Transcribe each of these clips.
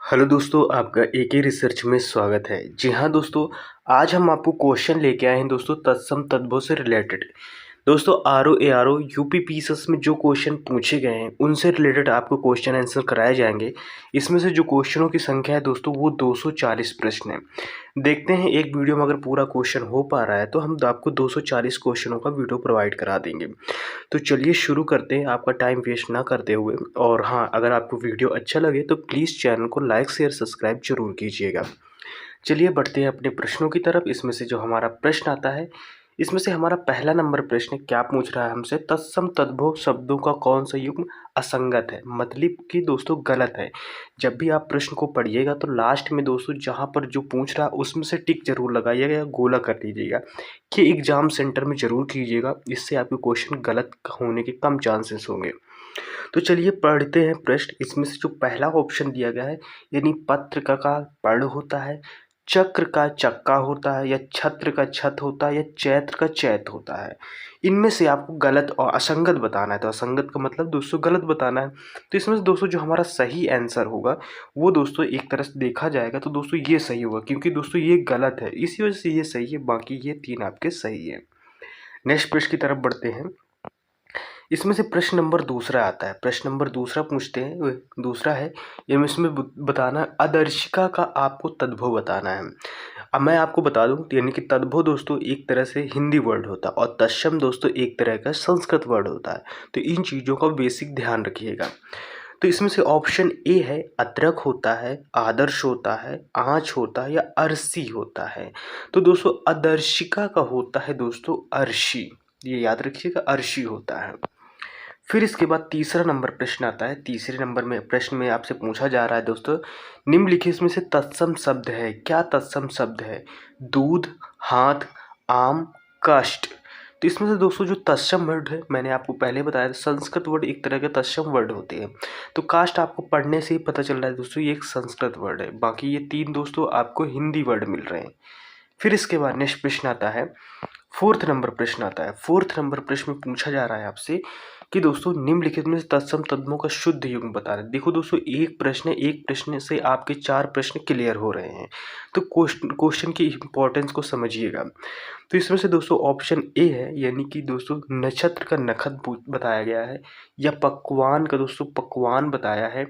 Hello दोस्तों, आपका एके research में स्वागत है। जी हाँ दोस्तों, आज हम आपको क्वेश्चन लेके आए हैं दोस्तों तत्सम तद्भव से रिलेटेड। दोस्तों आरओ एआरओ यूपीपीएसएस में जो क्वेश्चन पूछे गए हैं उनसे रिलेटेड आपको क्वेश्चन आंसर कराए जाएंगे। इसमें से जो क्वेश्चनों की संख्या है दोस्तों वो 240 प्रश्न है। देखते हैं एक वीडियो में अगर पूरा क्वेश्चन हो पा रहा है तो हम आपको 240 क्वेश्चनों का वीडियो प्रोवाइड करा देंगे। तो चलिए शुरू करते हैं आपका टाइम वेस्ट ना करते हुए। और हाँ, अगर आपको वीडियो अच्छा लगे तो प्लीज़ चैनल को लाइक शेयर सब्सक्राइब जरूर कीजिएगा। चलिए बढ़ते हैं अपने प्रश्नों की तरफ। इसमें से जो हमारा प्रश्न आता है, इसमें से हमारा पहला नंबर प्रश्न क्या पूछ रहा है हमसे, तत्सम तद्भव शब्दों का कौन सा युग्म असंगत है, मतलब कि दोस्तों गलत है। जब भी आप प्रश्न को पढ़िएगा तो लास्ट में दोस्तों जहाँ पर जो पूछ रहा है उसमें से टिक जरूर लगाइएगा या गोला कर दीजिएगा कि एग्जाम सेंटर में जरूर कीजिएगा। इससे आपके क्वेश्चन गलत होने के कम चांसेस होंगे। तो चलिए पढ़ते हैं प्रश्न। इसमें से जो पहला ऑप्शन दिया गया है, यानी पत्र का पर्ण होता है, चक्र का चक्का होता है, या छत्र का छत होता है, या चैत्र का चैत होता है। इनमें से आपको गलत और असंगत बताना है। तो असंगत का मतलब दोस्तों गलत बताना है। तो इसमें से दोस्तों जो हमारा सही आंसर होगा वो दोस्तों एक तरह से देखा जाएगा तो दोस्तों ये सही होगा, क्योंकि दोस्तों ये गलत है, इसी वजह से ये सही है, बाकी ये तीन आपके सही है। नेक्स्ट प्रश्न की तरफ बढ़ते हैं। इसमें से प्रश्न नंबर दूसरा आता है। प्रश्न नंबर दूसरा पूछते हैं, दूसरा है इसमें बताना अदर्शिका का आपको तद्भव बताना है। अब मैं आपको बता दूं, यानी कि तद्भव दोस्तों एक तरह से हिंदी वर्ड होता है और तत्सम दोस्तों एक तरह का संस्कृत वर्ड होता है। तो इन चीज़ों का बेसिक ध्यान रखिएगा। तो इसमें से ऑप्शन ए है अदरक होता है, आदर्श होता है, आँच होता है, या अरसी होता है। तो दोस्तों अदर्शिका का होता है दोस्तों अर्शी, ये याद रखिएगा, अर्शी होता है। फिर इसके बाद तीसरा नंबर प्रश्न आता है। तीसरे नंबर में प्रश्न में आपसे पूछा जा रहा है दोस्तों, निम्नलिखित में से तत्सम शब्द है। क्या तत्सम शब्द है? दूध, हाथ, आम, काष्ठ। तो इसमें से दोस्तों जो तत्सम वर्ड है, मैंने आपको पहले बताया था संस्कृत वर्ड एक तरह के तत्सम वर्ड होते हैं। तो काष्ठ आपको पढ़ने से ही पता चल रहा है दोस्तों ये एक संस्कृत वर्ड है। बाकी ये तीन दोस्तों आपको हिंदी वर्ड मिल रहे हैं। फिर इसके बाद नेक्स्ट प्रश्न आता है, फोर्थ नंबर प्रश्न आता है। फोर्थ नंबर प्रश्न में पूछा जा रहा है आपसे कि दोस्तों निम्नलिखित में से तत्सम तद्भवों का शुद्ध युग्म बता रहे हैं। देखो दोस्तों एक प्रश्न है, एक प्रश्न से आपके चार प्रश्न क्लियर हो रहे हैं। तो क्वेश्चन की इंपॉर्टेंस को समझिएगा। तो इसमें से दोस्तों ऑप्शन ए है, यानी कि दोस्तों नक्षत्र का नखत बताया गया है, या पकवान का दोस्तों पकवान बताया है,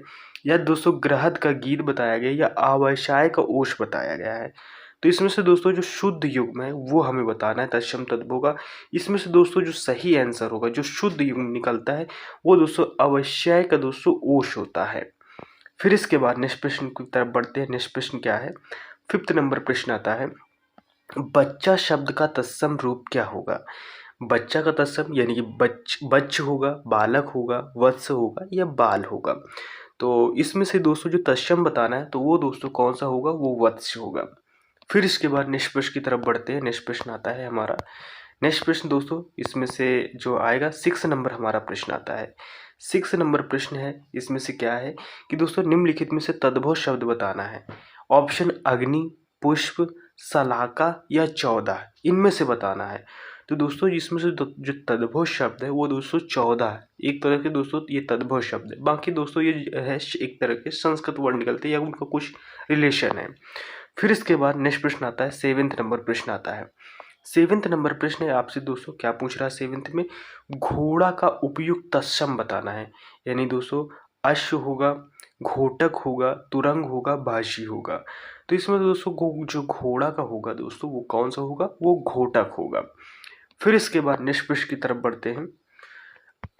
या दोस्तों ग्रहद का गीत बताया गया है, या आवाशय का ओश बताया गया है। तो इसमें से दोस्तों जो शुद्ध युग्म है वो हमें बताना है तत्सम तद्भव का। इसमें से दोस्तों जो सही आंसर होगा, जो शुद्ध युग्म निकलता है वो दोस्तों अवश्य का दोस्तों ओश होता है। फिर इसके बाद नेक्स्ट प्रश्न की तरफ बढ़ते हैं। नेक्स्ट प्रश्न क्या है? फिफ्थ नंबर प्रश्न आता है, बच्चा शब्द का तत्सम रूप क्या होगा? बच्चा का तत्सम यानी कि बच्च होगा, बालक होगा, वत्स होगा, या बाल होगा। तो इसमें से दोस्तों जो तत्सम बताना है तो वो दोस्तों कौन सा होगा, वो वत्स होगा। फिर इसके बाद नेक्स्ट प्रश्न की तरफ बढ़ते हैं। नेक्स्ट प्रश्न आता है हमारा, नेक्स्ट प्रश्न दोस्तों इसमें से जो आएगा 6 नंबर हमारा प्रश्न आता है। 6 नंबर प्रश्न है, इसमें से क्या है कि दोस्तों निम्नलिखित में से तद्भव शब्द बताना है। ऑप्शन अग्नि, पुष्प, सलाका, या 14, इनमें से बताना है। तो दोस्तों इसमें से जो तद्भव शब्द है वो दोस्तों 14 है। एक तरह के दोस्तों ये तद्भव शब्द है। बाकी दोस्तों ये है एक तरह के संस्कृत वर्ड निकलते हैं या उनका कुछ रिलेशन है। फिर इसके बाद नेक्स्ट प्रश्न आता है, 7th नंबर प्रश्न आता है। 7th नंबर प्रश्न है आपसे दोस्तों क्या पूछ रहा है 7th में, घोड़ा का उपयुक्त तत्सम बताना है। यानी दोस्तों अश्व होगा, घोटक होगा, तुरंग होगा, भाषी होगा। तो इसमें दोस्तों जो घोड़ा का होगा दोस्तों वो कौन सा होगा, वो घोटक होगा। फिर इसके बाद नेक्स्ट प्रश्न की तरफ बढ़ते हैं।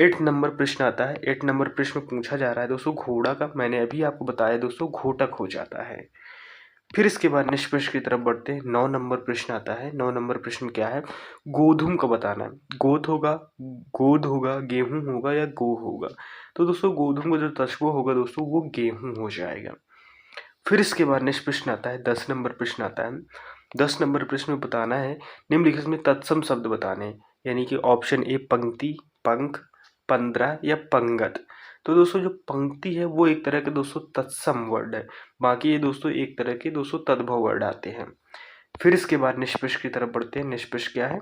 8 नंबर प्रश्न आता है। 8 नंबर प्रश्न में पूछा जा रहा है दोस्तों घोड़ा का, मैंने अभी आपको बताया दोस्तों घोटक हो जाता है। फिर इसके बाद नेक्स्ट प्रश्न की तरफ बढ़ते हैं। 9 नंबर प्रश्न आता है। 9 नंबर प्रश्न में क्या है, गोधूम का बताना है। गोद होगा, गेहूं होगा, या गो होगा। तो दोस्तों गोधूम का जो तत्व होगा दोस्तों वो गेहूं हो जाएगा। फिर इसके बाद नेक्स्ट प्रश्न आता है, 10 नंबर प्रश्न आता है। 10 नंबर प्रश्न में बताना है निम्नलिखित में तत्सम शब्द बताने हैं। यानी कि ऑप्शन ए पंक्ति, पंख, 15, या पंगत। तो दोस्तों जो पंक्ति है वो एक तरह के दोस्तों तत्सम वर्ड है। बाकी ये दोस्तों एक तरह के दोस्तों तद्भव वर्ड आते हैं। फिर इसके बाद नेक्स्ट प्रश्न की तरफ बढ़ते हैं। नेक्स्ट प्रश्न क्या है?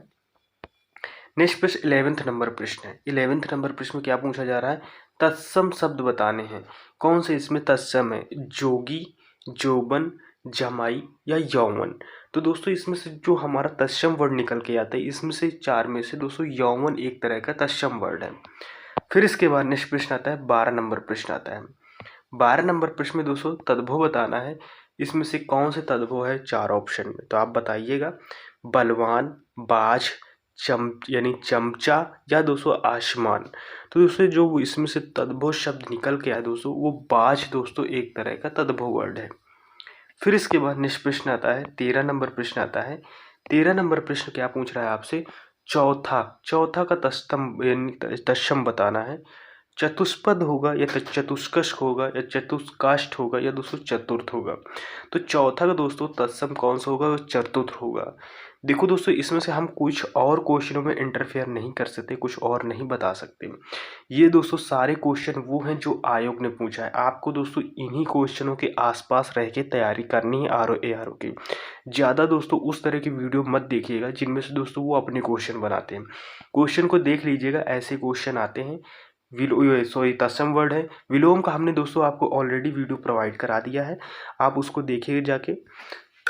नेक्स्ट प्रश्न 11th नंबर प्रश्न है। 11th नंबर प्रश्न में क्या पूछा जा रहा है, तत्सम शब्द बताने हैं। कौन से इसमें तत्सम है? जोगी, जोबन, जमाई या यौवन। तो दोस्तों इसमें से जो हमारा तत्सम वर्ड निकल के आता है, इसमें से 4 में से दोस्तों यौवन एक तरह का तत्सम वर्ड है। फिर इसके बाद नेक्स्ट प्रश्न आता है, 12 नंबर प्रश्न आता है। 12 नंबर प्रश्न में दोस्तों तद्भव बताना है। इसमें से कौन से तद्भव है 4 ऑप्शन में, तो आप बताइएगा। बलवान, बाज, यानी चमचा या दोस्तों आसमान। तो दोस्तों जो इसमें से तद्भव शब्द निकल के आया दोस्तों, वो बाज दोस्तों एक तरह का तद्भव वर्ड है। फिर इसके बाद नेक्स्ट प्रश्न आता है, 13 नंबर प्रश्न आता है। 13 नंबर प्रश्न क्या पूछ रहा है आपसे, चौथा का तस्तम यानी तत्सम बताना है। चतुष्पद होगा या चतुष्कश होगा या चतुष्काष्ठ होगा या दोस्तों चतुर्थ होगा। तो चौथा का दोस्तों तत्सम कौन सा होगा, वो चतुर्थ होगा। देखो दोस्तों इसमें से हम कुछ और क्वेश्चनों में इंटरफेयर नहीं कर सकते, कुछ और नहीं बता सकते। ये दोस्तों सारे क्वेश्चन वो हैं जो आयोग ने पूछा है। आपको दोस्तों इन्हीं क्वेश्चनों के आसपास रह के तैयारी करनी है R O A R O की। ज़्यादा दोस्तों उस तरह की वीडियो मत देखिएगा जिनमें से दोस्तों वो अपने क्वेश्चन बनाते हैं। क्वेश्चन को देख लीजिएगा, ऐसे क्वेश्चन आते हैं। तत्सम वर्ड है। विलोम का हमने दोस्तों आपको ऑलरेडी वीडियो प्रोवाइड करा दिया है, आप उसको देखिए जाके।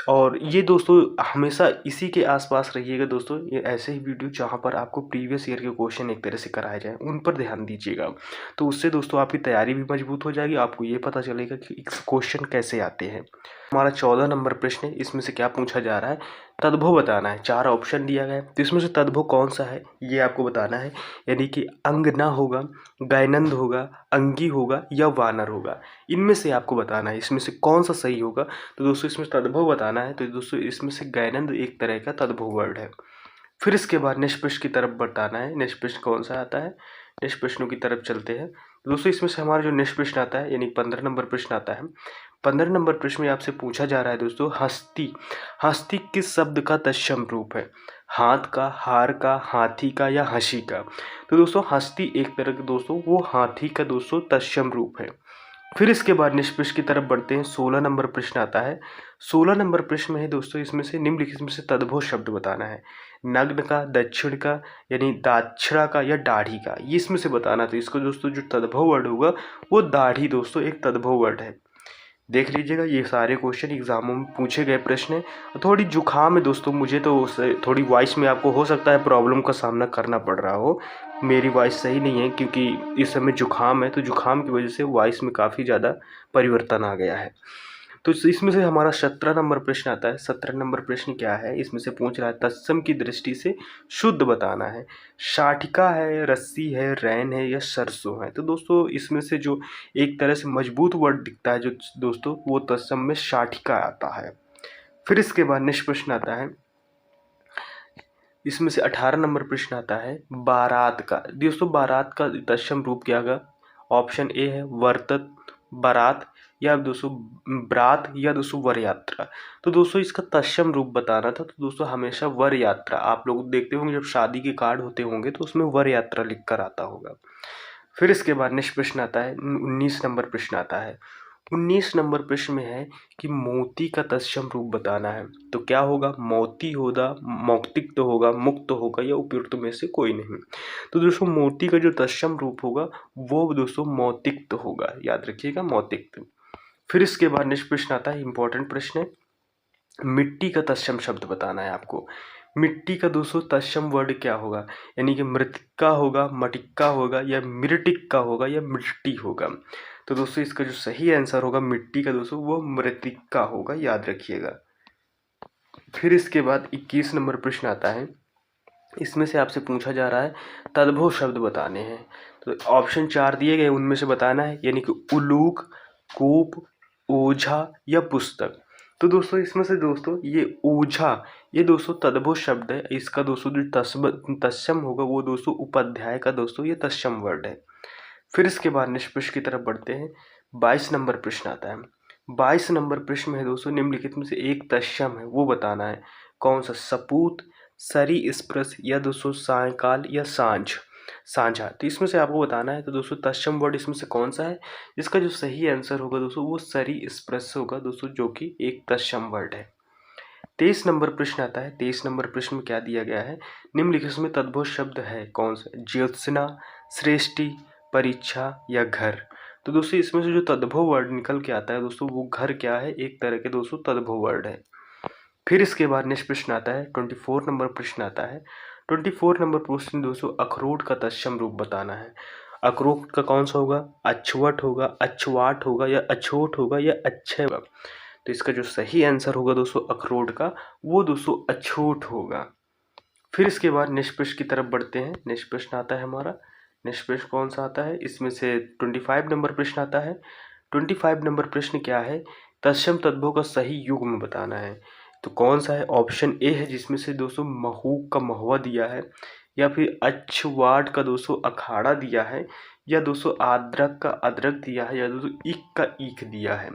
और ये दोस्तों हमेशा इसी के आसपास रहिएगा दोस्तों, ये ऐसे ही वीडियो जहाँ पर आपको प्रीवियस ईयर के क्वेश्चन एक तरह से कराए जाए उन पर ध्यान दीजिएगा। तो उससे दोस्तों आपकी तैयारी भी मजबूत हो जाएगी, आपको ये पता चलेगा कि क्वेश्चन कैसे आते हैं। हमारा 14 नंबर प्रश्न है, इसमें से क्या पूछा जा रहा है, तद्भव बताना है। 4 ऑप्शन दिया गया है, तो इसमें से तद्भव कौन सा है ये आपको बताना है। यानी कि अंगना होगा, गैनंद होगा, अंगी होगा या वानर होगा। इनमें से आपको बताना है इसमें से कौन सा सही होगा। तो दोस्तों इसमें तद्भव बताना है, तो दोस्तों इसमें से गैनंद एक तरह का तद्भव वर्ड है। फिर इसके बाद नेक्स्ट प्रश्न की तरफ बताना है। नेक्स्ट प्रश्न कौन सा आता है, नेक्स्ट प्रश्नों की तरफ चलते हैं। तो दोस्तों इसमें से हमारा जो नेक्स्ट प्रश्न आता है यानी 15 नंबर प्रश्न आता है। 15 नंबर प्रश्न में आपसे पूछा जा रहा है दोस्तों, हस्ती। हस्ती किस शब्द का तत्सम रूप है, हाथ का, हार का, हाथी का या हंसी का। तो दोस्तों हस्ती एक तरह का दोस्तों वो हाथी का दोस्तों तत्सम रूप है। फिर इसके बाद नेक्स्ट प्रश्न की तरफ बढ़ते हैं। 16 नंबर प्रश्न आता है। 16 नंबर प्रश्न में है दोस्तों, इसमें से निम्नलिखित में से तद्भव शब्द बताना है। नग्न का, दक्षिण का यानी दाक्षिणा का या दाढ़ी का, ये इसमें से बताना। तो इसको दोस्तों जो तद्भव वर्ड होगा वो दाढ़ी दोस्तों एक तद्भव वर्ड है। देख लीजिएगा ये सारे क्वेश्चन एग्जामों में पूछे गए प्रश्न है। थोड़ी जुकाम है दोस्तों मुझे, तो थोड़ी वॉइस में आपको हो सकता है प्रॉब्लम का सामना करना पड़ रहा हो। मेरी वॉइस सही नहीं है क्योंकि इस समय जुकाम है, तो जुकाम की वजह से वॉइस में काफ़ी ज़्यादा परिवर्तन आ गया है। तो इसमें से हमारा 17 नंबर प्रश्न आता है। 17 नंबर प्रश्न क्या है, इसमें से पूछ रहा है तत्सम की दृष्टि से शुद्ध बताना है। शाटिका है, रस्सी है, रैन है या सरसों है। तो दोस्तों इसमें से जो एक तरह से मजबूत वर्ड दिखता है जो दोस्तों वो तत्सम में शाटिका आता है। फिर इसके बाद नेक्स्ट प्रश्न आता है, इसमें से 18 नंबर प्रश्न आता है बारात का। दोस्तों बारात का तत्सम रूप क्या होगा, ऑप्शन ए है वर्तत, बारात या दोस्तों ब्रात या दोस्तों वर यात्रा। तो दोस्तों इसका तत्सम रूप बताना था, तो दोस्तों हमेशा वर यात्रा। आप लोग देखते होंगे जब शादी के कार्ड होते होंगे तो उसमें वर यात्रा लिख कर आता होगा। फिर इसके बाद नेक्स्ट प्रश्न आता है, 19 नंबर प्रश्न आता है। 19 नंबर प्रश्न में है कि मोती का तत्सम रूप बताना है। तो क्या होगा, मोती होगा, मौक्तिक होगा, मुक्त होगा या उपयुक्त में से कोई नहीं। तो दोस्तों मोती का जो तत्सम रूप होगा वो दोस्तों मौतिक्त होगा, याद रखिएगा मौतिक्त। फिर इसके बाद नेक्स्ट प्रश्न आता है, इंपॉर्टेंट प्रश्न है, मिट्टी का तत्सम शब्द बताना है आपको। मिट्टी का दोस्तों तत्सम वर्ड क्या होगा, यानी कि मृतिका होगा, मटिक्का होगा या मृटिक्का होगा या मिट्टी होगा। तो दोस्तों इसका जो सही आंसर होगा मिट्टी का दोस्तों वो मृतिका होगा, याद रखिएगा। फिर इसके बाद 21 नंबर प्रश्न आता है। इसमें से आपसे पूछा जा रहा है तद्भव शब्द बताने हैं। तो ऑप्शन 4 दिए गए उनमें से बताना है, यानी कि उलूक, कूप, ओझा या पुस्तक। तो दोस्तों इसमें से दोस्तों ये ओझा ये दोस्तों तद्भव शब्द है। इसका दोस्तों जो तत्सम होगा वो दोस्तों उपाध्याय का दोस्तों ये तत्सम वर्ड है। फिर इसके बाद नेक्स्ट प्रश्न की तरफ बढ़ते हैं। 22 नंबर प्रश्न आता है। 22 नंबर प्रश्न में है दोस्तों निम्नलिखित में से एक तत्सम है वो बताना है। कौन सा, सपूत, सरी स्पर्श या दोस्तों सायकाल या सांझ, साझा। तो इसमें से आपको बताना है। तो दोस्तों तत्सम वर्ड इसमें से कौन सा है, इसका जो सही आंसर होगा दोस्तों वो सरी स्पर्श होगा दोस्तों, जो कि एक तत्सम वर्ड है। 23 नंबर प्रश्न आता है। 23 नंबर प्रश्न में क्या दिया गया है, निम्नलिखित में तद्भव शब्द है कौन सा, ज्योत्सना, श्रेष्ठी, परीक्षा या घर। तो दोस्तों इसमें से जो तद्भव वर्ड निकल के आता है दोस्तों वो घर क्या है, एक तरह के दोस्तों तद्भव वर्ड है। फिर इसके बाद नेक्स्ट प्रश्न आता है 24 नंबर प्रश्न आता है। 24 नंबर प्रश्न दोस्तों अखरोट का तत्सम रूप बताना है। अखरोट का कौन सा होगा, अछवट होगा, अछवाट होगा या अछोट होगा या अच्छे होगा। तो इसका जो सही आंसर होगा दोस्तों अखरोट का, वो दोस्तों अछूट होगा। फिर इसके बाद नेक्स्ट प्रश्न की तरफ बढ़ते हैं। नेक्स्ट प्रश्न आता है हमारा, नेक्स्ट प्रश्न कौन सा आता है, इसमें से 25 नंबर प्रश्न आता है। 25 नंबर प्रश्न क्या है, तत्सम तद्भव का सही युग्म बताना है। तो कौन सा है, ऑप्शन ए है जिसमें से दोस्तों महूक का महुआ दिया है, या फिर अच्छवाट का दोस्तों अखाड़ा दिया है, या दोस्तों आद्रक का अदरक दिया है, या दोस्तों ईख का ईख दिया है।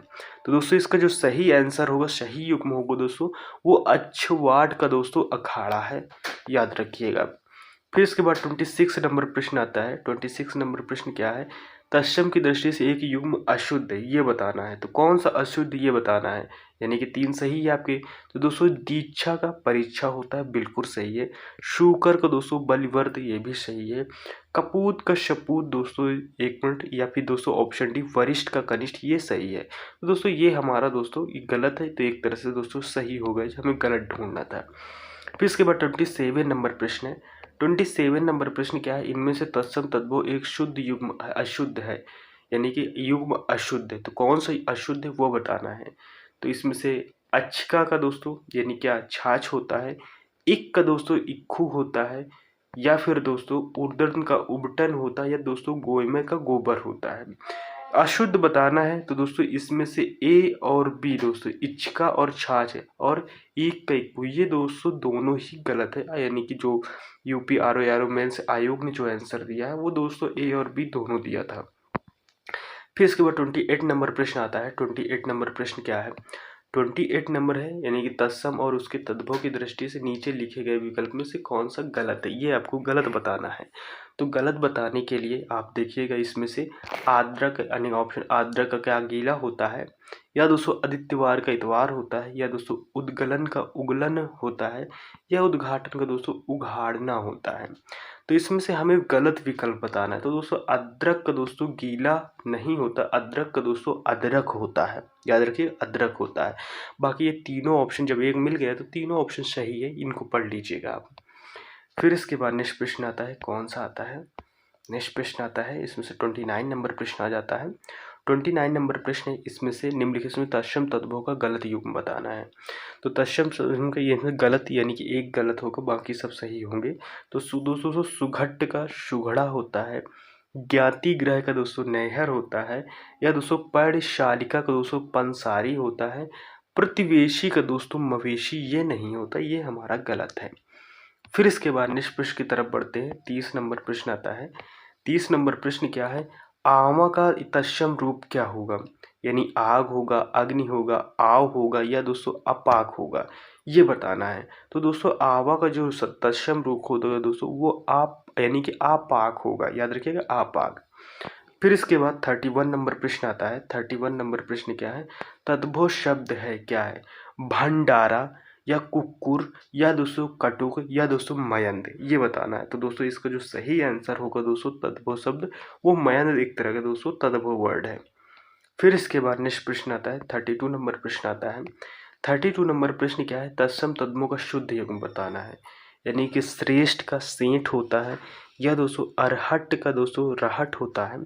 तो दोस्तों इसका जो सही आंसर होगा, सही युग्म होगा दोस्तों, वो अच्छवाट का दोस्तों अखाड़ा है, याद रखिएगा। फिर इसके बाद 26 नंबर प्रश्न आता है। 26 नंबर प्रश्न क्या है, तत्सम की दृष्टि से एक युग्म अशुद्ध है, ये बताना है। तो कौन सा अशुद्ध ये बताना है, यानी कि 3 सही है आपके। तो दोस्तों दीक्षा का परीक्षा होता है, बिल्कुल सही है। शूकर का दोस्तों बलिवर्द, ये भी सही है। कपूत का शपूत दोस्तों, 1 मिनट, या फिर दोस्तों ऑप्शन डी वरिष्ठ का कनिष्ठ, ये सही है। तो दोस्तों ये हमारा दोस्तों ये गलत है, तो एक तरह से दोस्तों सही हो गया, हमें गलत ढूंढना था। फिर इसके बाद 27 नंबर प्रश्न है। 27 नंबर प्रश्न क्या है, इनमें से तत्सम तद्भव एक शुद्ध युग्म अशुद्ध है, यानी कि युग्म अशुद्ध है। तो कौन सा अशुद्ध है वो बताना है। तो इसमें से अच्छका का दोस्तों यानी क्या छाछ होता है, इक का दोस्तों इक्खू होता है, या फिर दोस्तों उर्दन का उबटन होता है, या दोस्तों गोयमे का गोबर होता है। अशुद्ध बताना है तो दोस्तों इसमें से ए और बी दोस्तों इच्छका और छाछ है, और एक का एक, ये दोस्तों दोनों ही गलत है, यानी कि जो यूपी आर ओ मेंस आयोग ने जो आंसर दिया है वो दोस्तों ए और बी दोनों दिया था। फिर इसके बाद 28 नंबर प्रश्न आता है। 28 नंबर प्रश्न क्या है, 28 नंबर है, यानी कि तत्सम और उसके तद्भव की दृष्टि से नीचे लिखे गए विकल्प में से कौन सा गलत है, ये आपको गलत बताना है। तो गलत बताने के लिए आप देखिएगा, इसमें से आद्रक यानी ऑप्शन आद्रक का क्या गीला होता है, या दोस्तों आदित्यवार का इतवार होता है, या दोस्तों उद्गलन का उगलन होता है, या उद्घाटन का दोस्तों उघाड़ना होता है। तो इसमें से हमें गलत विकल्प बताना है। तो दोस्तों अदरक का दोस्तों गीला नहीं होता, अदरक का दोस्तों अदरक होता है, याद रखिए अदरक होता है। बाकी ये तीनों ऑप्शन जब एक मिल गया तो तीनों ऑप्शन सही है, इनको पढ़ लीजिएगा आप। फिर इसके बाद नेक्स्ट प्रश्न आता है, कौन सा आता है, नेक्स्ट प्रश्न आता है, इसमें से 29 नंबर प्रश्न आ जाता है। 29 नंबर प्रश्न है, इसमें से निम्नलिखित में तत्सम तद्भव का गलत युग्म बताना है। तो तत्सम का ये गलत यानी कि एक गलत होगा, बाकी सब सही होंगे। तो दोस्तों सुघट्ट का सुघड़ा होता है, ज्ञाति ग्रह का दोस्तों नहर होता है, या दोस्तों पर्णशालिका का दोस्तों पंसारी होता है, प्रतिवेशी का दोस्तों मवेशी, ये नहीं होता, ये हमारा गलत है। फिर इसके बाद नेक्स्ट प्रश्न की तरफ बढ़ते हैं। 30 नंबर प्रश्न आता है। 30 नंबर प्रश्न क्या है, आवा का तत्सम रूप क्या होगा, यानी आग होगा, अग्नि होगा, आव होगा, या दोस्तों अपाक होगा, ये बताना है। तो दोस्तों आवा का जो तत्सम रूप होगा दोस्तों वो आप यानी कि आपाक होगा, याद रखिएगा आपाक। फिर इसके बाद 31 नंबर प्रश्न आता है। 31 नंबर प्रश्न क्या है, तद्भव शब्द है क्या है, भंडारा, या कुक्कुर, या दोस्तों कटुक, या दोस्तों मयंद, ये बताना है। तो दोस्तों इसका जो सही आंसर होगा दोस्तों तद्भव शब्द, वो मयंद एक तरह का दोस्तों तद्भव वर्ड है। फिर इसके बाद नेक्स्ट प्रश्न आता है, 32 नंबर प्रश्न आता है। 32 नंबर प्रश्न क्या है, तत्सम तद्भव का शुद्ध युग्म बताना है, यानी कि श्रेष्ठ का सेंठ होता है, या दोस्तों अरहट का दोस्तों रहट होता है,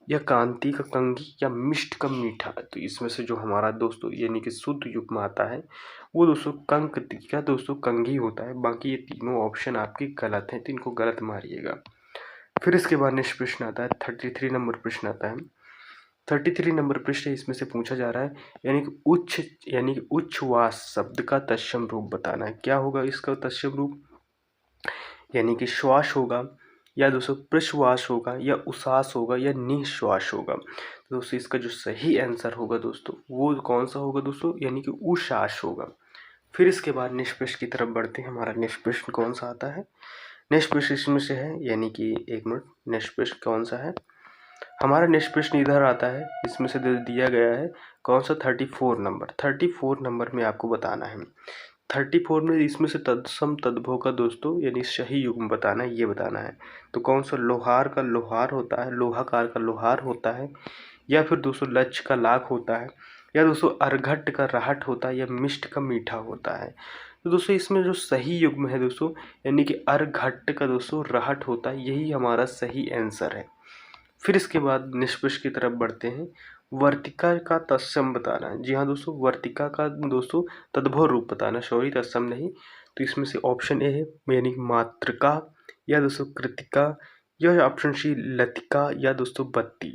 या कांति का कंगी, या मिष्ट का मीठा। तो इसमें से जो हमारा दोस्तों यानी कि शुद्ध युग्म आता है वो दोस्तों कंक का दोस्तों कंगी होता है। बाकी ये तीनों ऑप्शन आपके गलत हैं, तो इनको गलत मारिएगा। फिर इसके बाद नेक्स्ट प्रश्न आता है, 33 नंबर प्रश्न आता है। 33 नंबर प्रश्न इसमें से पूछा जा रहा है, यानी कि उच्छ्वास शब्द का तत्सम रूप बताना है। क्या होगा इसका तत्सम रूप, यानी कि श्वास होगा, या दोस्तों प्रश्वास होगा, या उश्वास होगा, या निश्वास होगा। तो दोस्तों इसका जो सही आंसर होगा दोस्तों वो कौन सा होगा दोस्तों, यानी कि उश्वास होगा। फिर इसके बाद नेक्स्ट प्रश्न की तरफ बढ़ते हैं। हमारा नेक्स्ट प्रश्न कौन सा आता है, नेक्स्ट प्रश्न इसमें से है, यानी कि 1 मिनट, नेक्स्ट प्रश्न कौन सा है, हमारा नेक्स्ट प्रश्न इधर आता है। इसमें से दिया गया है कौन सा, 34 नंबर। 34 नंबर में आपको बताना है। 34 में इसमें से तत्सम तद्भव का दोस्तों यानी सही युग्म बताना है, ये बताना है। तो कौन सा लोहार का लोहार होता है, लोहाकार का लोहार होता है, या फिर दोस्तों लच का लाख होता है, या दोस्तों अर्घट का राहट होता है, या मिष्ट का मीठा होता है। तो दोस्तों इसमें जो सही युग्म है दोस्तों, यानी कि अर्घट का दोस्तों राहट होता है, यही हमारा सही आंसर है। फिर इसके बाद निष्कर्ष की तरफ बढ़ते हैं। वर्तिका का तत्सम बताना है। जी हाँ दोस्तों, वर्तिका का दोस्तों तद्भव रूप बताना, सॉरी तत्सम नहीं। तो इसमें से ऑप्शन ए है यानी मातृका, या दोस्तों कृतिका, या ऑप्शन सी लतिका, या दोस्तों बत्ती।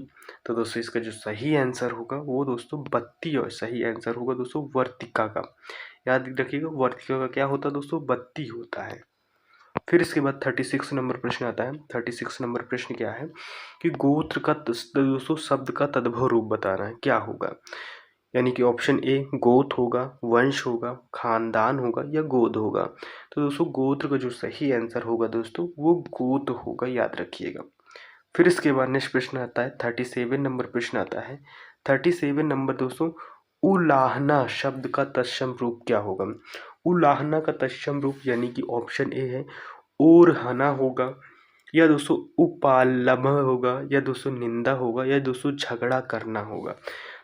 तो दोस्तों इसका जो सही आंसर होगा वो दोस्तों बत्ती, और सही आंसर होगा दोस्तों वर्तिका का। याद रखिएगा, वर्तिका का क्या होता है दोस्तों, बत्ती होता है। फिर इसके बाद 36 नंबर प्रश्न आता है। 36 नंबर प्रश्न क्या है कि गोत्र का दोस्तों शब्द का तद्भव रूप बताना है, क्या होगा। यानी कि ऑप्शन ए गोत्र होगा, वंश होगा, खानदान होगा, या गोद होगा। तो दोस्तों गोत्र का जो सही आंसर होगा दोस्तों वो गोद होगा, याद रखिएगा। फिर इसके बाद नेक्स्ट प्रश्न आता है 37 नंबर प्रश्न आता है। 37 नंबर दोस्तों, उलाहना शब्द का तत्सम रूप क्या होगा। उलाहना का तत्सम रूप यानी कि ऑप्शन ए है ओरहना होगा, या दोस्तों उपालभ होगा, या दोस्तों निंदा होगा, या दोस्तों झगड़ा करना होगा।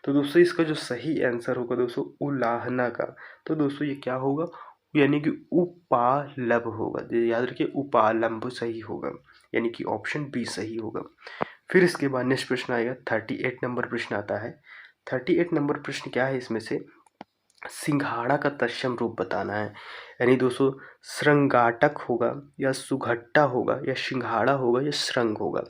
तो दोस्तों इसका जो सही आंसर होगा दोस्तों उलाहना का, तो दोस्तों ये क्या होगा, यानी कि उपालभ होगा। तो याद रखिए उपालंब सही होगा, यानी कि ऑप्शन बी सही होगा। फिर इसके बाद नेक्स्ट प्रश्न आएगा 38 नंबर प्रश्न आता है। 38 नंबर प्रश्न क्या है इसमें से, सिंघाड़ा का तत्सम रूप बताना है। यानी दोस्तों श्रृंगाटक होगा, या सुघट्टा होगा, या सिंघाड़ा होगा, या श्रृंग होगा।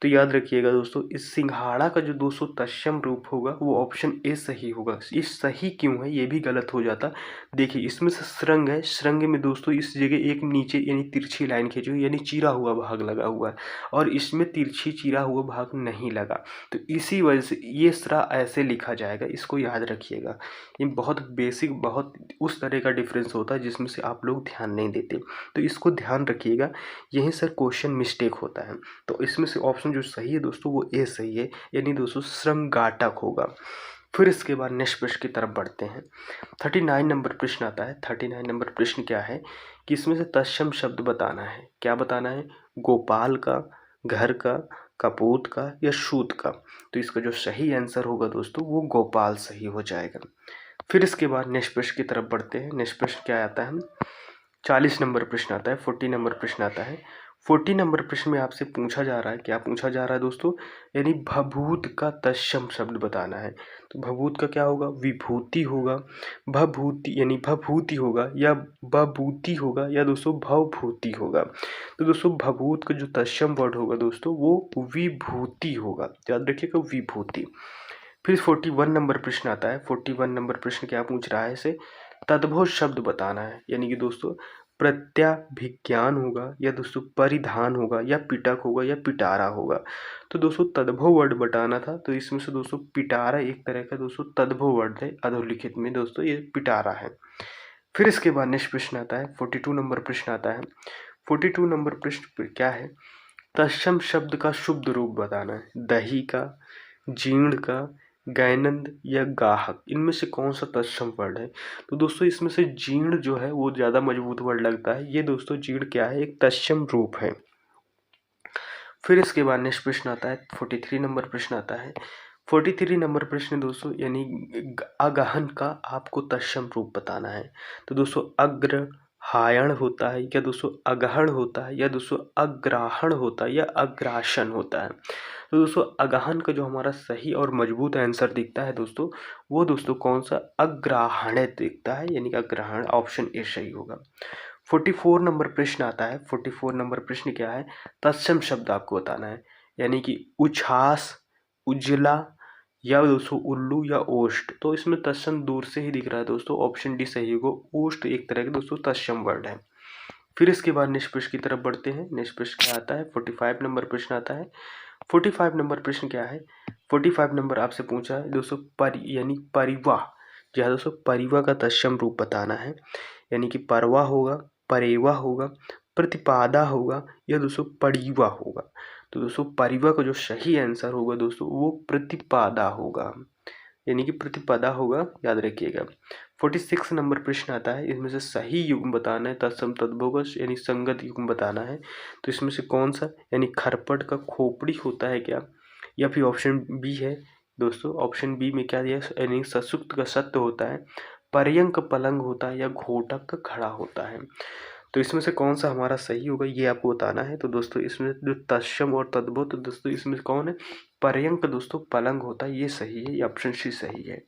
तो याद रखिएगा दोस्तों, इस सिंघाड़ा का जो दोस्तों तत्सम रूप होगा वो ऑप्शन ए सही होगा। ये सही क्यों है, ये भी गलत हो जाता। देखिए इसमें से श्रृंग है, श्रृंग में दोस्तों इस जगह एक नीचे यानी तिरछी लाइन खींची हुई यानी चीरा हुआ भाग लगा हुआ है, और इसमें तिरछी चीरा हुआ भाग नहीं लगा। तो इसी वजह से ये सरा ऐसे लिखा जाएगा, इसको याद रखिएगा। ये बहुत बेसिक, बहुत उस तरह का डिफरेंस होता है जिसमें से आप लोग ध्यान नहीं देते, तो इसको ध्यान रखिएगा। यहीं सर क्वेश्चन मिस्टेक होता है। तो इसमें से ऑप्शन जो सही है दोस्तों वो ए सही है, यानी दोस्तों श्रृंगाटक होगा। फिर इसके बाद नेक्स्ट प्रश्न की तरफ बढ़ते हैं। 39 नंबर प्रश्न आता है। 39 नंबर प्रश्न क्या है कि इसमें से तत्सम शब्द बताना है, क्या बताना है, गोपाल का, घर का, कपूत का, या सूत का। तो इसका जो सही आंसर होगा दोस्तों वो गोपाल सही हो जाएगा। फिर इसके बाद नेक्स्ट प्रश्न की तरफ बढ़ते हैं। नेक्स्ट प्रश्न क्या आता है, 40 नंबर प्रश्न आता है, 40 नंबर प्रश्न आता है। 40 नंबर प्रश्न में आपसे पूछा जा रहा है, क्या पूछा जा रहा है दोस्तों, यानी भभूत का तत्सम शब्द बताना है। तो भभूत का क्या होगा, विभूति होगा, भभूति यानी भभूति होगा, या बभूति होगा, या दोस्तों भवभूति होगा। तो दोस्तों भभूत का जो तत्सम वर्ड होगा दोस्तों वो विभूति होगा, याद रखिएगा विभूति। फिर 41 नंबर प्रश्न आता है। 41 नंबर प्रश्न क्या पूछ रहा है, इसे तद्भव शब्द बताना है। यानी कि दोस्तों प्रत्याभिज्ञान होगा, या दोस्तों परिधान होगा, या पिटक होगा, या पिटारा होगा। तो दोस्तों तद्भव वर्ड बताना था, तो इसमें से दोस्तों पिटारा एक तरह का दोस्तों तद्भव वर्ड है, अधोलिखित में दोस्तों ये पिटारा है। फिर इसके बाद नेक्स्ट प्रश्न आता है 42 नंबर प्रश्न आता है। 42 नंबर प्रश्न क्या है, तत्सम शब्द का शुद्ध रूप बताना है। दही का, जीर्ण का, गैनंद, या गाहक, इनमें से कौन सा तत्सम वर्ड है। तो दोस्तों इसमें से जीर्ण जो है वो ज़्यादा मजबूत वर्ड लगता है। ये दोस्तों जीर्ण क्या है, एक तत्सम रूप है। फिर इसके बाद नेक्स्ट प्रश्न आता है 43 नंबर प्रश्न आता है। 43 नंबर प्रश्न दोस्तों यानी अगहन का आपको तत्सम रूप बताना है। तो दोस्तों अग्र हायण होता है, या दोस्तों अगहण होता है, या दोस्तों अग्राहण होता है, या अग्रासन होता है। तो दोस्तों अगहन का जो हमारा सही और मजबूत आंसर दिखता है दोस्तों वो दोस्तों कौन सा, अग्राहण दिखता है, यानी कि अग्राहण, ऑप्शन ए सही होगा। 44 नंबर प्रश्न आता है। 44 नंबर प्रश्न क्या है, तत्सम शब्द आपको बताना है। यानी कि उछ्वास, उजला, या दोस्तों उल्लू, या ओष्ठ। तो इसमें तत्सम दूर से ही दिख रहा है दोस्तों, ऑप्शन डी सही होगा। ओष्ठ एक तरह का दोस्तों तत्सम वर्ड है। फिर इसके बाद नेक्स्ट प्रश्न की तरफ बढ़ते हैं। नेक्स्ट प्रश्न क्या आता है, 45 नंबर प्रश्न आता है। 45 नंबर प्रश्न क्या है, 45 नंबर आपसे पूछा है दोस्तों यानी परिवाह। जी हाँ दोस्तों, परिवाह का तत्सम रूप बताना है। यानी कि परवा होगा, परेवा होगा, प्रतिपादा होगा, या दोस्तों पड़ीवा होगा। तो दोस्तों परिवा का जो सही आंसर होगा दोस्तों वो प्रतिपादा होगा, यानी कि प्रतिपदा होगा, याद रखिएगा। 46 नंबर प्रश्न आता है। इसमें से सही युग्म बताना है, तत्सम तद्भव यानी संगत युग्म बताना है। तो इसमें से कौन सा, यानी खरपट का खोपड़ी होता है क्या, या फिर ऑप्शन बी है दोस्तों, ऑप्शन बी में क्या दिया, यानी ससुप्त का सत्य होता है, पर्यंक पलंग होता है, या घोटक खड़ा होता है। तो इसमें से कौन सा हमारा सही होगा ये आपको बताना है। तो दोस्तों इसमें जो तत्सम और तद्भव, तो दोस्तों इसमें कौन है, पर्यंक दोस्तों पलंग होता है, ये सही है, ये ऑप्शन सी सही है।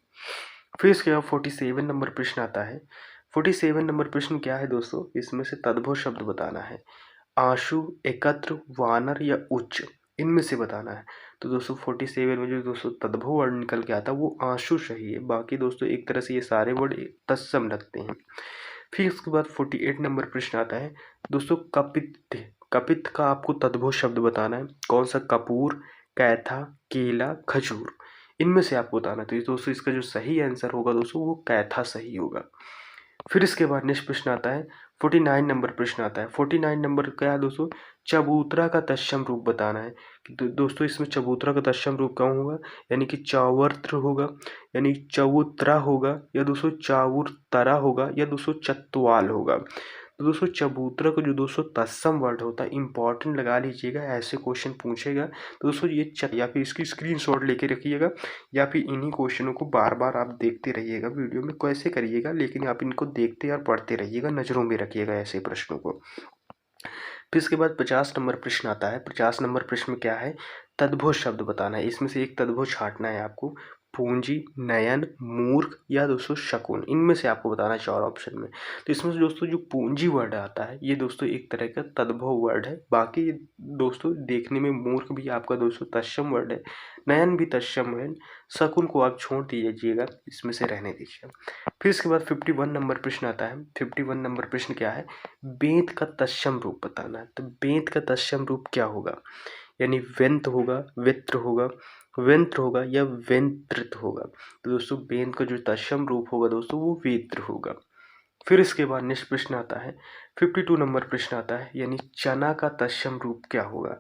फिर इसके बाद 47 नंबर प्रश्न आता है। 47 नंबर प्रश्न क्या है दोस्तों, इसमें से तद्भव शब्द बताना है। आशु, एकत्र, वानर या उच्च, इनमें से बताना है। तो दोस्तों 47 में जो दोस्तों तद्भव वर्ड निकल के आता है वो आशु सही है। बाकी दोस्तों एक तरह से ये सारे वर्ड तत्सम लगते हैं। फिर उसके बाद 48 नंबर प्रश्न आता है दोस्तों, कपित्थ। कपित्थ का आपको तद्भव शब्द बताना है। कौन सा, कपूर, कैथा, केला, खजूर, इनमें से आपको बताना है। तो ये दोस्तों इसका जो सही आंसर होगा दोस्तों वो कैथा सही होगा। फिर इसके बाद नेक्स्ट प्रश्न आता है 49 नंबर प्रश्न आता है। 49 नंबर क्या है दोस्तों, चबूतरा का तत्सम रूप बताना है। तो दोस्तों इसमें चबूतरा का तत्सम रूप कौन होगा, यानी कि चावर्त्र होगा, यानी चबूतरा होगा, या दोस्तों चावुरतरा होगा, या दोस्तों चतवाल होगा। तो दोस्तों चबूतरा का जो दोस्तों तत्सम वर्ड होता है इंपॉर्टेंट लगा लीजिएगा, ऐसे क्वेश्चन पूछेगा। तो दोस्तों ये या फिर इसकी स्क्रीनशॉट लेके रखिएगा, या फिर इन्हीं क्वेश्चनों को बार बार आप देखते रहिएगा। वीडियो में कैसे करिएगा, लेकिन आप इनको देखते और पढ़ते रहिएगा, नज़रों में रखिएगा ऐसे प्रश्नों को। फिर इसके बाद 50 नंबर प्रश्न आता है। 50 नंबर प्रश्न में क्या है, तद्भव शब्द बताना है। इसमें से एक तद्भव छांटना है आपको। पूंजी, नयन, मूर्ख, या दोस्तों शकुन, इनमें से आपको बताना है 4 ऑप्शन में। तो इसमें से दोस्तों जो पूंजी वर्ड आता है ये दोस्तों एक तरह का तद्भव वर्ड है। बाकी दोस्तों देखने में मूर्ख भी आपका दोस्तों तत्सम वर्ड है, नयन भी तत्सम है, शकुन को आप छोड़ दीजिएगा, इसमें से रहने दीजिए। फिर इसके बाद 51 नंबर प्रश्न आता है। 51 नंबर प्रश्न क्या है, बेंत का तत्सम रूप बताना है। तो बेंत का तत्सम रूप क्या होगा, यानी व्यंत होगा, वित्र होगा, व्यंत्र होगा, या व्यंत्रित होगा। तो दोस्तों बेंत का जो तत्सम रूप होगा दोस्तों वो वेत्र होगा। फिर इसके बाद नेक्स्ट प्रश्न आता है 52 नंबर प्रश्न आता है, यानी चना का तत्सम रूप क्या होगा।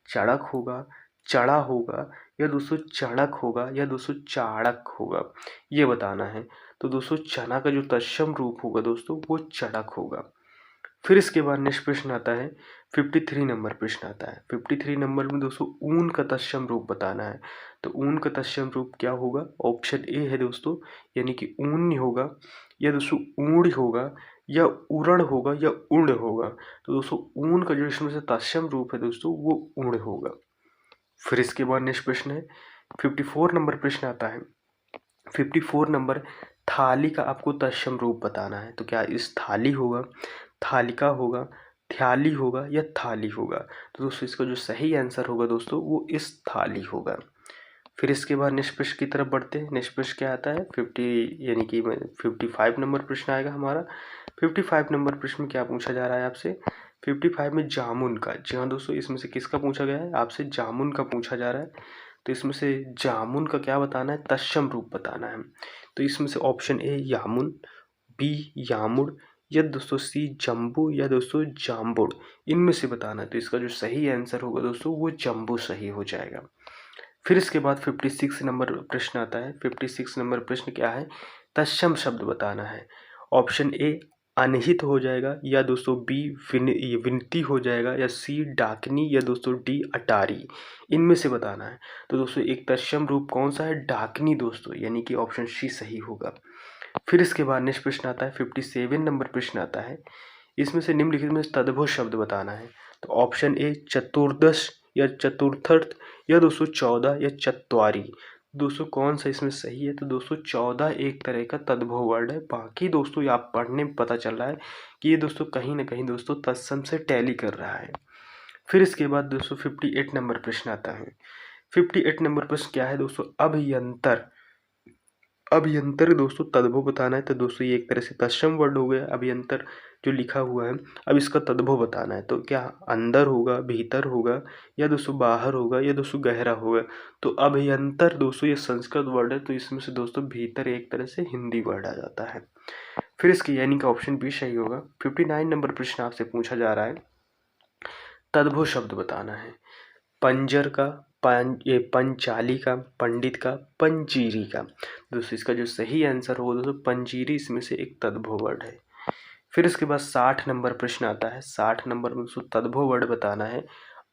चड़क होगा, चढ़ा होगा, या दोस्तों चढ़क होगा, या दोस्तों चाड़क होगा, ये बताना है। तो दोस्तों चना का जो तत्सम रूप होगा दोस्तों वो चड़क होगा। फिर इसके बाद नेक्स्ट प्रश्न आता है 53 नंबर प्रश्न आता है। 53 नंबर में दोस्तों ऊन का तत्सम रूप बताना है। तो ऊन का तत्सम रूप क्या होगा, ऑप्शन ए है दोस्तों, यानी कि ऊन्य होगा, या दोस्तों ऊढ़ होगा, या उरण होगा, या उड़ होगा। तो दोस्तों ऊन का जो इसमें से तत्सम रूप है दोस्तों वो उड़ होगा। फिर इसके बाद नेक्स्ट प्रश्न है 54 नंबर प्रश्न आता है। 54 नंबर, थाली का आपको तत्सम रूप बताना है। तो क्या इस थाली होगा, थालिका होगा, थ्याली होगा, या थाली होगा। तो दोस्तों इसका जो सही आंसर होगा दोस्तों वो इस थाली होगा। फिर इसके बाद नेक्स्ट प्रश्न की तरफ बढ़ते हैं। नेक्स्ट प्रश्न क्या आता है 50, यानी कि 55 नंबर प्रश्न आएगा हमारा। 55 नंबर प्रश्न में क्या पूछा जा रहा है आपसे, 55 में जामुन का, जी हाँ दोस्तों इसमें से किसका पूछा गया है, आपसे जामुन का पूछा जा रहा है। तो इसमें से जामुन का क्या बताना है, तत्सम रूप बताना है। तो इसमें से ऑप्शन ए यामुन, बी यामुड़, या दोस्तों सी जम्बू, या दोस्तों जाम्बुड़, इनमें से बताना है। तो इसका जो सही आंसर होगा दोस्तों वो जम्बू सही हो जाएगा। फिर इसके बाद 56 नंबर प्रश्न आता है। 56 नंबर प्रश्न क्या है, तत्सम शब्द बताना है। ऑप्शन ए अनहित हो जाएगा, या दोस्तों बी विनती हो जाएगा, या सी डाकनी, या दोस्तों डी अटारी, इनमें से बताना है। तो दोस्तों एक तत्सम रूप कौन सा है, डाकनी दोस्तों, यानी कि ऑप्शन सी सही होगा। फिर इसके बाद नेक्स्ट प्रश्न आता है 57 नंबर प्रश्न आता है। इसमें से निम्नलिखित में तद्भव शब्द बताना है। तो ऑप्शन ए चतुर्दश, या चतुर्थर्थ, या 214, या चत्वारी। दोस्तों कौन सा इसमें सही है, तो दोस्तों 14 एक तरह का तद्भव वर्ड है। बाकी दोस्तों ये आप पढ़ने में पता चल रहा है कि ये दोस्तों कहीं ना कहीं दोस्तों तत्सम से टैली कर रहा है। फिर इसके बाद दोस्तों 58 नंबर प्रश्न आता है। 58 नंबर प्रश्न क्या है दोस्तों, अभियंतर। अभियंतर दोस्तों तद्भव बताना है। तो दोस्तों ये एक तरह से तत्सम वर्ड हो गया अभियंतर जो लिखा हुआ है। अब इसका तद्भव बताना है। तो क्या अंदर होगा, भीतर होगा, या दोस्तों बाहर होगा, या दोस्तों गहरा होगा। तो अभियंतर दोस्तों ये संस्कृत वर्ड है, तो इसमें से दोस्तों भीतर एक तरह से हिंदी वर्ड आ जाता है। फिर इसके यानी का ऑप्शन बी सही होगा। 59 नंबर प्रश्न आपसे पूछा जा रहा है, तद्भव शब्द बताना है। पंजर का, ये पंचाली का, पंडित का, पंजीरी का। दोस्तों इसका जो सही आंसर होगा दोस्तों पंजीरी इसमें से एक तद्भव वर्ड है। फिर इसके बाद 60 नंबर प्रश्न आता है। 60 नंबर में दोस्तों तद्भव वर्ड बताना है।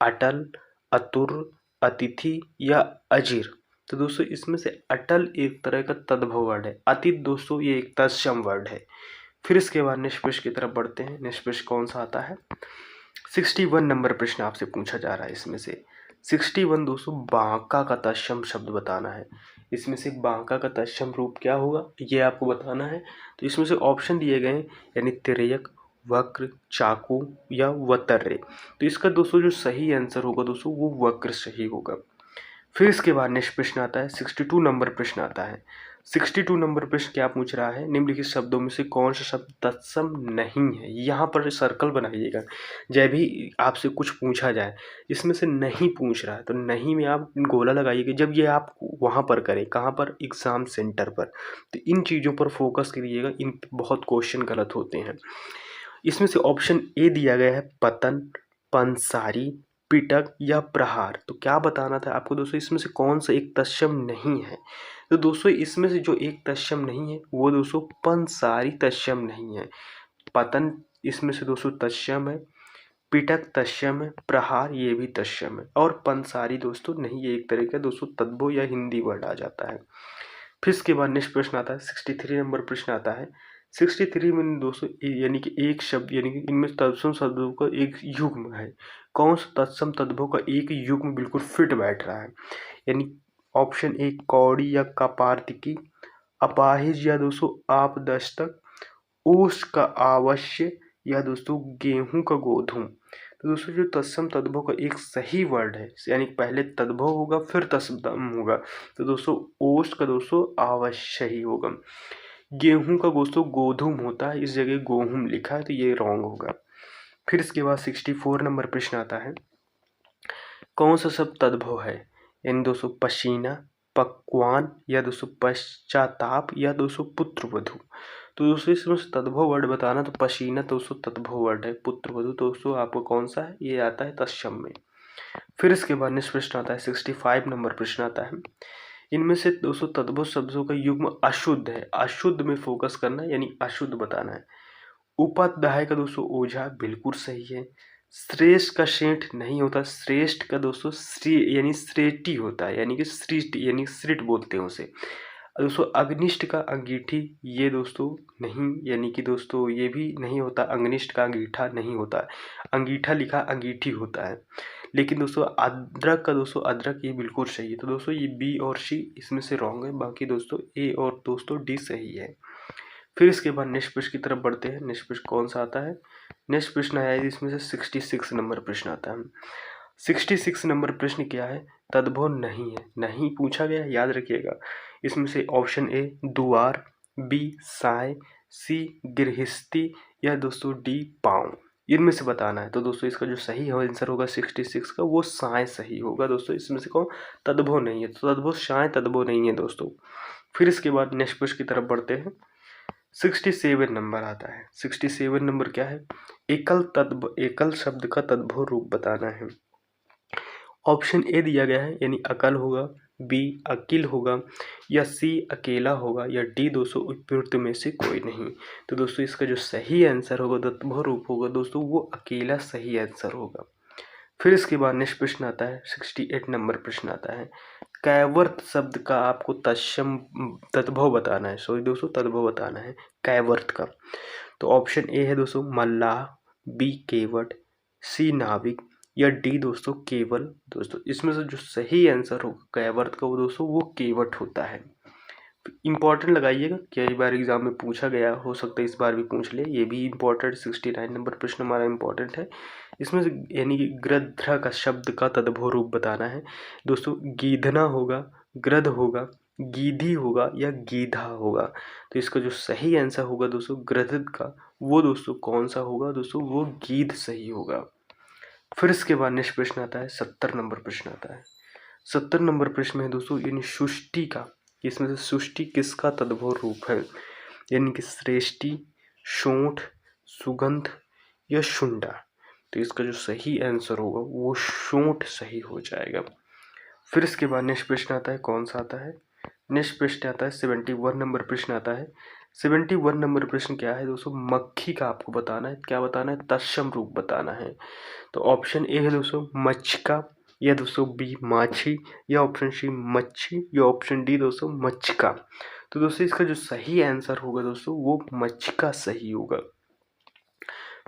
अटल, अतुर, अतिथि या अजीर। तो दोस्तों इसमें से अटल एक तरह का तद्भव वर्ड है। अतिथि दोस्तों ये एक तत्सम वर्ड है। फिर इसके बाद निष्पक्ष की तरफ बढ़ते हैं। निष्पक्ष कौन सा आता है? 61 नंबर प्रश्न आपसे पूछा जा रहा है। इसमें से 61 दोस्तों बांका का तत्सम शब्द बताना है। इसमें से बांका का तत्सम रूप क्या होगा ये आपको बताना है। तो इसमें से ऑप्शन दिए गए हैं, यानी तिर्यक, वक्र, चाकू या वतर्रे। तो इसका दोस्तों जो सही आंसर होगा दोस्तों वो वक्र सही होगा। फिर इसके बाद नेक्स्ट प्रश्न आता है 62 नंबर प्रश्न आता है। 62 नंबर प्रश्न क्या पूछ रहा है? निम्नलिखित शब्दों में से कौन सा शब्द तत्सम नहीं है? यहाँ पर सर्कल बनाइएगा। जब भी आपसे कुछ पूछा जाए इसमें से नहीं पूछ रहा है तो नहीं में आप गोला लगाइएगा। जब ये आप वहाँ पर करें, कहाँ पर? एग्ज़ाम सेंटर पर, तो इन चीज़ों पर फोकस करिएगा। इन बहुत क्वेश्चन गलत होते हैं। इसमें से ऑप्शन ए दिया गया है पतन, पंसारी, पिटक या प्रहार। तो क्या बताना था आपको दोस्तों, इसमें से कौन सा एक तत्सम नहीं है? तो दोस्तों इसमें से जो एक तत्सम नहीं है वो दोस्तों पंसारी तत्सम नहीं है। पतन इसमें से दोस्तों तत्सम है, पिटक तत्सम है, प्रहार ये भी तत्सम है, और पंसारी दोस्तों नहीं। ये एक तरह का दोस्तों तद्भव या हिंदी वर्ड आ जाता है। फिर इसके बाद नेक्स्ट प्रश्न आता है 63 नंबर प्रश्न आता है। 63 में दोस्तों यानी कि एक शब्द, यानी कि इनमें तत्सम शब्दों का एक युग्म है। कौन सा तत्सम तद्भव का एक युग्म बिल्कुल फिट बैठ रहा है? यानी ऑप्शन ए कौड़ी या कपार्तिकी, अपाहिज या दोस्तों आपदस्तक, ओस का आवश्य या दोस्तों गेहूं का गोधूम। तो दोस्तों जो तत्सम तद्भव का एक सही वर्ड है, यानी पहले तद्भव होगा फिर तत्सम होगा, तो दोस्तों ओस का दोस्तों आवश्य ही होगा। गेहूं का दोस्तों गोधूम होता है, इस जगह गोहूम लिखा है तो ये रॉन्ग होगा। फिर इसके बाद 64 नंबर प्रश्न आता है। कौन सा शब्द तद्भव है? इन दोस्तों पसीना, पकवान या दोस्तों पश्चाताप या दोस्तों पुत्रवधू। तो दोस्तों इसमें से तद्भव वर्ड बताना। तो पसीना दोस्तों तद्भव वर्ड है, पुत्रवधू दोस्तों आपको कौन सा है? ये आता है तत्सम में। फिर इसके बाद नेक्स्ट प्रश्न आता है 65 नंबर प्रश्न आता है। इनमें से दोस्तों तद्भव शब्दों का युग्म अशुद्ध है। अशुद्ध में फोकस करना है, यानी अशुद्ध बताना है। उपाध्याय का दोस्तों ओझा बिल्कुल सही है। श्रेष्ठ का सेठ नहीं होता, श्रेष्ठ का दोस्तों श्री यानी श्रेष्ठी होता है, यानी कि श्रेष्ठ यानी श्रेष्ठ बोलते हैं उसे। दोस्तों अग्निष्ठ का अंगीठी ये दोस्तों नहीं, यानी कि दोस्तों ये भी नहीं होता। अग्निष्ठ का अंगीठा नहीं होता, अंगीठा लिखा अंगीठी होता है। लेकिन दोस्तों अदरक का दोस्तों अदरक ये बिल्कुल सही है। तो दोस्तों ये बी और सी इसमें से रॉन्ग है, बाकी दोस्तों ए और दोस्तों डी सही है। फिर इसके बाद नेक्स्ट प्रश्न की तरफ बढ़ते हैं। नेक्स्ट प्रश्न कौन सा आता है? नेक्स्ट प्रश्न आया है इसमें से 66 नंबर प्रश्न आता है। 66 नंबर प्रश्न क्या है? तद्भव नहीं है। नहीं पूछा गया, याद रखिएगा। इसमें से ऑप्शन ए द्वार, बी साय, सी गृहस्थी या दोस्तों डी पाँव। इनमें से बताना है। तो दोस्तों इसका जो सही आंसर होगा 66 का वो साय सही होगा। दोस्तों इसमें से कौन तद्भव नहीं है? तो तद्भव साय तद्भव नहीं है दोस्तों। फिर इसके बाद नेक्स्ट प्रश्न की तरफ बढ़ते हैं। 67 नंबर आता है। 67 नंबर क्या है? एकल शब्द का तद्भव रूप बताना है। ऑप्शन ए दिया गया है, यानी अकल होगा, बी अकिल होगा, या सी अकेला होगा, या डी दोस्तों उपयुक्त में से कोई नहीं। तो दोस्तों इसका जो सही आंसर होगा, तद्भव रूप होगा दोस्तों वो अकेला सही आंसर होगा। फिर इसके बाद नेक्स्ट प्रश्न आता है 68 नंबर प्रश्न आता है। कैवर्त शब्द का आपको तत्सम तद्भव बताना है। सॉरी दोस्तों तद्भव बताना है कैवर्त का। तो ऑप्शन ए है दोस्तों मल्लाह, बी केवट, सी नाविक या डी दोस्तों केवल। दोस्तों इसमें से जो सही आंसर होगा कैवर्त का वो दोस्तों वो केवट होता है। इंपॉर्टेंट लगाइएगा, कई बार एग्जाम में पूछा गया, हो सकता है इस बार भी पूछ ले। ये भी इंपॉर्टेंट 69 नंबर प्रश्न हमारा इंपॉर्टेंट है। इसमें से यानी कि गृध्र का शब्द का तद्भव रूप बताना है। दोस्तों गीधना होगा, गृध होगा, गीधी होगा या गीधा होगा। तो इसका जो सही आंसर होगा दोस्तों गृधित का वो दोस्तों कौन सा होगा? दोस्तों वो गीध सही होगा। फिर इसके बाद नेक्स्ट प्रश्न आता है 70 नंबर प्रश्न आता है। 70 नंबर प्रश्न में है दोस्तों यानी सुष्टि का, इसमें से सुष्टि किसका तद्भव रूप है? यानी कि श्रेष्ठी, शोंठ, सुगंध या शुंडा। तो इसका जो सही आंसर होगा वो शोंठ सही हो जाएगा। फिर इसके बाद नेक्स्ट प्रश्न आता है, कौन सा आता है? नेक्स्ट प्रश्न आता है 71 नंबर प्रश्न आता है। 71 नंबर प्रश्न क्या है दोस्तों? मक्खी का आपको बताना है। क्या बताना है? तत्सम रूप बताना है। तो ऑप्शन ए है दोस्तों मच्छका, या दोस्तों बी माछी, या ऑप्शन सी मच्छी, या ऑप्शन डी दोस्तों मच्छका। तो दोस्तों इसका जो सही आंसर होगा दोस्तों वो मच्छका सही होगा।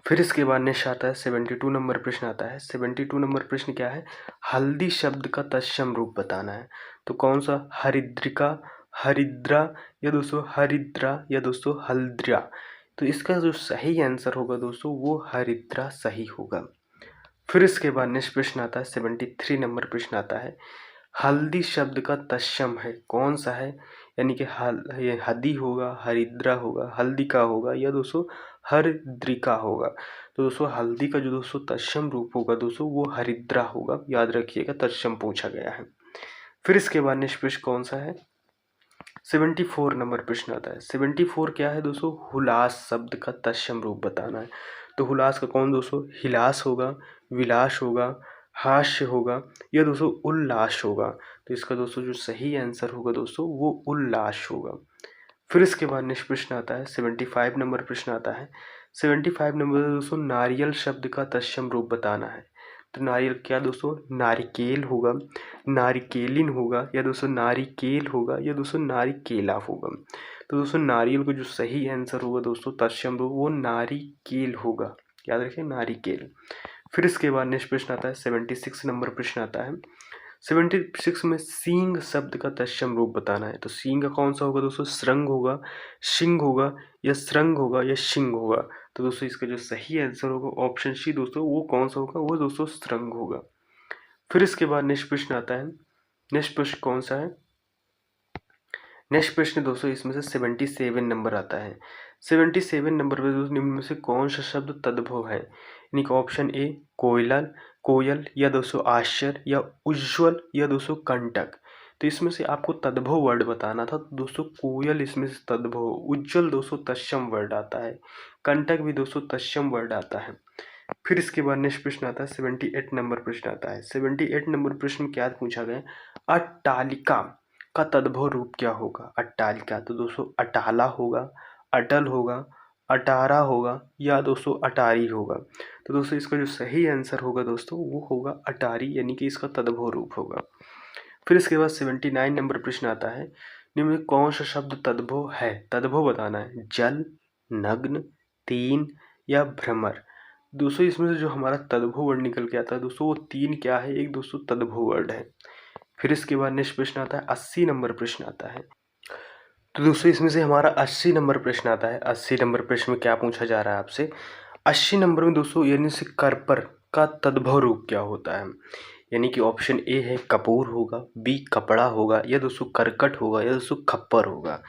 फिर इसके बाद नेक्स्ट आता है 72 नंबर प्रश्न आता है। 72 नंबर प्रश्न क्या है, हल्दी शब्द का तत्सम रूप बताना है। तो कौन सा, हरिद्रिका, हरिद्रा, या दोस्तों हरिद्रा, या दोस्तों हल्द्रा। तो इसका जो सही आंसर होगा दोस्तों वो हरिद्रा सही होगा। फिर इसके बाद नेक्स्ट प्रश्न आता है 73 नंबर प्रश्न आता है, हल्दी शब्द का तत्सम है कौन सा है, यानी कि ये हदी होगा, हरिद्रा होगा, हल्दिका होगा, या दोस्तों हरद्रिका होगा। तो दोस्तों हल्दी का जो दोस्तों तत्सम रूप होगा दोस्तों वो हरिद्रा होगा, याद रखिएगा, तत्सम पूछा गया है। फिर इसके बाद नेक्स्ट प्रश्न कौन सा है, 74 नंबर प्रश्न आता है। 74 क्या है दोस्तों, हुलास शब्द का तत्सम रूप बताना है। तो हुलास का कौन दोस्तों, हिलास होगा, विलास होगा, हास्य होगा, या दोस्तों उल्लास होगा। तो इसका दोस्तों जो सही आंसर होगा दोस्तों वो उल्लास होगा। फिर इसके बाद नेक्स्ट प्रश्न आता है 75 नंबर प्रश्न आता है। 75 नंबर दोस्तों नारियल शब्द का तत्सम रूप बताना है। तो नारियल क्या दोस्तों, नारिकेल होगा, नारिकेलिन होगा, या दोस्तों नारिकेल होगा, या दोस्तों नारिकेला होगा। तो दोस्तों नारियल का जो सही आंसर होगा दोस्तों तत्सम रूप वो नारिकेल होगा, याद रखिए नारिकेल। फिर इसके बाद नेक्स्ट प्रश्न आता है 76 नंबर प्रश्न आता है। 76 में सींग शब्द का तत्सम रूप बताना है। तो सींग का कौन सा होगा दोस्तों, श्रृंग होगा, शिंग होगा, या श्रृंग होगा, या शिंग होगा। तो दोस्तों इसका जो सही आंसर होगा ऑप्शन सी दोस्तों वो कौन सा होगा, वो दोस्तों श्रृंग होगा। फिर इसके बाद नेक्स्ट प्रश्न आता है, नेक्स्ट प्रश्न कौन सा है, नेक्स्ट प्रश्न दोस्तों इसमें से 77 नंबर आता है। 77 नंबर पर दोस्तों निम्न में से कौन सा शब्द तद्भव है, यानी कि ऑप्शन ए कोयलल, कोयल, या दोस्तों आश्चर्य, या उज्ज्वल, या दोस्तों कंटक। तो इसमें से आपको तद्भव वर्ड बताना था। तो दोस्तों कोयल इसमें से तद्भव, उज्ज्वल दोस्तों तत्सम वर्ड आता है, कंटक भी दोस्तों तत्सम वर्ड आता है। फिर इसके बाद नेक्स्ट प्रश्न आता है 78 नंबर प्रश्न आता है। 78 नंबर प्रश्न क्या पूछा गया, अट्टालिका का तद्भव रूप क्या होगा। अट्टालिका तो दोस्तों अटाला होगा, अटल होगा, अटारा होगा, या दोस्तों अटारी होगा। तो दोस्तों इसका जो सही आंसर होगा दोस्तों वो होगा अटारी, यानी कि इसका तद्भव रूप होगा। फिर इसके बाद 79 नंबर प्रश्न आता है, निम्न में कौन सा शब्द तद्भव है, तद्भव बताना है। जल, नग्न, तीन, या भ्रमर। दोस्तों इसमें से जो हमारा तद्भव वर्ड निकल के आता है दोस्तों वो तीन क्या है, एक दोस्तों तद्भव वर्ड है। फिर इसके बाद नेक्स्ट प्रश्न आता है 80 नंबर प्रश्न आता है। तो दोस्तों इसमें से हमारा 80 नंबर प्रश्न आता है। 80 नंबर प्रश्न में क्या पूछा जा रहा है आपसे, 80 नंबर में दोस्तों यानी से करपर का तद्भव रूप क्या होता है। यानी कि ऑप्शन ए है कपूर होगा, बी कपड़ा होगा, या दोस्तों करकट होगा, या दोस्तों खप्पर होगा।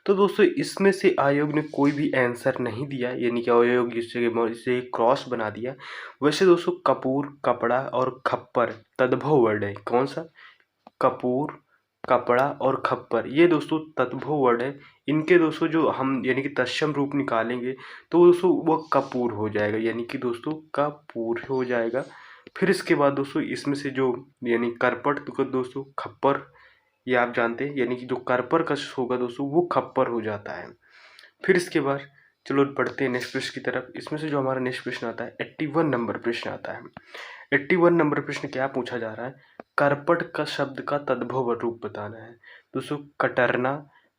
तो दोस्तों इसमें से आयोग ने कोई भी आंसर नहीं दिया, यानी कि आयोग इससे क्रॉस बना दिया। वैसे दोस्तों कपूर, कपड़ा और खप्पर तद्भव वर्ड है। कौन सा, कपूर, कपड़ा और खप्पर, ये दोस्तों तद्भव वर्ड है। इनके दोस्तों जो हम यानी कि तत्सम रूप निकालेंगे तो दोस्तों वह कपूर हो जाएगा, यानी कि दोस्तों कपूर हो जाएगा। फिर इसके बाद दोस्तों इसमें से जो यानी करपट तो दोस्तों खप्पर, ये आप जानते हैं, यानी कि जो करपर का होगा दोस्तों वो खप्पर हो जाता है। फिर इसके बाद चलो बढ़ते हैं नेक्स्ट प्रश्न की तरफ। इसमें से जो हमारा नेक्स्ट प्रश्न आता है 81 नंबर प्रश्न आता है। 81 नंबर प्रश्न क्या पूछा जा रहा है, करपट का शब्द का तद्भव रूप बताना है। दोस्तों कटरना,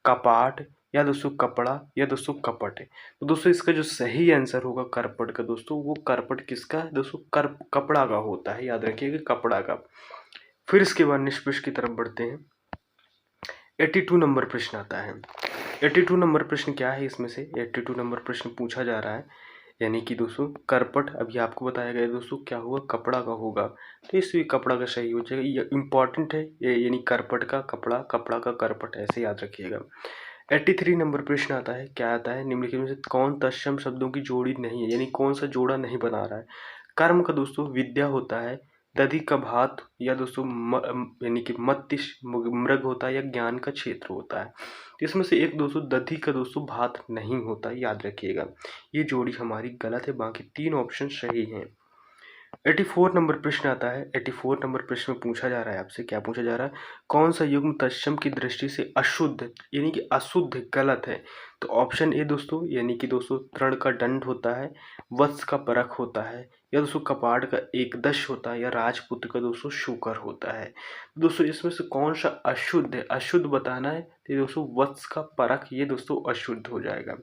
कपाट, या दोस्तों कपड़ा, या दोस्तों कपट है। तो दोस्तों इसका जो सही आंसर होगा करपट का दोस्तों वो करपट किसका है दोस्तों, कपड़ा का होता है, याद रखिएगा कपड़ा का। फिर इसके बाद नेक्स्ट प्रश्न की तरफ बढ़ते हैं। 82 नंबर प्रश्न आता है। 82 नंबर प्रश्न क्या है, इसमें से 82 नंबर प्रश्न पूछा जा रहा है, यानी कि दोस्तों करपट अभी आपको बताया गया दोस्तों क्या होगा, कपड़ा का होगा। तो इससे कपड़ा का सही हो जाएगा, ये इंपॉर्टेंट है ये, यानी करपट का कपड़ा, कपड़ा का करपट, ऐसे याद रखिएगा। 83 नंबर प्रश्न आता है, क्या आता है, निम्नलिखित में से कौन तत्सम शब्दों की जोड़ी नहीं है, यानी कौन सा जोड़ा नहीं बना रहा है। कर्म का दोस्तों विद्या होता है, दधि का भात, या दोस्तों यानी कि मस्तिष्क मृग होता है, या ज्ञान का क्षेत्र होता है। तो इसमें से एक दोस्तों दधि का दोस्तों भात नहीं होता, याद रखिएगा। ये जोड़ी हमारी गलत है, बाकी तीन ऑप्शन सही हैं। 84 नंबर प्रश्न आता है। 84 नंबर प्रश्न में पूछा जा रहा है आपसे, क्या पूछा जा रहा है? कौन सा युग्म तत्सम की दृष्टि से अशुद्ध यानी कि अशुद्ध गलत है? तो ऑप्शन ए दोस्तों यानी कि दोस्तों तृण का दंड होता है, वत्स का परख होता है, या दोस्तों कपाट का एकदश होता है, या राजपुत्र का दोस्तों शूकर होता है। तो दोस्तों इसमें से कौन सा अशुद्ध है? अशुद्ध बताना है तो ये दोस्तों वत्स का परख ये दोस्तों अशुद्ध हो जाएगा।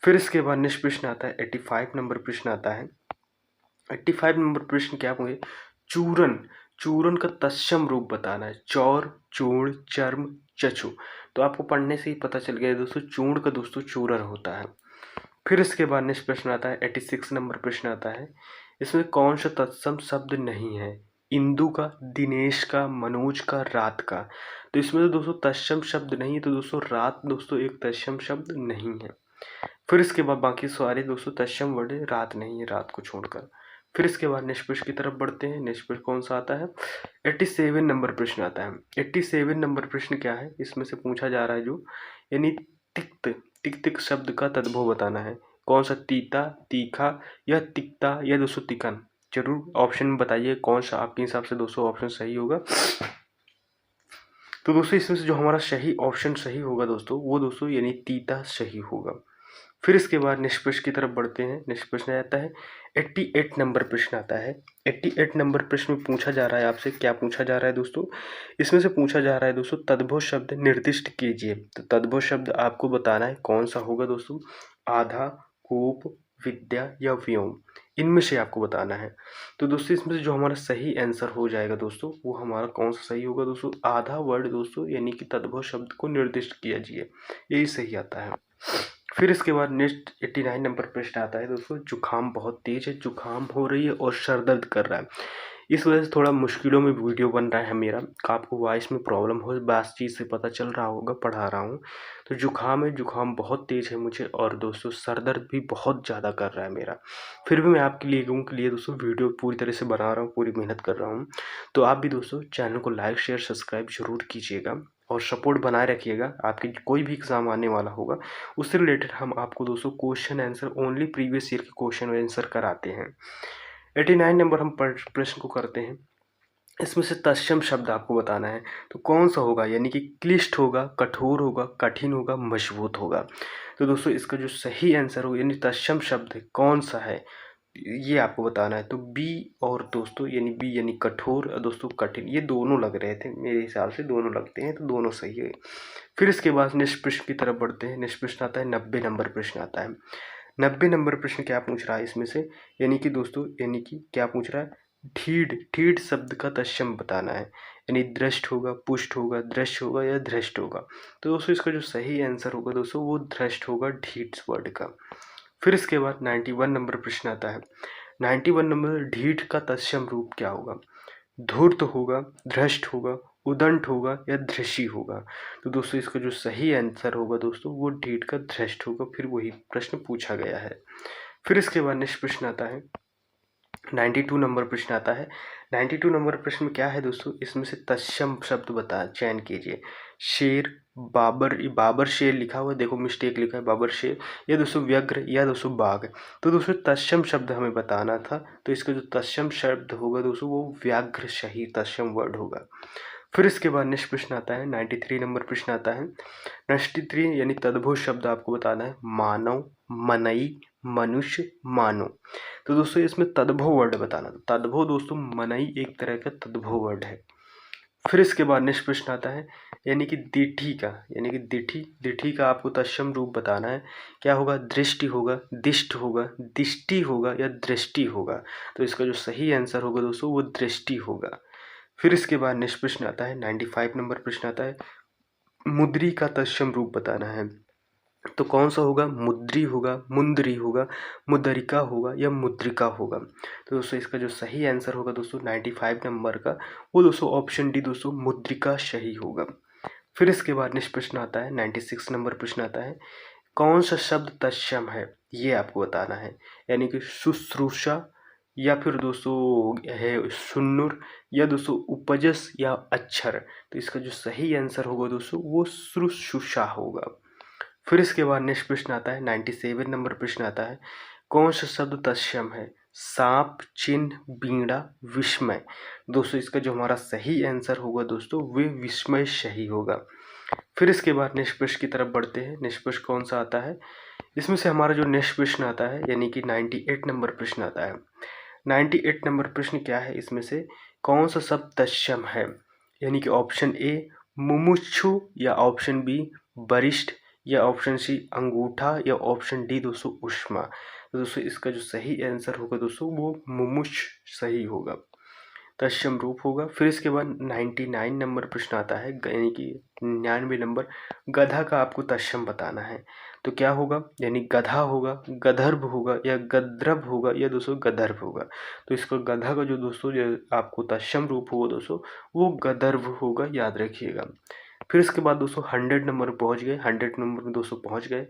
फिर इसके बाद नेक्स्ट प्रश्न आता है 85 नंबर प्रश्न आता है। 85 नंबर प्रश्न क्या होंगे? चूरन, चूरन का तत्सम रूप बताना है। चौर, चूर्ण, चर्म, चक्षु। तो आपको पढ़ने से ही पता चल गया दोस्तों, चूर्ण का दोस्तों चूरन होता है। फिर इसके बाद नेक्स्ट प्रश्न आता है 86 नंबर प्रश्न आता है। इसमें कौन सा तत्सम शब्द नहीं है? इंदु का, दिनेश का, मनोज का, रात का। तो इसमें तो दोस्तों तत्सम शब्द नहीं है, तो दोस्तों रात दोस्तों एक तत्सम शब्द नहीं है। फिर इसके बाद बाकी सारे दोस्तों तत्सम वर्ड है, रात नहीं है, रात को छोड़कर। फिर इसके बाद नेक्स्ट प्रश्न की तरफ बढ़ते हैं। नेक्स्ट प्रश्न कौन सा आता है? 87 नंबर प्रश्न आता है। 87 नंबर प्रश्न क्या है? इसमें से पूछा जा रहा है जो यानी तिक्त, तिक्त शब्द का तद्भव बताना है। कौन सा? तीता, तीखा, या तिक्ता, या दोस्तों तिकन। जरूर ऑप्शन में बताइए कौन सा आपके हिसाब से दोस्तों ऑप्शन सही होगा। तो दोस्तों इसमें से जो हमारा सही ऑप्शन सही होगा दोस्तों, वो दोस्तों यानी तीता सही होगा। फिर इसके बाद नेक्स्ट प्रश्न की तरफ बढ़ते हैं। नेक्स्ट प्रश्न आता है 88 नंबर प्रश्न आता है। 88 नंबर प्रश्न में पूछा जा रहा है आपसे, क्या पूछा जा रहा है दोस्तों? इसमें से पूछा जा रहा है दोस्तों तद्भव शब्द निर्दिष्ट कीजिए। तो तद्भव शब्द आपको बताना है कौन सा होगा दोस्तों? आधा, कूप, विद्या, या व्योम। इनमें से आपको बताना है। तो दोस्तों इसमें से जो हमारा सही आंसर हो जाएगा दोस्तों, वो हमारा कौन सा सही होगा दोस्तों? आधा वर्ड दोस्तों यानी कि तद्भव शब्द को निर्दिष्ट कीजिए, यही सही आता है। फिर इसके बाद नेक्स्ट 89 नंबर प्रश्न आता है दोस्तों, जुकाम बहुत तेज है, जुकाम हो रही है और सर दर्द कर रहा है। इस वजह से थोड़ा मुश्किलों में वीडियो बन रहा है मेरा, आपको वॉइस में प्रॉब्लम हो, बात चीज़ से पता चल रहा होगा, पढ़ा रहा हूँ। तो जुकाम है, जुकाम बहुत तेज है मुझे, और दोस्तों सर दर्द भी बहुत ज़्यादा कर रहा है मेरा। फिर भी मैं आपके लिए दोस्तों वीडियो पूरी तरह से बना रहा हूँ, पूरी मेहनत कर रहा हूँ। तो आप भी दोस्तों चैनल को लाइक शेयर सब्सक्राइब जरूर कीजिएगा, और सपोर्ट बनाए रखिएगा। आपके कोई भी एग्ज़ाम आने वाला होगा उससे रिलेटेड हम आपको दोस्तों question answer only previous year के क्वेश्चन आंसर कराते हैं। 89 नंबर हम प्रश्न को करते हैं। इसमें से तत्सम शब्द आपको बताना है, तो कौन सा होगा? यानी कि क्लिष्ट होगा, कठोर होगा, कठिन होगा, मजबूत होगा। तो दोस्तों इसका जो सही आंसर होगा यानी तत्सम शब्द कौन सा है, ये आपको बताना है। तो बी, और दोस्तों यानी बी यानी कठोर, और दोस्तों कठिन, ये दोनों लग रहे थे मेरे हिसाब से, दोनों लगते हैं, तो दोनों सही है। फिर इसके बाद नेक्स्ट प्रश्न की तरफ बढ़ते हैं। नेक्स्ट प्रश्न आता है 90 नंबर प्रश्न आता है। 90 नंबर प्रश्न क्या पूछ रहा है इसमें से? यानी कि दोस्तों यानी कि क्या पूछ रहा है? ढीठ, ढीठ शब्द का तत्सम बताना है। यानी दृष्ट होगा, पुष्ट होगा, दृश्य होगा, या धृष्ट होगा। तो दोस्तों इसका जो सही आंसर होगा दोस्तों, वो धृष्ट होगा, ढीठ वर्ड का। फिर इसके बाद 91 नंबर प्रश्न आता है। 91 नंबर, ढीठ का तत्सम रूप क्या होगा? धूर्त होगा, धृष्ट होगा, उदंड होगा, या धृषि होगा। तो दोस्तों इसका जो सही आंसर होगा दोस्तों, वो ढीठ का धृष्ट होगा। फिर वही प्रश्न पूछा गया है। फिर इसके बाद नेक्स्ट प्रश्न आता है 92 नंबर प्रश्न आता है। 92 नंबर प्रश्न में क्या है दोस्तों? इसमें से तत्सम शब्द बता चयन कीजिए। शेर, बाबर, बाबर शेर लिखा हुआ है, देखो मिस्टेक लिखा है, बाबर शेर, या दोस्तों व्यग्र, या दोस्तों बाघ। तो दोस्तों तत्सम शब्द हमें बताना था, तो इसका जो तत्सम शब्द होगा दोस्तों, वो व्याघ्र सही तत्सम वर्ड होगा। फिर इसके बाद नेक्स्ट प्रश्न आता है 93 नंबर प्रश्न आता है। 93 यानी तद्भव शब्द आपको बताना है। मानव, मनई, मनुष्य, मानो। तो दोस्तों इसमें तद्भव वर्ड बताना। तद्भव दोस्तों मनई एक तरह का तद्भव वर्ड है। फिर इसके बाद नेक्स्ट प्रश्न आता है यानी कि दिठी का, यानी कि दिठी, दिठी का आपको तत्सम रूप बताना है। क्या होगा? दृष्टि होगा, दिष्ट होगा, दिष्टि होगा, या दृष्टि होगा। तो इसका जो सही आंसर होगा दोस्तों, वो दृष्टि होगा। फिर इसके बाद नेक्स्ट प्रश्न आता है 95 नंबर प्रश्न आता है। मुद्री का तत्सम रूप बताना है। तो कौन सा होगा? मुद्री होगा, मुंदरी होगा, मुद्रिका होगा, या मुद्रिका होगा। तो दोस्तों इसका जो सही आंसर होगा दोस्तों 95 नंबर का, वो दोस्तों ऑप्शन डी दोस्तों मुद्रिका सही होगा। फिर इसके बाद नेक्स्ट प्रश्न आता है 96 नंबर प्रश्न आता है। कौन सा शब्द तत्सम है, ये आपको बताना है। यानी कि शुश्रूषा, या फिर दोस्तों है सुन्नुर, या दोस्तों उपजस, या अक्षर। तो इसका जो सही आंसर होगा दोस्तों, वो शुश्रूषा होगा। फिर इसके बाद नेक्स्ट प्रश्न आता है 97 नंबर प्रश्न आता है। कौन सा शब्द तत्सम है? सांप, चिन्ह, बीड़ा, विस्मय। दोस्तों इसका जो हमारा सही आंसर होगा दोस्तों वे विस्मय सही होगा। फिर इसके बाद नेक्स्ट प्रश्न की तरफ बढ़ते हैं। नेक्स्ट प्रश्न कौन सा आता है, इसमें से हमारा जो नेक्स्ट प्रश्न आता है यानी कि 98 नंबर प्रश्न आता है। 98 नंबर प्रश्न क्या है, इसमें से कौन सा शब्द तत्सम है, यानी कि ऑप्शन ए मुमुक्षु या ऑप्शन बी वरिष्ठ या ऑप्शन सी अंगूठा या ऑप्शन डी दोस्तों उष्मा। तो दोस्तों इसका जो सही आंसर होगा दोस्तों वो मुमुक्ष सही होगा, तत्सम रूप होगा। फिर इसके बाद 99 नंबर प्रश्न आता है, यानी कि 99 नंबर, गधा का आपको तत्सम बताना है। तो क्या होगा, यानी गधा होगा, गधर्व होगा या गद्रव होगा या दोस्तों गधर्व होगा। तो इसका गधा का जो दोस्तों जो आपको तत्सम रूप होगा दोस्तों वो गधर्व होगा, याद रखिएगा। फिर इसके बाद दोस्तों 100 नंबर पहुंच गए, 100 नंबर में दोस्तों पहुंच गए।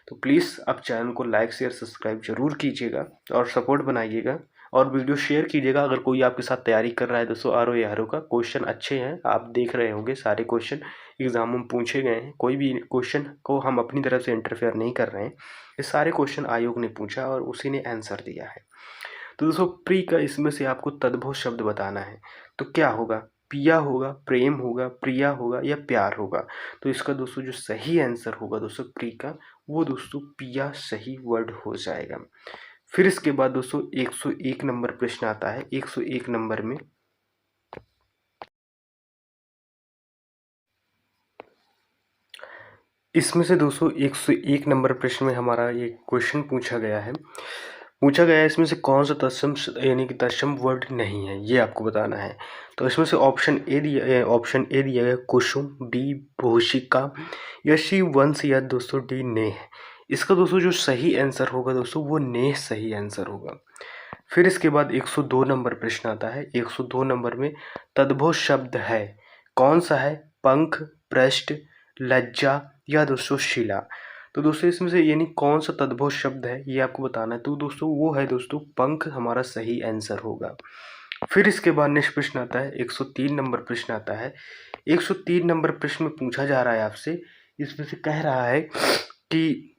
तो प्लीज़ आप चैनल को लाइक शेयर सब्सक्राइब जरूर कीजिएगा और सपोर्ट बनाइएगा और वीडियो शेयर कीजिएगा। अगर कोई आपके साथ तैयारी कर रहा है दोस्तों आर ओ का, क्वेश्चन अच्छे हैं, आप देख रहे होंगे सारे क्वेश्चन एग्जाम में पूछे गए हैं, कोई भी क्वेश्चन को हम अपनी तरफ से इंटरफेयर नहीं कर रहे हैं, ये सारे क्वेश्चन आयोग ने पूछा और उसी ने आंसर दिया है। तो दोस्तों प्री का इसमें से आपको तद्भव शब्द बताना है। तो क्या होगा, पिया होगा, प्रेम होगा, प्रिया होगा या प्यार होगा। तो इसका दोस्तों जो सही आंसर होगा दोस्तों प्री का वो दोस्तों पिया सही वर्ड हो जाएगा। फिर इसके बाद दोस्तों 101 नंबर प्रश्न आता है। 101 नंबर में इसमें से दोस्तों 101 नंबर प्रश्न में हमारा ये क्वेश्चन पूछा गया है इसमें से कौन सा तत्सम यानी कि तत्सम वर्ड नहीं है, ये आपको बताना है। तो इसमें से ऑप्शन ए दिया गया कुसुम, बी भूषिका या सी वंश या दोस्तों डी नेह। इसका दोस्तों जो सही आंसर होगा दोस्तों वो नेह सही आंसर होगा। फिर इसके बाद 102 नंबर प्रश्न आता है। 102 नंबर में तद्भव शब्द है, कौन सा है, पंख, पृष्ठ, लज्जा या दोस्तों शिला। तो दोस्तों इसमें से यानी कौन सा तद्भव शब्द है ये आपको बताना है। तो दोस्तों वो है दोस्तों पंख हमारा सही आंसर होगा। फिर इसके बाद नेक्स्ट प्रश्न आता है 103 नंबर प्रश्न आता है। 103 नंबर प्रश्न में पूछा जा रहा है आपसे, इसमें से कह रहा है कि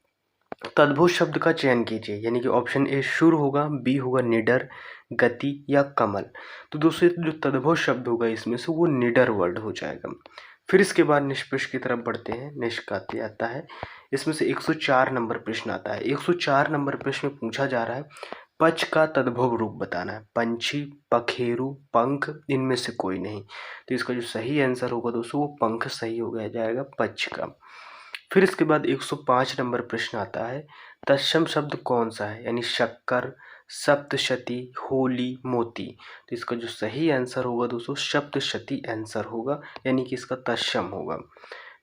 तद्भव शब्द का चयन कीजिए, यानी कि ऑप्शन ए शुर होगा, बी होगा निडर, गति या कमल। तो दोस्तों जो तद्भव शब्द होगा इसमें से वो निडर वर्ड हो जाएगा। फिर इसके बाद नेक्स्ट प्रश्न की तरफ बढ़ते हैं। नेक्स्ट का आता है इसमें से 104 नंबर प्रश्न आता है। 104 नंबर प्रश्न में पूछा जा रहा है पच का तद्भव रूप बताना है, पंछी, पखेरु, पंख, इनमें से कोई नहीं। तो इसका जो सही आंसर होगा दोस्तों वो पंख सही हो गया जाएगा पच का। फिर इसके बाद 105 नंबर प्रश्न आता है तत्सम शब्द कौन सा है, यानी शक्कर, सप्तशती, होली, मोती। तो इसका जो सही आंसर होगा दोस्तों सप्तशती आंसर होगा, यानी कि इसका तत्सम होगा।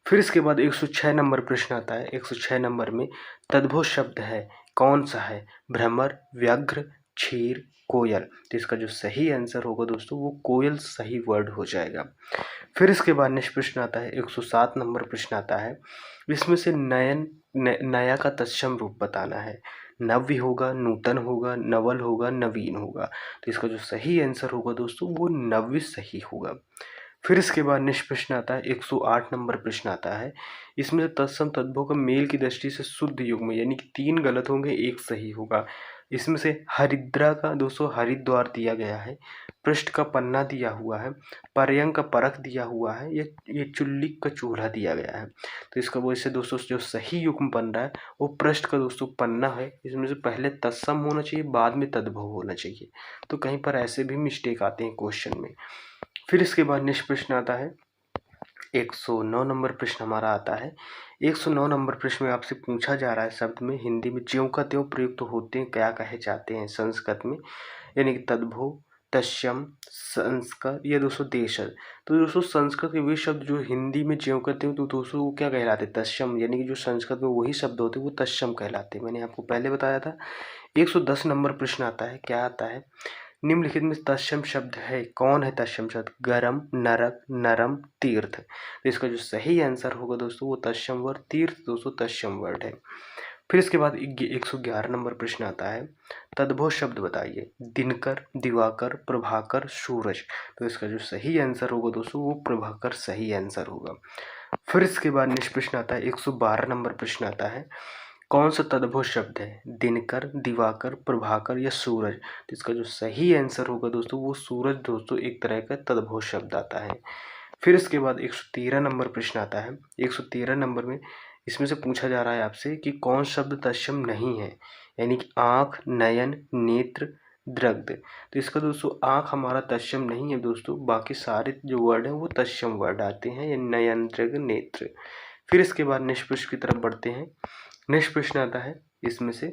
फिर इसके बाद 106 नंबर प्रश्न आता है। 106 नंबर में तद्भव शब्द है, कौन सा है, भ्रमर, व्याघ्र, क्षीर, कोयल। तो इसका जो सही आंसर होगा दोस्तों वो कोयल सही वर्ड हो जाएगा। फिर इसके बाद नेक्स्ट प्रश्न आता है 107 नंबर प्रश्न आता है। इसमें से नया का तत्सम रूप बताना है, नव्य होगा, नूतन होगा, नवल होगा, नवीन होगा। तो इसका जो सही आंसर होगा दोस्तों वो नव्य सही होगा। फिर इसके बाद नेक्स्ट प्रश्न आता है 108 नंबर प्रश्न आता है। इसमें तत्सम तद्भव का मेल की दृष्टि से शुद्ध युग्म, यानी कि 3 गलत होंगे 1 सही होगा। इसमें से हरिद्रा का दोस्तों हरिद्वार दिया गया है, पृष्ठ का पन्ना दिया हुआ है, पर्यंक का परख दिया हुआ है, ये चुल्ली का चूल्हा दिया गया है। तो इसका वजह से दोस्तों जो सही युग्म बन रहा है वो पृष्ठ का दोस्तों पन्ना है। इसमें से पहले तत्सम होना चाहिए बाद में तद्भव होना चाहिए। तो कहीं पर ऐसे भी मिस्टेक आते हैं क्वेश्चन में। फिर इसके बाद नेक्स्ट प्रश्न आता है 109 नंबर प्रश्न हमारा आता है। 109 नंबर प्रश्न में आपसे पूछा जा रहा है शब्द में हिंदी में ज्यों का त्यों प्रयुक्त तो होते हैं क्या कहे जाते हैं संस्कृत में, यानी कि तद्भव, तत्सम, संस्कर या दोस्तों देशज। तो दोस्तों संस्कृत के वे शब्द जो हिंदी में ज्यों का त्यों तो दोस्तों वो क्या कहलाते हैं, तत्सम, यानी कि जो संस्कृत में वही शब्द होते हैं वो तत्सम कहलाते हैं। मैंने आपको पहले बताया था। 110 नंबर प्रश्न आता है, क्या आता है, निम्नलिखित में तत्सम शब्द है, कौन है तत्सम शब्द, गरम, नरक, नरम, तीर्थ। तो इसका जो सही आंसर होगा दोस्तों वो तत्सम वर्ड तीर्थ दोस्तों तत्सम वर्ड है। फिर इसके बाद 111 नंबर प्रश्न आता है, तद्भव शब्द बताइए, दिनकर, दिवाकर, प्रभाकर, सूरज। तो इसका जो सही आंसर होगा दोस्तों वो प्रभाकर सही आंसर होगा। फिर इसके बाद नेक्स्ट प्रश्न आता है 112 नंबर प्रश्न आता है, कौन सा तद्भव शब्द है? दिनकर, दिवाकर, प्रभाकर या सूरज? तो इसका जो सही आंसर होगा दोस्तों वो सूरज दोस्तों एक तरह का तद्भव शब्द आता है। फिर इसके बाद 113 नंबर प्रश्न आता है। 113 नंबर में इसमें से पूछा जा रहा है आपसे कि कौन शब्द तत्सम नहीं है, यानी कि आँख, नयन, नेत्र, दृग्ध। तो इसका दोस्तों आँख हमारा तत्सम नहीं है दोस्तों, बाकी सारे जो वर्ड हैं वो तत्सम वर्ड आते हैं, यानी नयन, दृग्ध, नेत्र। फिर इसके बाद नेक्स्ट प्रश्न की तरफ बढ़ते हैं। नेक्स्ट प्रश्न आता है इसमें से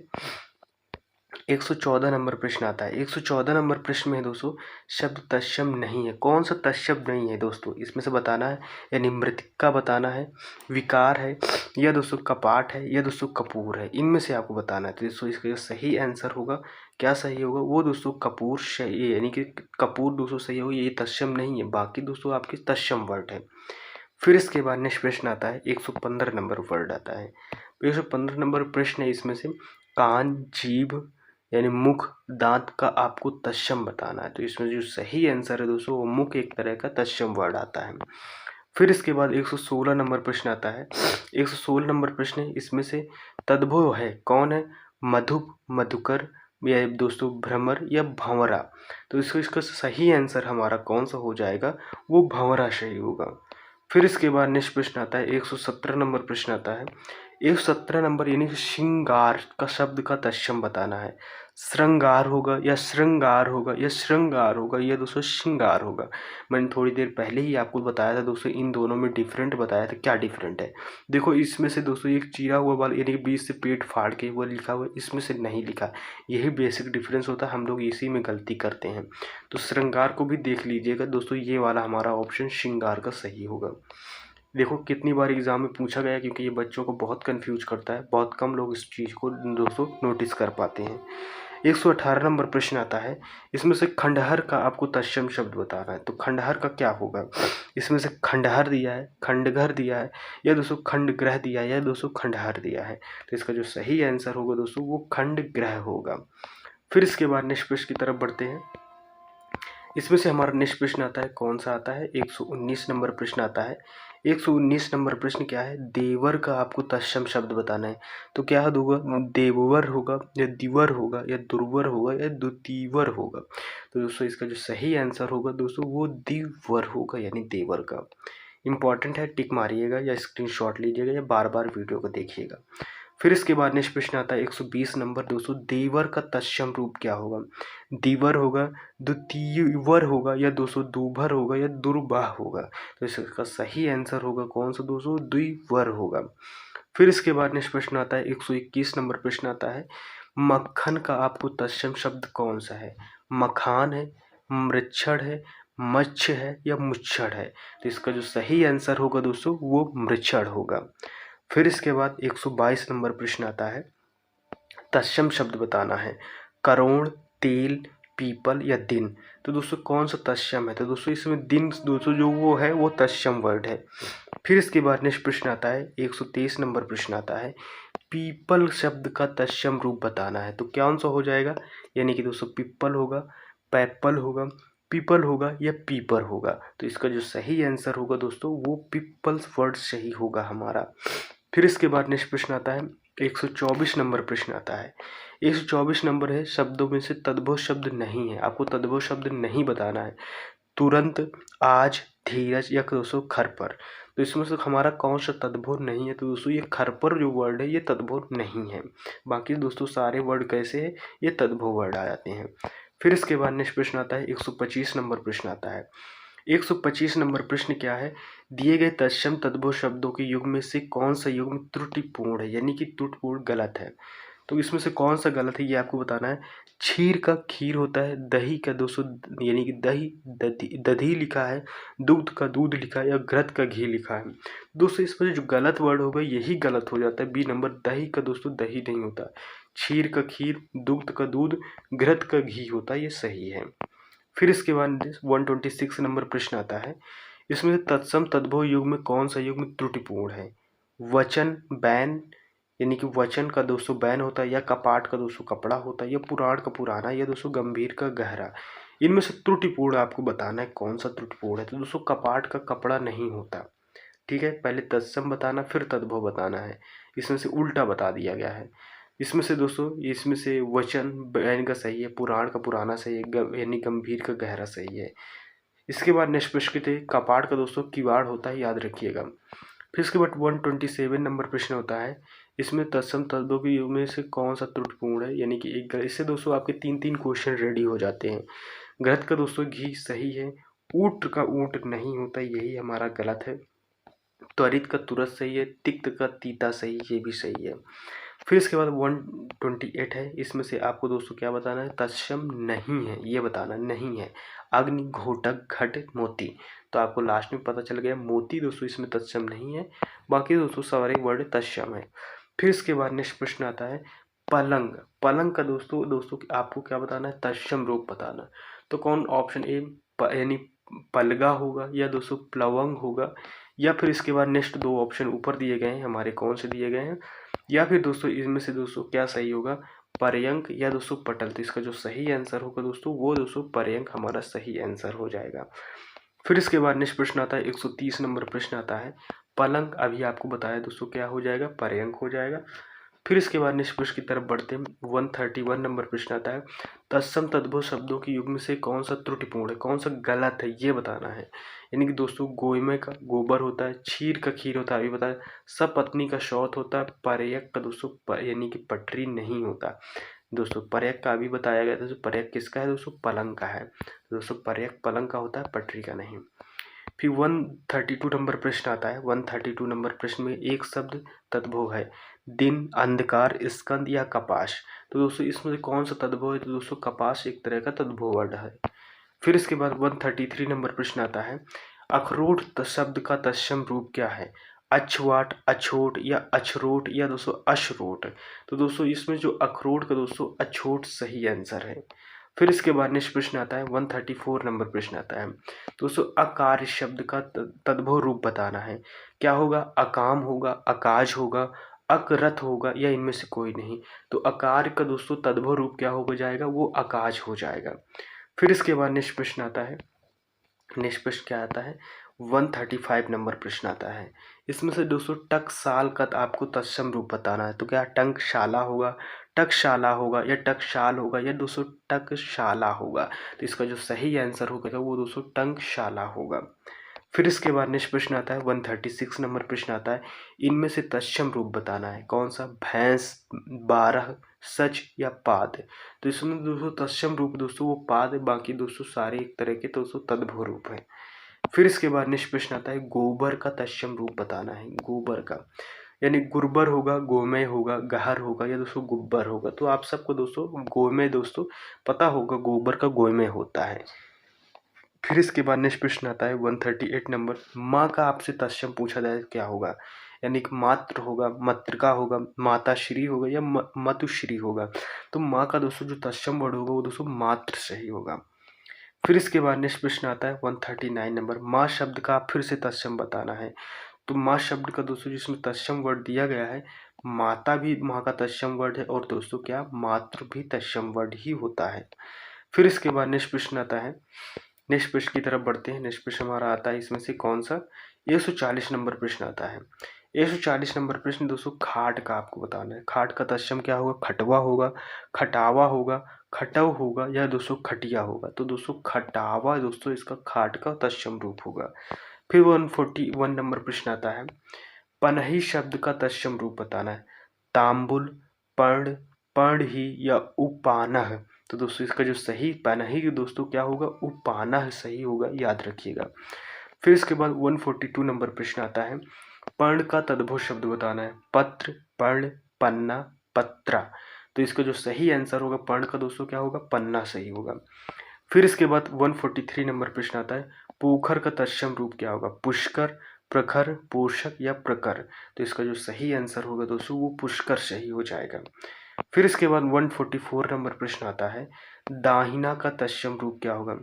114 नंबर प्रश्न आता है। 114 नंबर प्रश्न में है दोस्तों शब्द तत्सम नहीं है। कौन सा तत्शब्द नहीं है दोस्तों, इसमें से बताना है, यानी मृतिका बताना है, विकार है, या दोस्तों कपाट है, या दोस्तों कपूर है। इनमें से आपको बताना है। तो दोस्तों इसका जो सही आंसर होगा, क्या सही होगा, वो दोस्तों कपूर सही, यानी कि कपूर दोस्तों सही होगा। ये तत्सम नहीं है, बाकी दोस्तों आपके तत्सम वर्ड है। फिर इसके बाद नेक्स्ट प्रश्न आता है 115 नंबर वर्ड आता है। 115 नंबर प्रश्न है इसमें से कान, जीभ यानी मुख, दांत का आपको तत्सम बताना है। तो इसमें जो सही आंसर है दोस्तों वो मुख एक तरह का तत्सम वर्ड आता है। फिर इसके बाद 116 नंबर प्रश्न आता है। 116 नंबर प्रश्न है इसमें से तद्भव है, कौन है? मधुप, मधुकर या दोस्तों भ्रमर या भंवरा। तो इसका सही आंसर हमारा कौन सा हो जाएगा, वो भंवरा सही होगा। फिर इसके बाद नेक्स्ट प्रश्न आता है 117 नंबर प्रश्न आता है। 117 नंबर यानी कि श्रृंगार का शब्द का तत्सम बताना है। श्रृंगार होगा या श्रृंगार होगा या श्रृंगार होगा या दोस्तों श्रृंगार होगा। मैंने थोड़ी देर पहले ही आपको बताया था दोस्तों, इन दोनों में डिफरेंट बताया था। क्या डिफरेंट है देखो, इसमें से दोस्तों एक चीरा हुआ बाल यानी कि बीच से पेट फाड़ के वो लिखा हुआ है, इसमें से नहीं लिखा। यही बेसिक डिफरेंस होता है, हम लोग इसी में गलती करते हैं। तो श्रृंगार को भी देख लीजिएगा दोस्तों, ये वाला हमारा ऑप्शन श्रृंगार का सही होगा। देखो कितनी बार एग्जाम में पूछा गया, क्योंकि ये बच्चों को बहुत कंफ्यूज करता है, बहुत कम लोग इस चीज़ को दोस्तों नोटिस कर पाते हैं। 118 नंबर प्रश्न आता है। इसमें से खंडहर का आपको तत्सम शब्द बताना है। तो खंडहर का क्या होगा, इसमें से खंडहर दिया है, खंडघर दिया है, या दोस्तों खंडग्रह दिया है, या दोस्तों खंडहर दिया है। तो इसका जो सही आंसर होगा दोस्तों वो खंडग्रह होगा। फिर इसके बाद नेक्स्ट प्रश्न की तरफ बढ़ते हैं। इसमें से हमारा नेक्स्ट प्रश्न आता है, कौन सा आता है, 119 नंबर प्रश्न आता है। 119 नंबर प्रश्न क्या है, देवर का आपको तत्सम शब्द बताना है। तो क्या होगा, देववर होगा या दिवर होगा या दुर्वर होगा या द्वितीवर होगा। तो दोस्तों इसका जो सही आंसर होगा दोस्तों वो दिवर होगा, यानी देवर का। इंपॉर्टेंट है, टिक मारिएगा या स्क्रीनशॉट लीजिएगा या बार बार वीडियो को देखिएगा। फिर इसके बाद नेक्स्ट प्रश्न आता है 120 नंबर दोस्तों, देवर का तत्सम रूप क्या होगा। दीवर होगा, द्वितीवर होगा, या दोस्तों दूभर होगा या दुर्बाह होगा। तो इसका सही आंसर होगा कौन सा दोस्तों, द्विवर होगा। फिर इसके बाद नेक्स्ट प्रश्न आता है 121 नंबर प्रश्न आता है, मक्खन का आपको तत्सम शब्द कौन सा है। मखान है, मृक्षण है, मच्छ है या मुच्छड़ है। तो इसका जो सही आंसर होगा दोस्तों वो मृक्षण होगा। फिर इसके बाद 122 नंबर प्रश्न आता है, तत्सम शब्द बताना है। करोड़, तेल, पीपल या दिन। तो दोस्तों कौन सा तत्सम है, तो दोस्तों इसमें दिन दोस्तों जो वो है वो तत्सम वर्ड है। फिर इसके बाद नेक्स्ट प्रश्न आता है 123 नंबर प्रश्न आता है, पीपल शब्द का तत्सम रूप बताना है। तो कौन सा हो जाएगा, यानी कि दोस्तों पिप्पल होगा, पैपल होगा, पीपल होगा या पीपर होगा। तो इसका जो सही आंसर होगा दोस्तों वो पीपल्स वर्ड सही होगा हमारा। फिर इसके बाद नेक्स्ट प्रश्न आता है 124 नंबर प्रश्न आता है। 124 नंबर है, शब्दों में से तद्भव शब्द नहीं है। आपको तद्भव शब्द नहीं बताना है। तुरंत, आज, धीरज या दोस्तों खर पर। तो इसमें से हमारा कौन सा तद्भव नहीं है, तो दोस्तों ये खर पर जो वर्ड है ये तद्भव नहीं है। बाकी दोस्तों सारे वर्ड कैसे है, ये तद्भव वर्ड आ जाते हैं। फिर इसके बाद नेक्स्ट प्रश्न आता है 125 नंबर प्रश्न आता है। 125 नंबर प्रश्न क्या है, दिए गए तत्सम तद्भव शब्दों के युग में से कौन सा युग्म त्रुटिपूर्ण है, यानी कि त्रुटिपूर्ण गलत है। तो इसमें से कौन सा गलत है ये आपको बताना है। क्षीर का खीर होता है, दही का दोस्तों यानी कि दही दधी लिखा है, दूध का दूध लिखा है या घृत का घी लिखा है। दोस्तों इसमें जो गलत वर्ड होगा यही गलत हो जाता है। बी नंबर, दही का दोस्तों दही नहीं होता, क्षीर का खीर, दूध का दूध, घृत का घी होता है, ये सही है। फिर इसके बाद 126 नंबर प्रश्न आता है। इसमें तत्सम तद्भव युग में कौन सा युग में त्रुटिपूर्ण है। वचन, बैन यानी कि वचन का दोस्तों बैन होता है, या कपाट का दोस्तों कपड़ा होता है, या पुराण का पुराना, या दोस्तों गंभीर का गहरा। इनमें से त्रुटिपूर्ण आपको बताना है कौन सा त्रुटिपूर्ण है। तो दोस्तों कपाट का कपड़ा नहीं होता, ठीक है, पहले तत्सम बताना फिर तद्भव बताना है, इसमें से उल्टा बता दिया गया है। इसमें से दोस्तों इसमें से वचन बयान का सही है, पुराण का पुराना सही है, यानी गंभीर का गहरा सही है। इसके बाद निष्प्रश्न थे कपाट का दोस्तों किवाड़ होता है, याद रखिएगा। फिर इसके बाद 127 नंबर प्रश्न होता है, इसमें तत्सम तद्भव के युग में से कौन सा त्रुटिपूर्ण है, यानी कि एक गलत। इससे दोस्तों आपके 3 क्वेश्चन रेडी हो जाते हैं। गलत का दोस्तों घी सही है, ऊंट का ऊंट नहीं होता, यही हमारा गलत है। त्वरित का तुरंत सही है, तिक्त का तीता सही, ये भी सही है। फिर इसके बाद 128 है, इसमें से आपको दोस्तों क्या बताना है, तत्सम नहीं है, ये बताना नहीं है। अग्नि घोटक घट मोती, तो आपको लास्ट में पता चल गया मोती दोस्तों इसमें तत्सम नहीं है, बाकी दोस्तों सारे वर्ड तत्सम है। फिर इसके बाद नेक्स्ट प्रश्न आता है पलंग। पलंग का दोस्तों आपको क्या बताना है, तत्सम रूप बताना। तो कौन ऑप्शन ए यानी पलगा होगा, या दोस्तों प्लवंग होगा, या फिर इसके बाद नेक्स्ट 2 ऑप्शन ऊपर दिए गए हैं हमारे, कौन से दिए गए हैं, या फिर दोस्तों इसमें से दोस्तों क्या सही होगा, पर्यंक या दोस्तों पटल। तो इसका जो सही आंसर होगा दोस्तों वो दोस्तों पर्यंक हमारा सही आंसर हो जाएगा। फिर इसके बाद नेक्स्ट प्रश्न आता है 130 नंबर प्रश्न आता है पलंग, अभी आपको बताया दोस्तों क्या हो जाएगा, पर्यंक हो जाएगा। फिर इसके बाद नेक्स्ट प्रश्न की तरफ बढ़ते हैं, 131 नंबर प्रश्न आता है तत्सम तद्भव शब्दों के युग में से कौन सा त्रुटिपूर्ण है, कौन सा गलत है, ये बताना है। यानी कि दोस्तों गोइमे का गोबर होता है, क्षीर का खीर होता है, अभी बताया। सपत्नी का शौच होता है, परयक का दोस्तों यानी कि पटरी नहीं होता। दोस्तों परयक का अभी बताया गया था, तो परयक किसका है दोस्तों, पलंग का है। दोस्तों परयक पलंग का होता है, पटरी का नहीं। फिर 132 नंबर प्रश्न आता है, 132 नंबर प्रश्न में एक शब्द तद्भव है, दिन, अंधकार, स्कंद या कपास। तो दोस्तों इसमें से कौन सा तद्भव है, तो दोस्तों कपास एक तरह का तद्भव वर्ड है। फिर इसके बाद 133 नंबर प्रश्न आता है अखरोट शब्द का तत्सम रूप क्या है, अछवाट, अछोट या अछरोट या दोस्तों अशरोट। तो दोस्तों इसमें जो अखरोट का दोस्तों अछोट सही आंसर है। फिर इसके बाद नेक्स्ट प्रश्न आता है 134 नंबर प्रश्न आता है दोस्तों अकार्य शब्द का तद्भव रूप बताना है। क्या होगा, अकाम होगा, अकाज होगा, अकरथ होगा, या इनमें से कोई नहीं। तो अकार्य का दोस्तों तद्भव रूप क्या हो जाएगा, वो अकाज हो जाएगा। फिर इसके बाद नेक्स्ट प्रश्न आता है, नेक्स्ट प्रश्न क्या आता है 135 नंबर प्रश्न आता है। इसमें से दोस्तों टकसाल का आपको तत्सम रूप बताना है। तो क्या टंकशाला होगा, टकशाला होगा, या टकशाल होगा, या दोस्तों टकशाला होगा। तो इसका जो सही आंसर होगा वो दोस्तों टंकशाला होगा। फिर इसके बाद नेक्स्ट प्रश्न आता है 136 नंबर प्रश्न आता है इनमें से तत्सम रूप बताना है। कौन सा, भैंस, 12, सच या पाद। तो इसमें दोस्तों तत्सम रूप दोस्तों वो पाद है, बाकी दोस्तों सारे एक तरह के दोस्तों तद्भव रूप है। फिर इसके बाद नेक्स्ट प्रश्न आता है गोबर का तत्सम रूप बताना है। गोबर का यानी गुर्बर होगा, गोमय होगा, गहर होगा, या दोस्तों गुब्बर होगा। तो आप सबको दोस्तों गोमय दोस्तों पता होगा, गोबर का गोमय होता है। फिर इसके बाद नेक्स्ट प्रश्न आता है 138 नंबर, माँ का आपसे तत्सम पूछा जाए क्या होगा। यानी कि मात्र होगा, मातृका होगा, माताश्री होगा, या मातुश्री होगा। तो माँ का दोस्तों जो तत्सम वर्ड होगा वो दोस्तों मात्र सही होगा। फिर इसके बाद नेक्स्ट प्रश्न आता है 139 नंबर, माँ शब्द का फिर से तत्सम बताना है। तो माँ शब्द का दोस्तों जिसमें तत्सम वर्ड दिया गया है, माता भी माँ का तत्सम वर्ड है, और दोस्तों क्या मातृ भी तत्सम वर्ड ही होता है। फिर इसके बाद नेक्स्ट प्रश्न आता है, नेक्स्ट प्रश्न की तरफ बढ़ते हैं। नेक्स्ट प्रश्न हमारा आता है इसमें से कौन सा, 140 नंबर प्रश्न आता है। 140 नंबर प्रश्न दोस्तों खाट का आपको बताना है। खाट का तत्सम क्या होगा, खटवा होगा, खटावा होगा, खटव होगा, या दोस्तों खटिया होगा। तो दोस्तों खटावा दोस्तों इसका खाट का तत्सम रूप होगा। फिर 141 नंबर प्रश्न आता है पनही शब्द का तत्सम रूप बताना है। तांबुल, पर्ण, पर्णही या उपानह। तो दोस्तों इसका जो सही पनही दोस्तों क्या होगा, उपानह सही होगा, याद रखिएगा। फिर इसके बाद 142 नंबर प्रश्न आता है पर्ण का तद्भव शब्द बताना है। पत्र, पर्ण, पन्ना, पत्रा। तो इसका जो सही आंसर होगा पर्ण का दोस्तों क्या होगा, पन्ना सही होगा। फिर इसके बाद 143 नंबर प्रश्न आता है पोखर का तत्सम रूप क्या होगा। पुष्कर, प्रखर, पोषक या प्रकर। तो इसका जो सही आंसर होगा दोस्तों वो पुष्कर सही हो जाएगा। फिर इसके बाद 144 नंबर प्रश्न आता है दाहिना का तत्सम रूप क्या होगा।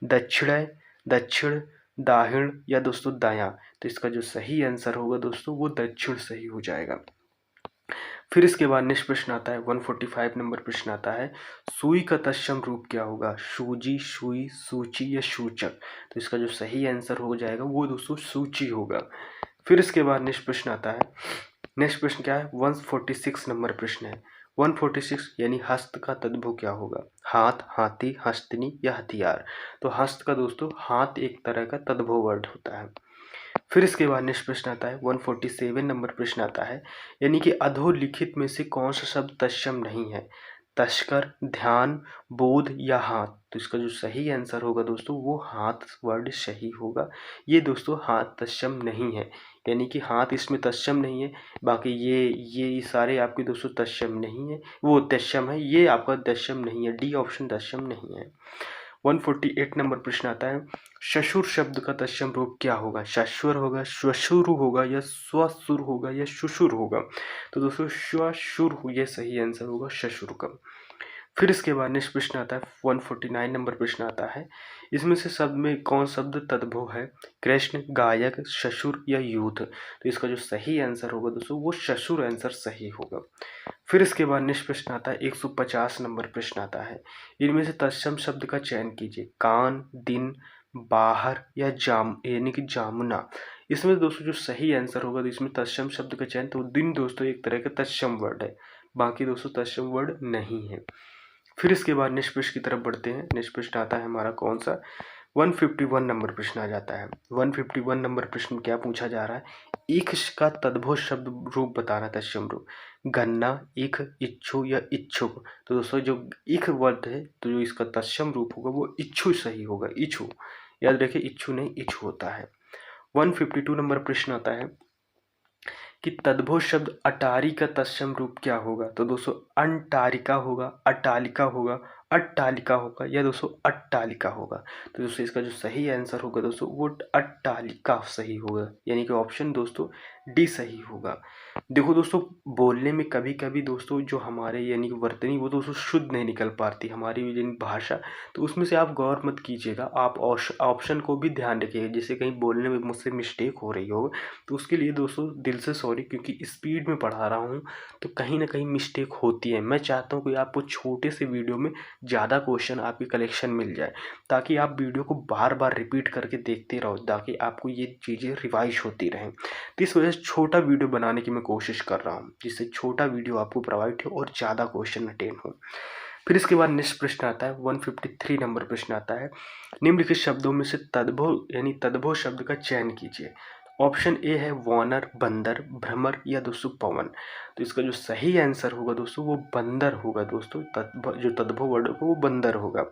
दक्षिण, दक्षिण, दाहिण या दोस्तों दायां। तो इसका जो सही आंसर होगा दोस्तों वो दक्षिण सही हो जाएगा। फिर इसके बाद नेक्स्ट प्रश्न आता है 145 नंबर प्रश्न आता है सुई का तत्सम रूप क्या होगा। सूजी, सुई, सूची या सूचक। तो इसका जो सही आंसर हो जाएगा वो दोस्तों सूची होगा। फिर इसके बाद नेक्स्ट प्रश्न आता है, नेक्स्ट प्रश्न क्या है, 146 नंबर प्रश्न है। 146 यानी हस्त का तद्भव क्या होगा, हाथ, हाथी, हस्तनी या हथियार। तो हस्त का दोस्तों हाथ एक तरह का तद्भव वर्ड होता है। फिर इसके बाद नेक्स्ट प्रश्न आता है, 147 नंबर प्रश्न आता है, यानी कि अधोलिखित में से कौन सा शब्द तत्सम नहीं है, तस्कर, ध्यान, बोध या हाथ। तो इसका जो सही आंसर होगा दोस्तों वो हाथ वर्ड सही होगा। ये दोस्तों हाथ तत्सम नहीं है, यानी कि हाथ इसमें तत्सम नहीं है। बाकी ये सारे आपके दोस्तों तत्सम नहीं है, वो तत्सम है, ये आपका तत्सम नहीं है, डी ऑप्शन तत्सम नहीं है। 148 नंबर प्रश्न आता है, ससुर शब्द का तत्सम रूप क्या होगा, सश्वर होगा, श्वशुर होगा या स्वसुर होगा या शुशुर होगा। तो दोस्तों श्वशुर ये सही आंसर होगा ससुर का। फिर इसके बाद नेक्स्ट प्रश्न आता है, 149 नंबर प्रश्न आता है, इसमें से शब्द में कौन शब्द तद्भव है, कृष्ण, गायक, ससुर या यूथ। तो इसका जो सही आंसर होगा दोस्तों वो ससुर आंसर सही होगा। फिर इसके बाद नेक्स्ट प्रश्न आता है, 150 नंबर प्रश्न आता है, इनमें से तत्सम शब्द का चयन कीजिए, कान, दिन, बाहर या जाम यानी कि जामुना। इसमें दोस्तों जो सही आंसर होगा तो इसमें तत्सम शब्द का चयन, तो दिन दोस्तों एक तरह का तत्सम वर्ड है, बाकी दोस्तों तत्सम वर्ड नहीं है। फिर इसके बाद नेक्स्ट प्रश्न की तरफ बढ़ते हैं। नेक्स्ट प्रश्न आता है हमारा कौन सा, 151 नंबर प्रश्न आ जाता है। 151 नंबर प्रश्न क्या पूछा जा रहा है, ईख का तद्भव शब्द रूप बताना, तत्सम रूप, गन्ना, ईख, इच्छु या इच्छुक। तो दोस्तों जो ईख वर्ड है तो जो इसका तत्सम रूप होगा वो इच्छु सही होगा, इच्छु, याद रखिए इच्छु नहीं इच्छु होता है। 152 नंबर प्रश्न आता है कि तद्भव शब्द अटारी का तत्सम रूप क्या होगा। तो दोस्तों अंटारिका होगा, अटालिका होगा, अट्टालिका होगा या दोस्तों अट्टालिका होगा। तो दोस्तों इसका जो सही आंसर होगा दोस्तों वो अट्टालिका सही होगा, यानी कि ऑप्शन दोस्तों डी सही होगा। देखो दोस्तों बोलने में कभी कभी दोस्तों जो हमारे यानी कि वर्तनी वो दोस्तों शुद्ध नहीं निकल पाती हमारी यानी भाषा, तो उसमें से आप गौर मत कीजिएगा, आप ऑप्शन को भी ध्यान रखिएगा, जैसे कहीं बोलने में मुझसे मिस्टेक हो रही हो तो उसके लिए दोस्तों दिल से सॉरी, क्योंकि स्पीड में पढ़ा रहा हूँ तो कहीं ना कहीं मिस्टेक होती है। मैं चाहता हूँ कि आपको छोटे से वीडियो में ज़्यादा क्वेश्चन आपके कलेक्शन मिल जाए, ताकि आप वीडियो को बार बार रिपीट करके देखते रहो, ताकि आपको ये चीज़ें रिवाइज होती रहें। तो इस वजह से छोटा वीडियो बनाने की मैं कोशिश कर रहा हूँ, जिससे छोटा वीडियो आपको प्रोवाइड हो और ज़्यादा क्वेश्चन अटेन हो। फिर इसके बाद नेक्स्ट प्रश्न आता है, 153 नंबर प्रश्न आता है, निम्नलिखित शब्दों में से तद्भव यानी तद्भव शब्द का चयन कीजिए। ऑप्शन ए है वानर, बंदर, भ्रमर या दोस्तों पवन। तो इसका जो सही आंसर होगा दोस्तों वो बंदर होगा दोस्तों, जो तद्भव वर्ड होगा वो बंदर होगा।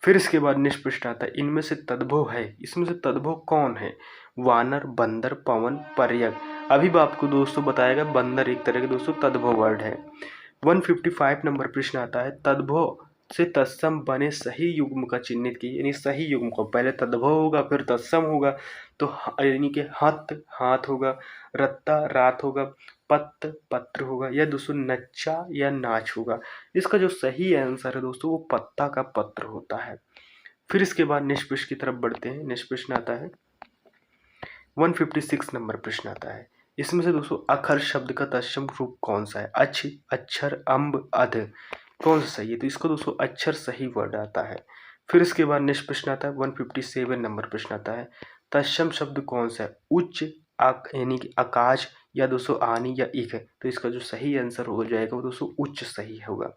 फिर इसके बाद नेक्स्ट प्रश्न आता है, इनमें से तद्भव है, इसमें से तद्भव कौन है, वानर, बंदर, पवन, पर्यक। अभी भी आपको दोस्तों बताएगा बंदर एक तरह के दोस्तों तद्भव वर्ड है। 155 नंबर प्रश्न आता है, तद्भव से तत्सम बने सही युग्म का चिन्हित कीजिए, यानी सही युग्म को, पहले तद्भव होगा फिर तत्सम होगा, तो यानी कि हत हाथ होगा, रत्ता रात होगा, पत्त पत्र होगा या दोस्तों नच्चा या नाच होगा। इसका जो सही आंसर है दोस्तों वो पत्ता का पत्र होता है। फिर इसके बाद नेक्स्ट प्रश्न की तरफ बढ़ते हैं। नेक्स्ट प्रश्न आता है 156 नंबर प्रश्न आता है, इसमें से दोस्तों अखर शब्द का तत्सम रूप कौन सा है, अच्छ, अक्षर, अम्ब, अध, कौन सा सही है। तो इसको दोस्तों अक्षर सही वर्ड आता है। फिर इसके बाद नेक्स्ट प्रश्न आता है 157 नंबर प्रश्न आता है, तत्सम शब्द कौन सा है, उच्च, यानी कि आकाश या दोस्तों आनी या इक। तो इसका जो सही आंसर हो जाएगा वो दोस्तों उच्च सही होगा।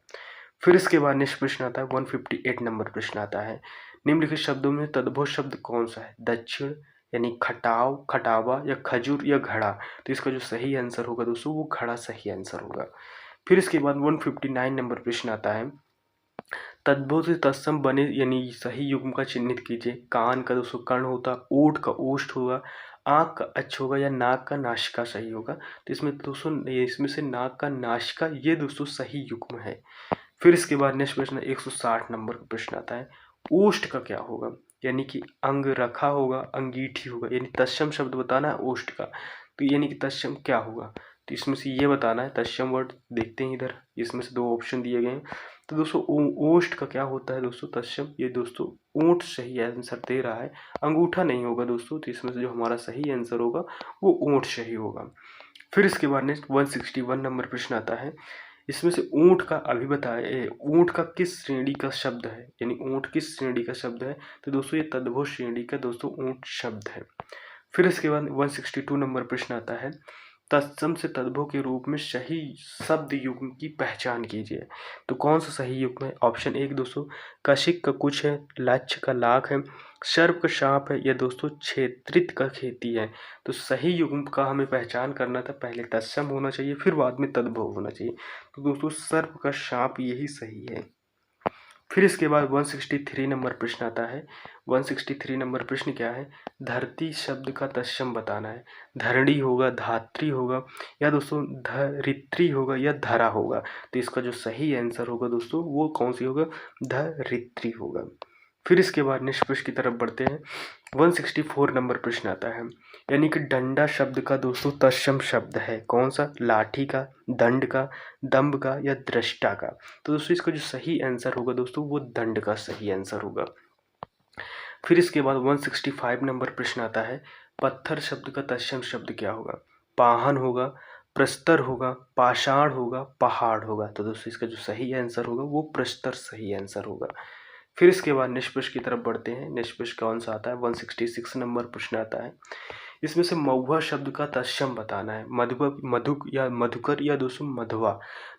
फिर इसके बाद नेक्स्ट प्रश्न आता है 158 नंबर प्रश्न आता है, निम्नलिखित शब्दों में तद्भव शब्द कौन सा है, दक्षिण, यानी खटाव, खटावा या खजूर या घड़ा। तो इसका जो सही आंसर होगा दोस्तों वो घड़ा सही आंसर होगा। फिर इसके बाद 159 नंबर प्रश्न आता है, तद्भव से तत्सम बने यानी सही युग्म का चिन्हित कीजिए। कान का दोस्तों कर्ण होता, ओठ का ओष्ठ होगा, आँख का अच्छ होगा या नाक का नासिका सही होगा। तो इसमें दोस्तों इसमें से नाक का नासिका ये दोस्तों सही युग्म है। फिर इसके बाद नेक्स्ट प्रश्न 160 नंबर का प्रश्न आता है, ओष्ठ का क्या होगा, यानी कि अंग रखा होगा, अंगीठी होगा, यानी तत्सम शब्द बताना है ओष्ठ का, तो यानी कि तत्सम क्या होगा। तो इसमें से ये बताना है तत्सम वर्ड, देखते हैं इधर इसमें से दो ऑप्शन दिए गए हैं। तो दोस्तों ओष्ठ का क्या होता है दोस्तों तत्सम, ये दोस्तों ऊँट सही आंसर दे रहा है, अंगूठा नहीं होगा दोस्तों। तो इसमें से जो हमारा सही आंसर होगा वो ऊँट सही होगा। फिर इसके बाद नेक्स्ट 161 नंबर प्रश्न आता है, इसमें से ऊँट का अभी बताए ऊँट का किस श्रेणी का शब्द है, यानी ऊँट किस श्रेणी का शब्द है। तो दोस्तों ये तद्भव श्रेणी का दोस्तों ऊँट शब्द है। फिर इसके बाद 162 नंबर प्रश्न आता है, तत्सम से तद्भव के रूप में सही शब्द युग्म की पहचान कीजिए। तो कौन सा सही युग्म है? ऑप्शन एक दोस्तों कशिक का कुछ है, लक्ष्य का लाख है, सर्प का शाप है, या दोस्तों क्षेत्रित का खेती है। तो सही युग्म का हमें पहचान करना था, पहले तत्सम होना चाहिए फिर बाद में तद्भव होना चाहिए। तो दोस्तों सर्प का शाप यही सही है। फिर इसके बाद 163 नंबर प्रश्न आता है। 163 नंबर प्रश्न क्या है? धरती शब्द का तत्सम बताना है। धरणी होगा, धात्री होगा, या दोस्तों धरित्री होगा, या धरा होगा। तो इसका जो सही आंसर होगा दोस्तों वो कौन सी होगा? धरित्री होगा। फिर इसके बाद नेक्स्ट प्रश्न की तरफ बढ़ते हैं। 164 नंबर प्रश्न आता है, यानी कि डंडा शब्द का दोस्तों तत्सम शब्द है कौन सा? लाठी का, दंड का, दंभ का, या दृष्टा का। तो दोस्तों इसका जो सही आंसर होगा दोस्तों वो दंड का सही आंसर होगा। फिर इसके बाद 165 नंबर प्रश्न आता है, पत्थर शब्द का तत्सम शब्द क्या होगा? पाहन होगा, प्रस्तर होगा, पाषाण होगा, पहाड़ होगा। तो दोस्तों इसका जो सही आंसर होगा वो प्रस्तर सही आंसर होगा। फिर इसके बाद निष्पक्ष की तरफ बढ़ते हैं। निष्पक्ष कौन सा आता है? 166 नंबर प्रश्न आता है। इसमें से महुआ शब्द का तत्सम बताना है। मधुक या मधुकर, या दोस्तों मधुआ।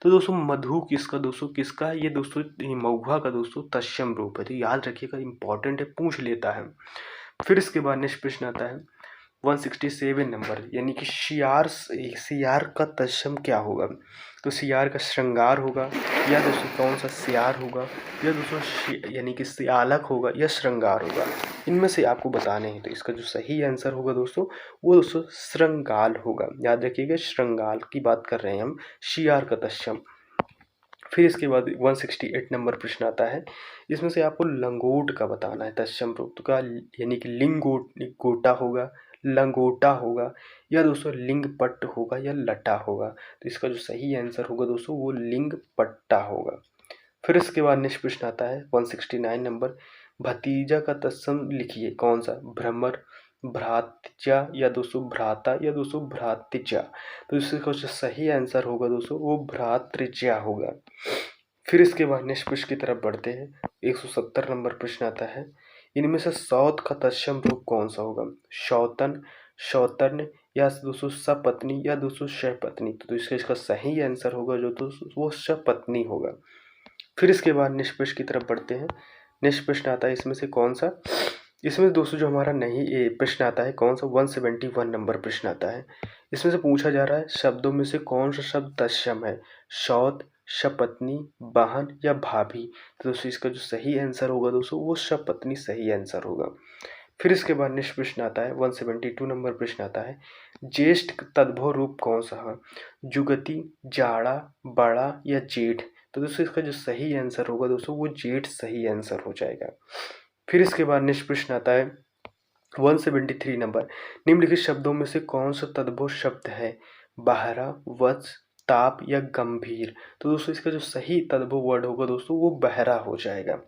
तो दोस्तों मधु किसका दोस्तों किसका है? ये दोस्तों महुआ का दोस्तों तत्सम रूप है। तो याद रखिएगा, इंपॉर्टेंट है, पूछ लेता है। फिर इसके बाद नेक्स्ट प्रश्न आता है 167 नंबर, यानी कि सियार का तत्सम क्या होगा? तो सियार का श्रृंगार होगा, या दोस्तों कौन सा सियार होगा, या दोस्तों यानी कि सियालक होगा, या श्रृंगार होगा। इनमें से आपको बताने हैं। तो इसका जो सही आंसर होगा दोस्तों वो दोस्तों श्रृंगाल होगा। याद रखिएगा, श्रृंगाल की बात कर रहे हैं हम, सियार का तत्सम। फिर इसके बाद 168 नंबर प्रश्न आता है। इसमें से आपको लंगोट का बताना है तत्सम रूप का, यानी कि गोटा होगा, लंगोटा होगा, या दोस्तों लिंग पट्ट होगा, या लटा होगा। तो इसका जो सही आंसर होगा दोस्तों वो लिंग पट्टा होगा। फिर इसके बाद नेक्स्ट प्रश्न आता है 169 नंबर, भतीजा का तत्सम लिखिए कौन सा? भ्रमर, भ्रातजा, या दोस्तों भ्राता, या दोस्तों भ्रातृजा। तो इसका जो सही आंसर होगा दोस्तों वो भ्रातृजा होगा। फिर इसके बाद नेक्स्ट प्रश्न की तरफ बढ़ते हैं। 170 नंबर प्रश्न आता है, इनमें से सौत का तत्सम रूप कौन सा होगा? शौतन, शौतर्न, या दोस्तों सपत्नी, या दोस्तों शहपत्नी। तो इसका सही आंसर होगा जो दोस्तों वो सपत्नी होगा। फिर इसके बाद नेक्स्ट प्रश्न की तरफ बढ़ते हैं। नेक्स्ट प्रश्न आता है इसमें से कौन सा? इसमें दोस्तों जो हमारा नहीं ये प्रश्न आता है कौन सा? 171 नंबर प्रश्न आता है। इसमें से पूछा जा रहा है शब्दों में से कौन सा शब्द तत्सम है? शौत, शपत्नी, बहन, या भाभी। तो दोस्तों इसका जो सही आंसर होगा दोस्तों वो शपत्नी सही आंसर होगा। फिर इसके बाद नेक्स्ट प्रश्न आता है 172 नंबर प्रश्न आता है, ज्येष्ठ तद्भव रूप कौन सा है? जुगति, जाड़ा, बड़ा, या जेठ। तो दोस्तों इसका जो सही आंसर होगा दोस्तों वो जेठ सही आंसर हो जाएगा। फिर इसके बाद नेक्स्ट प्रश्न आता है 173 नंबर, निम्नलिखित शब्दों में से कौन सा तद्भव शब्द है? बहरा, वत्स, ताप, या गंभीर। तो दोस्तों इसका जो सही तद्भव वर्ड होगा दोस्तों वो बहरा हो जाएगा।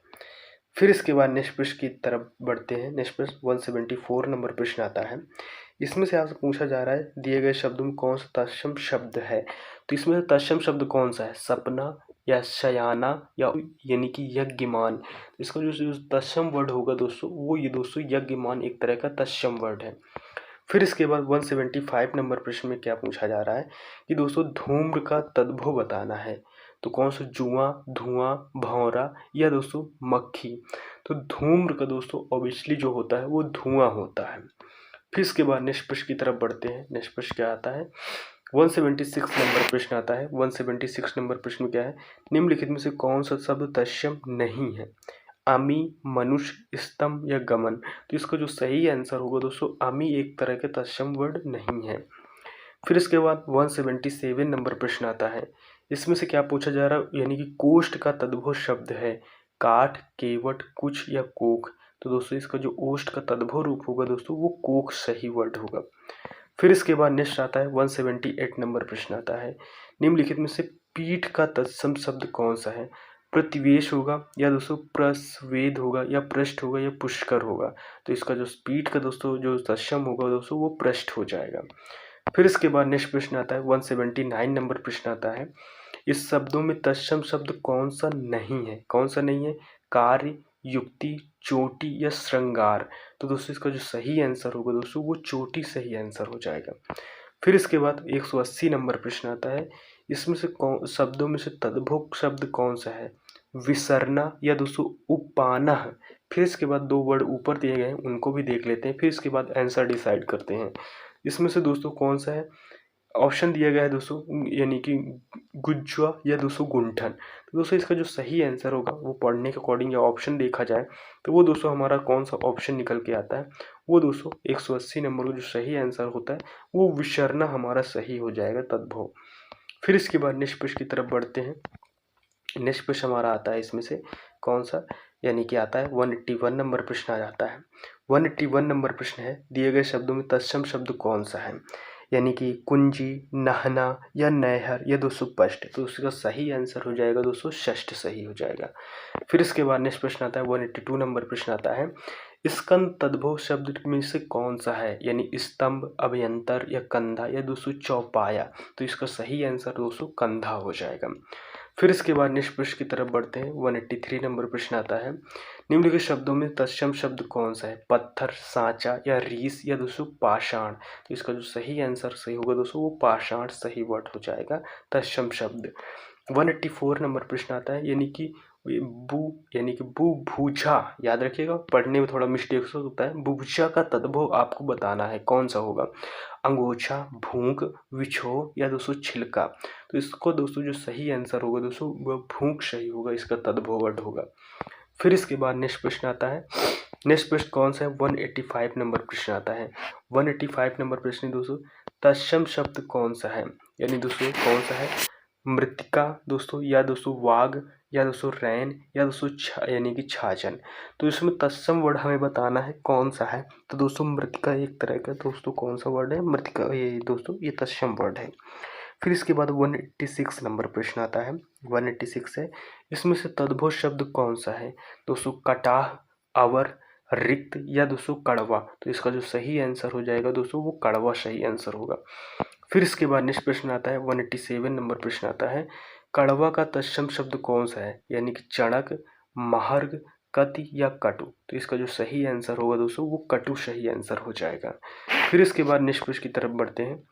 फिर इसके बाद नेक्स्ट प्रश्न की तरफ बढ़ते हैं। नेक्स्ट प्रश्न 174 नंबर प्रश्न आता है। इसमें से आपसे पूछा जा रहा है दिए गए शब्दों में कौन सा तत्सम शब्द है? तो इसमें से तत्सम शब्द कौन सा है? सपना, या शयाना, या यानी कि यज्ञमान। तो इसका जो तत्सम वर्ड होगा दोस्तों वो ये दोस्तों यज्ञमान एक तरह का तत्सम वर्ड है। फिर इसके बाद 175 नंबर प्रश्न में क्या पूछा जा रहा है कि दोस्तों धूम्र का तद्भव बताना है। तो कौन सा? जुआं, धुआं, भौरा, या दोस्तों मक्खी। तो धूम्र का दोस्तों ऑब्वियसली जो होता है वो धुआं होता है। फिर इसके बाद नेक्स्ट प्रश्न की तरफ बढ़ते हैं। नेक्स्ट प्रश्न क्या आता है? 176 नंबर प्रश्न आता है। 176 नंबर प्रश्न क्या है? निम्नलिखित में से कौन सा शब्द तत्सम नहीं है? अमी, मनुष्य, स्तंभ, या गमन। तो इसका जो सही आंसर होगा दोस्तों अमी एक तरह के तत्सम वर्ड नहीं है। फिर इसके बाद 177 नंबर प्रश्न आता है। इसमें से क्या पूछा जा रहा है? यानी कि कोष्ठ का तद्भव शब्द है काठ, केवट, कुछ, या कोख। तो दोस्तों इसका जो ओष्ठ का तद्भव रूप होगा दोस्तों वो कोख सही वर्ड होगा। फिर इसके बाद नेक्स्ट आता है 178 नंबर प्रश्न आता है। निम्नलिखित में से पीठ का तत्सम शब्द कौन सा है? प्रतिवेश होगा, या दोस्तों प्रस्वेद होगा, या पृष्ठ होगा, या पुष्कर होगा। तो इसका जो पीठ का दोस्तों जो तत्सम होगा दोस्तों वो पृष्ठ हो जाएगा। फिर इसके बाद नेक्स्ट प्रश्न आता है 179 नंबर प्रश्न आता है। इस शब्दों में तत्सम शब्द कौन सा नहीं है? कौन सा नहीं है? कार्य, युक्ति, चोटी या श्रृंगार। तो दोस्तों इसका जो सही आंसर होगा दोस्तों वो चोटी सही आंसर हो जाएगा। फिर इसके बाद 180 नंबर प्रश्न आता है, इसमें से कौन शब्दों में से तद्भव शब्द कौन सा है? विसरना या दोस्तों उपानह। फिर इसके बाद दो वर्ड ऊपर दिए गए हैं उनको भी देख लेते हैं, फिर इसके बाद आंसर डिसाइड करते हैं। इसमें से दोस्तों कौन सा है? ऑप्शन दिया गया है दोस्तों, यानी कि गुज्जा या दोस्तों गुंठन। तो दोस्तों इसका जो सही आंसर होगा वो पढ़ने के अकॉर्डिंग या ऑप्शन देखा जाए तो वो दोस्तों हमारा कौन सा ऑप्शन निकल के आता है, वो दोस्तों 180 नंबर का जो सही आंसर होता है वो विसरना हमारा सही हो जाएगा तद्भव। फिर इसके बाद नेक्स्ट प्रश्न की तरफ बढ़ते हैं। नेक्स्ट प्रश्न हमारा आता है इसमें से कौन सा, यानी कि आता है 181 नंबर प्रश्न आ जाता है। 181 नंबर प्रश्न है, दिए गए शब्दों में तत्सम शब्द कौन सा है? यानी कि कुंजी, नहना या नहर या दोस्तों पष्ट। तो उसका सही आंसर हो जाएगा दोस्तों षष्ठ सही हो जाएगा। फिर इसके बाद नेक्स्ट प्रश्न आता है 182 नंबर प्रश्न आता है, स्कंद तद्भव शब्द में से कौन सा है? यानी स्तंभ, अभ्यंतर या कंधा या दोस्तों चौपाया। तो इसका सही आंसर दोस्तों कंधा हो जाएगा। फिर इसके बाद नेक्स्ट प्रश्न की तरफ बढ़ते हैं। 183 नंबर प्रश्न आता है, निम्नलिखित शब्दों में तत्सम शब्द कौन सा है? पत्थर, सांचा या रीस या दोस्तों पाषाण। तो इसका जो सही आंसर सही होगा दोस्तों वो पाषाण सही वर्ड हो जाएगा तत्सम शब्द। 184 नंबर प्रश्न आता है, यानी कि बु भूजा, याद रखिएगा पढ़ने में थोड़ा मिस्टेक होता है। बुभुक्षा का तद्भव आपको बताना है कौन सा होगा? अंगोछा, भूख, विछो या दोस्तों छिलका। तो इसको दोस्तों जो सही आंसर होगा दोस्तों वह भूख सही होगा, इसका तद्भव वर्ड होगा। फिर इसके बाद नेक्स्ट प्रश्न आता है, नेक्स्ट प्रश्न कौन सा है? 185 नंबर प्रश्न आता है। 185 नंबर प्रश्न दोस्तों, तत्सम शब्द कौन सा है? यानी दोस्तों कौन सा है? मृतिका दोस्तों या दोस्तों वाग या दोस्तों रैन या दोस्तों यानी कि छाछन। तो इसमें तत्सम वर्ड हमें बताना है कौन सा है। तो दोस्तों मृतिका एक तरह का दोस्तों कौन सा वर्ड है? मृतिका, ये दोस्तों ये तत्सम वर्ड है। फिर इसके बाद 186 नंबर प्रश्न आता है। 186 है, इसमें से तद्भव शब्द कौन सा है? दोस्तों कटाह, अवर, रिक्त या दोस्तों कड़वा। तो इसका जो सही आंसर हो जाएगा दोस्तों वो कड़वा सही आंसर होगा। फिर इसके बाद नेक्स्ट प्रश्न आता है 187 नंबर प्रश्न आता है, कड़वा का तत्सम शब्द कौन सा है? यानी कि चणक, महर्ग, कति या कटु। तो इसका जो सही आंसर होगा दोस्तों वो कटु सही आंसर हो जाएगा। फिर इसके बाद नेक्स्ट प्रश्न की तरफ बढ़ते हैं।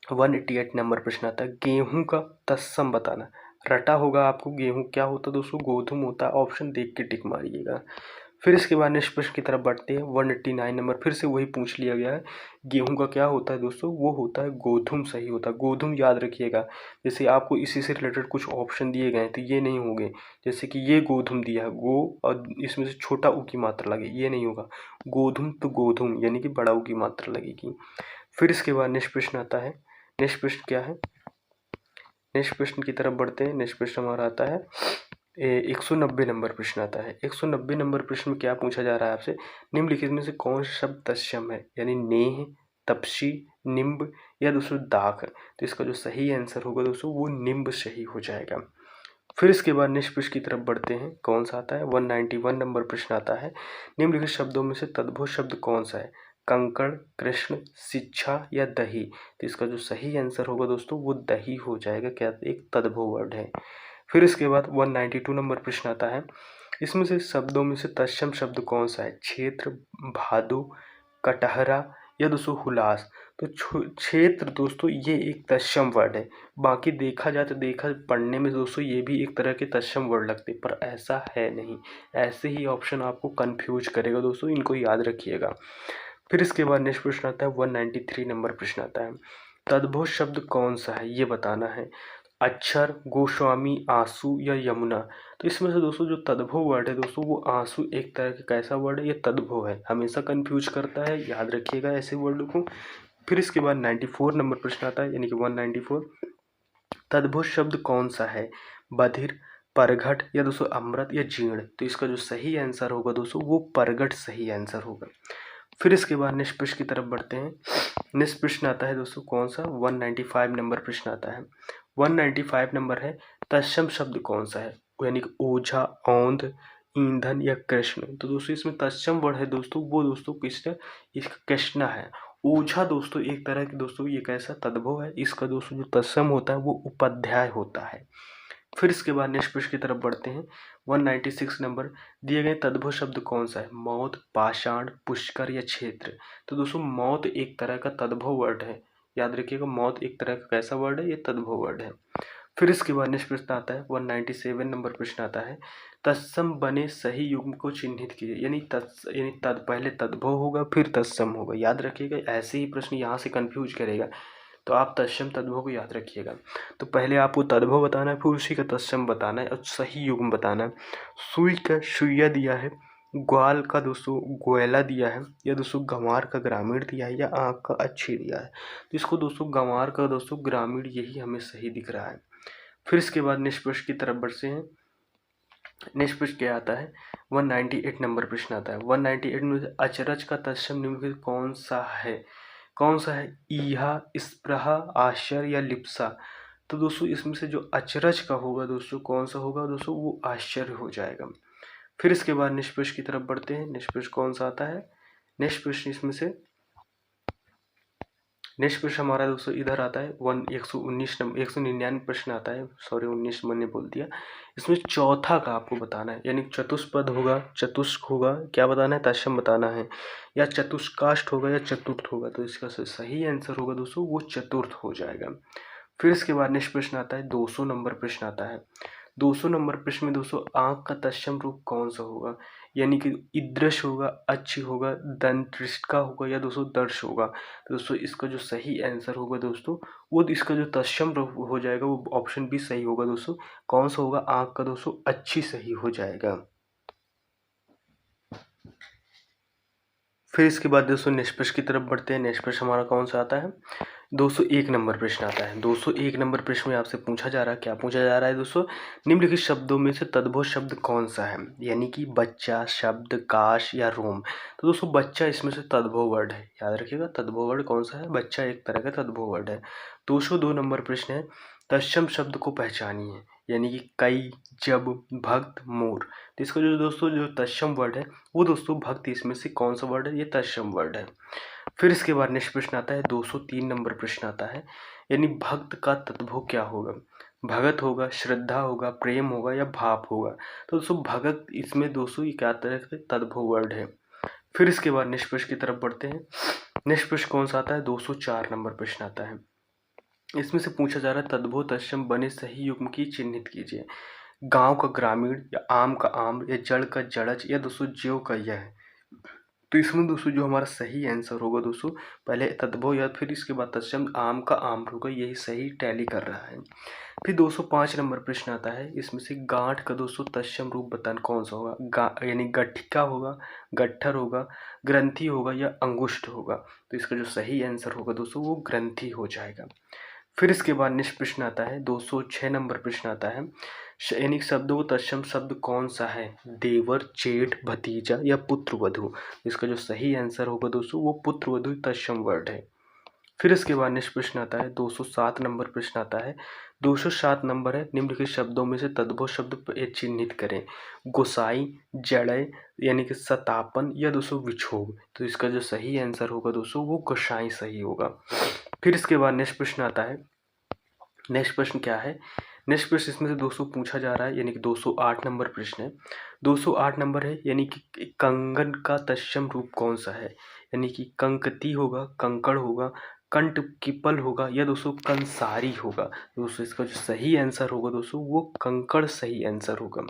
188 नंबर प्रश्न आता है, गेहूं का तत्सम बताना। रटा होगा आपको, गेहूं क्या होता है दोस्तों? गोधूम होता है। ऑप्शन देख के टिक मारिएगा। फिर इसके बाद नेक्स्ट प्रश्न की तरफ बढ़ते हैं। 189 नंबर फिर से वही पूछ लिया गया है, गेहूं का क्या होता है दोस्तों? वो होता है गोधूम सही होता है। गोधूम याद रखिएगा, जैसे आपको इसी से रिलेटेड कुछ ऑप्शन दिए गए हैं तो ये नहीं होंगे, जैसे कि ये गोधूम दिया है गो और इसमें से छोटा ऊ की मात्रा लगे, ये नहीं होगा। गोधूम तो गोधूम यानी कि बड़ा ऊ की मात्रा लगेगी। फिर इसके बाद नेक्स्ट प्रश्न आता है, नेक्स्ट प्रश्न क्या है? नेक्स्ट प्रश्न की तरफ बढ़ते हैं। नेक्स्ट प्रश्न हमारा आता है 190 नंबर प्रश्न आता है। 190 नंबर प्रश्न में क्या पूछा जा रहा है आपसे, निम्नलिखित में से कौन सा शब्द तत्सम है? यानी नेह, तपसी, निम्ब या दोस्तों दाख। तो इसका जो सही आंसर होगा दोस्तों वो निम्ब सही हो जाएगा। फिर इसके बाद नेक्स्ट प्रश्न की तरफ बढ़ते हैं। कौन सा आता है? 191 नंबर प्रश्न आता है, निम्नलिखित शब्दों में से तद्भव शब्द कौन सा है? कंकड़, कृष्ण, शिक्षा या दही। तो इसका जो सही आंसर होगा दोस्तों वो दही हो जाएगा, क्या एक तद्भव वर्ड है। फिर इसके बाद 192 नंबर प्रश्न आता है, इसमें से शब्दों में से तत्सम शब्द कौन सा है? क्षेत्र, भादु, कटहरा या दोस्तों हुलास। तो क्षेत्र दोस्तों ये एक तत्सम वर्ड है। बाकी देखा जाए तो पढ़ने में दोस्तों ये भी एक तरह के तत्सम वर्ड लगते, पर ऐसा है नहीं। ऐसे ही ऑप्शन आपको कंफ्यूज करेगा दोस्तों, इनको याद रखिएगा। फिर इसके बाद नेक्स्ट प्रश्न आता है 193 नंबर प्रश्न आता है, तद्भव शब्द कौन सा है ये बताना है। अक्षर, गोस्वामी, आंसू या यमुना। तो इसमें से दोस्तों जो तद्भव वर्ड है दोस्तों वो आंसू एक तरह का कैसा वर्ड है? ये तद्भव है, हमेशा कंफ्यूज करता है, याद रखिएगा ऐसे वर्ड को। फिर इसके बाद 94 नंबर प्रश्न आता है, यानी कि 194, तद्भव शब्द कौन सा है? बधिर, परघट या दोस्तों अमृत या जीर्ण। तो इसका जो सही आंसर होगा दोस्तों वो परगट सही आंसर होगा। फिर इसके बाद नेक्स्ट प्रश्न की तरफ बढ़ते हैं। नेक्स्ट प्रश्न आता है दोस्तों कौन सा? 195 नंबर प्रश्न आता है। 195 नंबर है, तत्सम शब्द कौन सा है? यानी कि ओझा, औंध, ईंधन या कृष्ण। तो दोस्तों इसमें तत्सम वर्ड है दोस्तों वो दोस्तों किसका? इसका कृष्णा है। ओझा दोस्तों एक तरह की दोस्तों ये कैसा तद्भव है, इसका दोस्तों जो तत्सम होता है वो उपाध्याय होता है। फिर इसके बाद नेक्स्ट प्रश्न की तरफ बढ़ते हैं। 196 नंबर, दिए गए तद्भव शब्द कौन सा है? मौत, पाषाण, पुष्कर या क्षेत्र। तो दोस्तों मौत एक तरह का तद्भव वर्ड है, याद रखिएगा मौत एक तरह का कैसा वर्ड है, ये तद्भव वर्ड है। फिर इसके बाद नेक्स्ट प्रश्न आता है 197 नंबर प्रश्न आता है, तत्सम बने सही युग्म को चिन्हित कीजिए। यानी तद पहले तद्भव होगा फिर तत्सम होगा, याद रखिएगा। ऐसे ही प्रश्न यहाँ से कंफ्यूज करेगा, तो आप तत्सम तद्भव को याद रखिएगा। तो पहले आपको तद्भव बताना है, फिर उसी का तत्सम बताना है और सही युग्म बताना है। सुई का सुइया दिया है, ग्वाल का दोस्तों गोयला दिया है, या दोस्तों गंवार का ग्रामीण दिया है, या आँख का अच्छी दिया है। तो इसको दोस्तों गंवार का दोस्तों ग्रामीण यही हमें सही दिख रहा है। फिर इसके बाद नेक्स्ट प्रश्न की तरफ बढ़ते हैं। नेक्स्ट प्रश्न क्या आता है? 198 नंबर प्रश्न आता है। 198 में अचरज का तत्सम निम्नलिखित कौन सा है? कौन सा है? ईहा, स्पृहा, आश्चर्य या लिप्सा। तो दोस्तों इसमें से जो अचरज का होगा दोस्तों कौन सा होगा दोस्तों, वो आश्चर्य हो जाएगा। फिर इसके बाद नेक्स्ट प्रश्न की तरफ बढ़ते हैं। नेक्स्ट प्रश्न कौन सा आता है? नेक्स्ट प्रश्न इसमें से नेक्स्ट प्रश्न हमारा दोस्तों इधर आता है 119 नंबर 199 प्रश्न आता है, सॉरी 19 मैंने बोल दिया। इसमें चौथा का आपको बताना है, यानी चतुष्पद होगा, चतुष्क होगा, क्या बताना है? तत्सम बताना है, या चतुष्काष्ट होगा या चतुर्थ होगा। तो इसका सही आंसर होगा दोस्तों वो चतुर्थ हो जाएगा। फिर इसके बाद नेक्स्ट प्रश्न आता है 200 नंबर प्रश्न आता है। 200 नंबर प्रश्न में दोस्तों आँख का तत्सम रूप कौन सा होगा? यानी कि ईदृश होगा, अच्छी होगा, दंत्रिष्ठा होगा, या दोस्तों दर्श होगा। तो दोस्तों इसका जो सही आंसर होगा दोस्तों, वो इसका जो तत्सम रूप हो जाएगा वो ऑप्शन बी सही होगा दोस्तों। कौन सा होगा? आँख का दोस्तों अच्छी सही हो जाएगा। फिर इसके बाद दोस्तों नेक्स्ट प्रश्न की तरफ बढ़ते हैं। नेक्स्ट प्रश्न हमारा कौन सा आता है? 201 नंबर प्रश्न आता है। 201 नंबर प्रश्न में आपसे पूछा जा रहा है, क्या पूछा जा रहा है दोस्तों? निम्नलिखित शब्दों में से तद्भव शब्द कौन सा है? यानी कि बच्चा, शब्द, काश या रोम। तो दोस्तों बच्चा इसमें से तद्भव वर्ड है, याद रखिएगा तद्भव वर्ड कौन सा है? बच्चा एक तरह का तद्भव वर्ड है। 202 नंबर प्रश्न है, तत्सम शब्द को पहचानिए। यानी कि कई, जब, भक्त, मोर। तो इसका जो दोस्तों जो तत्सम वर्ड है वो दोस्तों भक्त इसमें से कौन सा वर्ड है? ये तत्सम वर्ड है। फिर इसके बाद नेक्स्ट प्रश्न आता है 203 नंबर प्रश्न आता है, यानी भक्त का तद्भव क्या होगा? भगत होगा, श्रद्धा होगा, प्रेम होगा या भाव होगा। तो दोस्तों भगत इसमें दोस्तों ये क्या तरह का तद्भव वर्ड है। फिर इसके बाद नेक्स्ट प्रश्न की तरफ बढ़ते हैं। नेक्स्ट प्रश्न कौन सा आता है? 204 नंबर प्रश्न आता है। इसमें से पूछा जा रहा है तद्भव तत्सम बने सही युग्म की चिन्हित कीजिए। गांव का ग्रामीण, या आम का आम, या जड़ का जड़ज, या दोस्तों ज्यों का यह। तो इसमें दोस्तों जो हमारा सही आंसर होगा दोस्तों, पहले तद्भव या फिर इसके बाद तत्सम आम का आम होगा, यही सही टैली कर रहा है। फिर 205 नंबर प्रश्न आता है। इसमें से गांठ का दोस्तों तत्सम रूप बताना कौन सा होगा? यानी गठिका होगा, गट्ठर होगा, ग्रंथि होगा, या अंगुष्ठ होगा। तो इसका जो सही आंसर होगा दोस्तों वो ग्रंथि हो जाएगा। फिर इसके बाद नेक्स्ट प्रश्न आता है 206 नंबर प्रश्न आता है, यानी शब्दों तत्सम शब्द कौन सा है? देवर, जेठ, भतीजा या पुत्र वधु। इसका जो सही आंसर होगा दोस्तों वो पुत्र वधु तत्सम वर्ड है। फिर इसके बाद नेक्स्ट प्रश्न आता है 207 नंबर प्रश्न आता है। 207 नंबर है, निम्नलिखित शब्दों में से तद्भव शब्द चिन्हित करें। गोसाई, जड़य, यानी कि सतापन, या दोस्तों विक्षोभ। तो इसका जो सही आंसर होगा दोस्तों वो गोसाई सही होगा। फिर इसके बाद नेक्स्ट प्रश्न आता है। नेक्स्ट प्रश्न क्या है? नेक्स्ट प्रश्न इसमें से 200 पूछा जा रहा है, यानी कि 208 नंबर प्रश्न है। 208 नंबर है, यानी कि कंगन का तत्सम रूप कौन सा है? यानी कि कंकती होगा, कंकड़ होगा, कंट किपल होगा, या दोस्तों कंसारी होगा। दोस्तों इसका जो सही आंसर होगा दोस्तों वो कंकड़ सही आंसर होगा।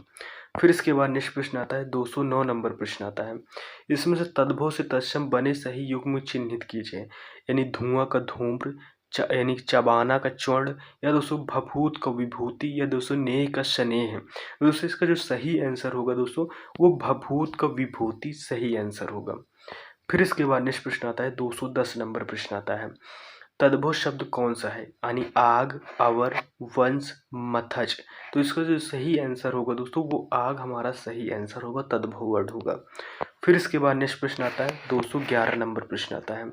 फिर इसके बाद नेक्स्ट प्रश्न आता है 209 नंबर प्रश्न आता है। इसमें से तद्भव से तत्सम बने सही युग्म चिन्हित कीजिए। यानी धुआं का धूम्र, यानी चबाना का चौड़, या दोस्तों भभूत का विभूति, या दोस्तों नेह का स्नेह। दोस्तों इसका जो सही आंसर होगा दोस्तों वो भभूत का विभूति सही आंसर होगा। फिर इसके बाद नेक्स्ट प्रश्न आता है 210 नंबर प्रश्न आता है। तद्भव शब्द कौन सा है? यानी आग, अवर, वंश, मथज। तो इसका जो सही आंसर होगा दोस्तों वो आग हमारा सही आंसर होगा, तद्भव वर्ड होगा। फिर इसके बाद नेक्स्ट प्रश्न आता है 211 नंबर प्रश्न आता है।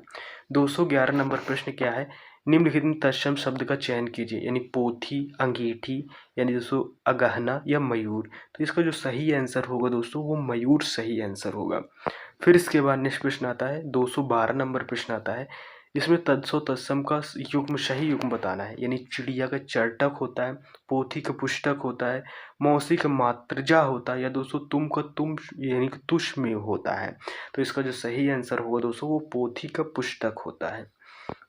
211 नंबर प्रश्न क्या है? निम्नलिखित में तत्सम शब्द का चयन कीजिए। यानी पोथी, अंगीठी, यानी दोस्तों अगहना, या मयूर। तो इसका जो सही आंसर होगा दोस्तों वो मयूर सही आंसर होगा। फिर इसके बाद नेक्स्ट प्रश्न आता है 212 नंबर प्रश्न आता है। इसमें तत्सम तत्सम का युग्म सही युग्म बताना है, यानी चिड़िया का चरटक होता है, पोथी का पुस्तक होता है, मौसी का मात्रजा होता है, या दोस्तों तुम का तुम यानी कि तुष में होता है। तो इसका जो सही आंसर होगा दोस्तों वो पोथी का पुस्तक होता है।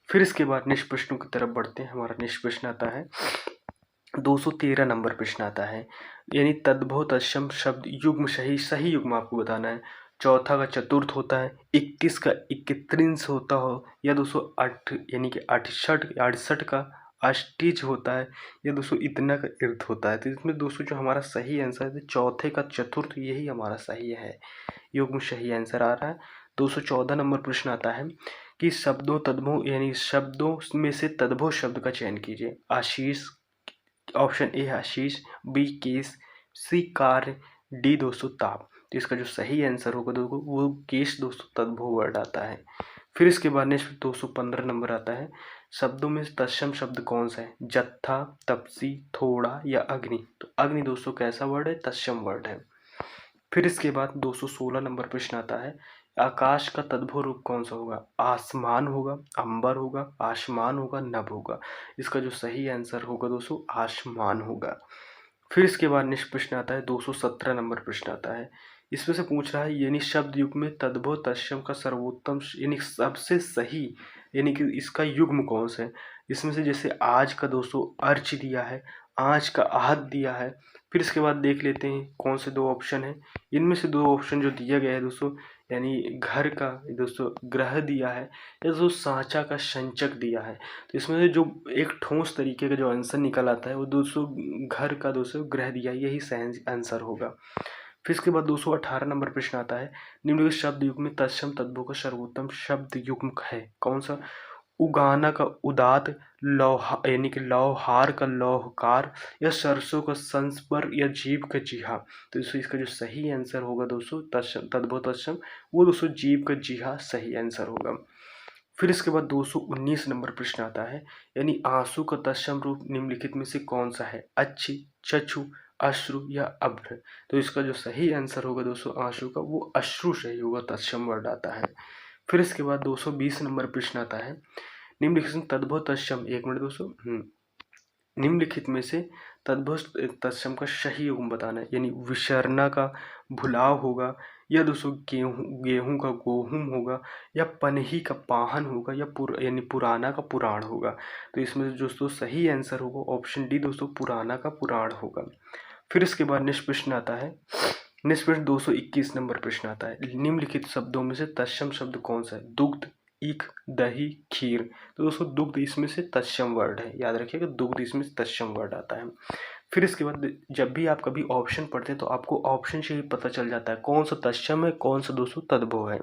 फिर इसके बाद नेक्स्ट प्रश्नों की तरफ बढ़ते हैं। हमारा नेक्स्ट प्रश्न आता है 213 नंबर प्रश्न आता है, यानी तद्भव तत्सम शब्द युग्म सही युग्म आपको बताना है। चौथा का चतुर्थ होता है, 21 का इकत्रिंश होता हो, या 208 यानी कि 68 का अष्टिज होता है, या दोस्तों इतना का अर्थ होता है। तो इसमें दोस्तों जो हमारा सही आंसर है चौथे का चतुर्थ, यही हमारा सही है, युग्म सही आंसर आ रहा है। 214 नंबर प्रश्न आता है कि शब्दों तद्भव यानी शब्दों में से तद्भव शब्द का चयन कीजिए। Ashish, option A Ashish, B case, C कार्य, डी दोस्तों ताप। तो इसका जो सही आंसर होगा दोस्तों वो केस दोस्तों तद्भव वर्ड आता है। फिर इसके बाद नेक्स्ट 215 नंबर आता है, शब्दों में तत्सम शब्द कौन सा है? जत्था, तपसी, थोड़ा या अग्नि। तो अग्नि दोस्तों कैसा वर्ड है? तत्सम वर्ड है। फिर इसके बाद 216 नंबर प्रश्न आता है, आकाश का तद्भव रूप कौन सा होगा? आसमान होगा, अंबर होगा, आसमान होगा, नभ होगा। इसका जो सही आंसर होगा दोस्तों आसमान होगा। फिर इसके बाद नेक्स्ट प्रश्न आता है 217 नंबर प्रश्न आता है, इसमें से पूछ रहा है यानी शब्द युग्म में तद्भव तत्सम का सर्वोत्तम यानी सबसे सही यानी कि इसका युग्म कौन सा है? इसमें से जैसे आज का दोस्तों अर्च दिया है, आज का आहत दिया है। फिर इसके बाद देख लेते हैं कौन से दो ऑप्शन है। इनमें से दो ऑप्शन जो दिया गया है दोस्तों, यानी घर का दोस्तों ग्रह दिया है, या दोस्तों सांचा का संचक दिया है। तो इसमें से जो एक ठोस तरीके का जो आंसर निकल आता है वो दोस्तों घर का दोस्तों ग्रह दिया है, यही सही आंसर होगा। फिर इसके बाद 218 नंबर प्रश्न आता है, निम्नलिखित शब्द युग्म में तत्सम तद्भव का सर्वोत्तम शब्द युग्म है कौन सा? उगाना का उदात, लौहा यानी कि लौहार का लौहकार, या सरसों का संस्पर, या जीभ का जीहा। तो दोस्तों इसका जो सही आंसर होगा दोस्तों तत्सम तद्भव तत्सम वो दोस्तों जीभ का जीहा सही आंसर होगा। फिर इसके बाद 219 नंबर प्रश्न आता है, यानी आंसू का तत्सम रूप निम्नलिखित में से कौन सा है? अच्छी, चक्षु, अश्रु या अभ्र। तो इसका जो सही आंसर होगा दोस्तों आंसू का वो अश्रु सही होगा, तत्सम वर्ड आता है। फिर इसके बाद 220 नंबर प्रश्न आता है, निम्नलिखित में तद्भव तत्सम, एक मिनट दोस्तों, निम्नलिखित में से तद्भव तत्सम का सही युग्म बताना है, यानी विसरना का भुलाव होगा, या दोस्तों गेहूं का गोहुम होगा, या पनही का पाहन होगा, या यानी पुराना का पुराण होगा। तो इसमें दोस्तों सही आंसर होगा ऑप्शन डी दोस्तों पुराना का पुराण होगा। फिर इसके बाद नेक्स्ट प्रश्न आता है, नेक्स्ट प्रश्न 221 नंबर प्रश्न आता है, निम्नलिखित शब्दों में से तत्सम शब्द कौन सा है? दुग्ध, ईख, दही, खीर। तो दोस्तों दुग्ध इसमें से तत्सम वर्ड है, याद रखिएगा दुग्ध इसमें से तत्सम वर्ड आता है। फिर इसके बाद जब भी आप कभी ऑप्शन पढ़ते हैं तो आपको ऑप्शन से ही पता चल जाता है कौन सा तत्सम है, कौन सा दोस्तों तद्भव है।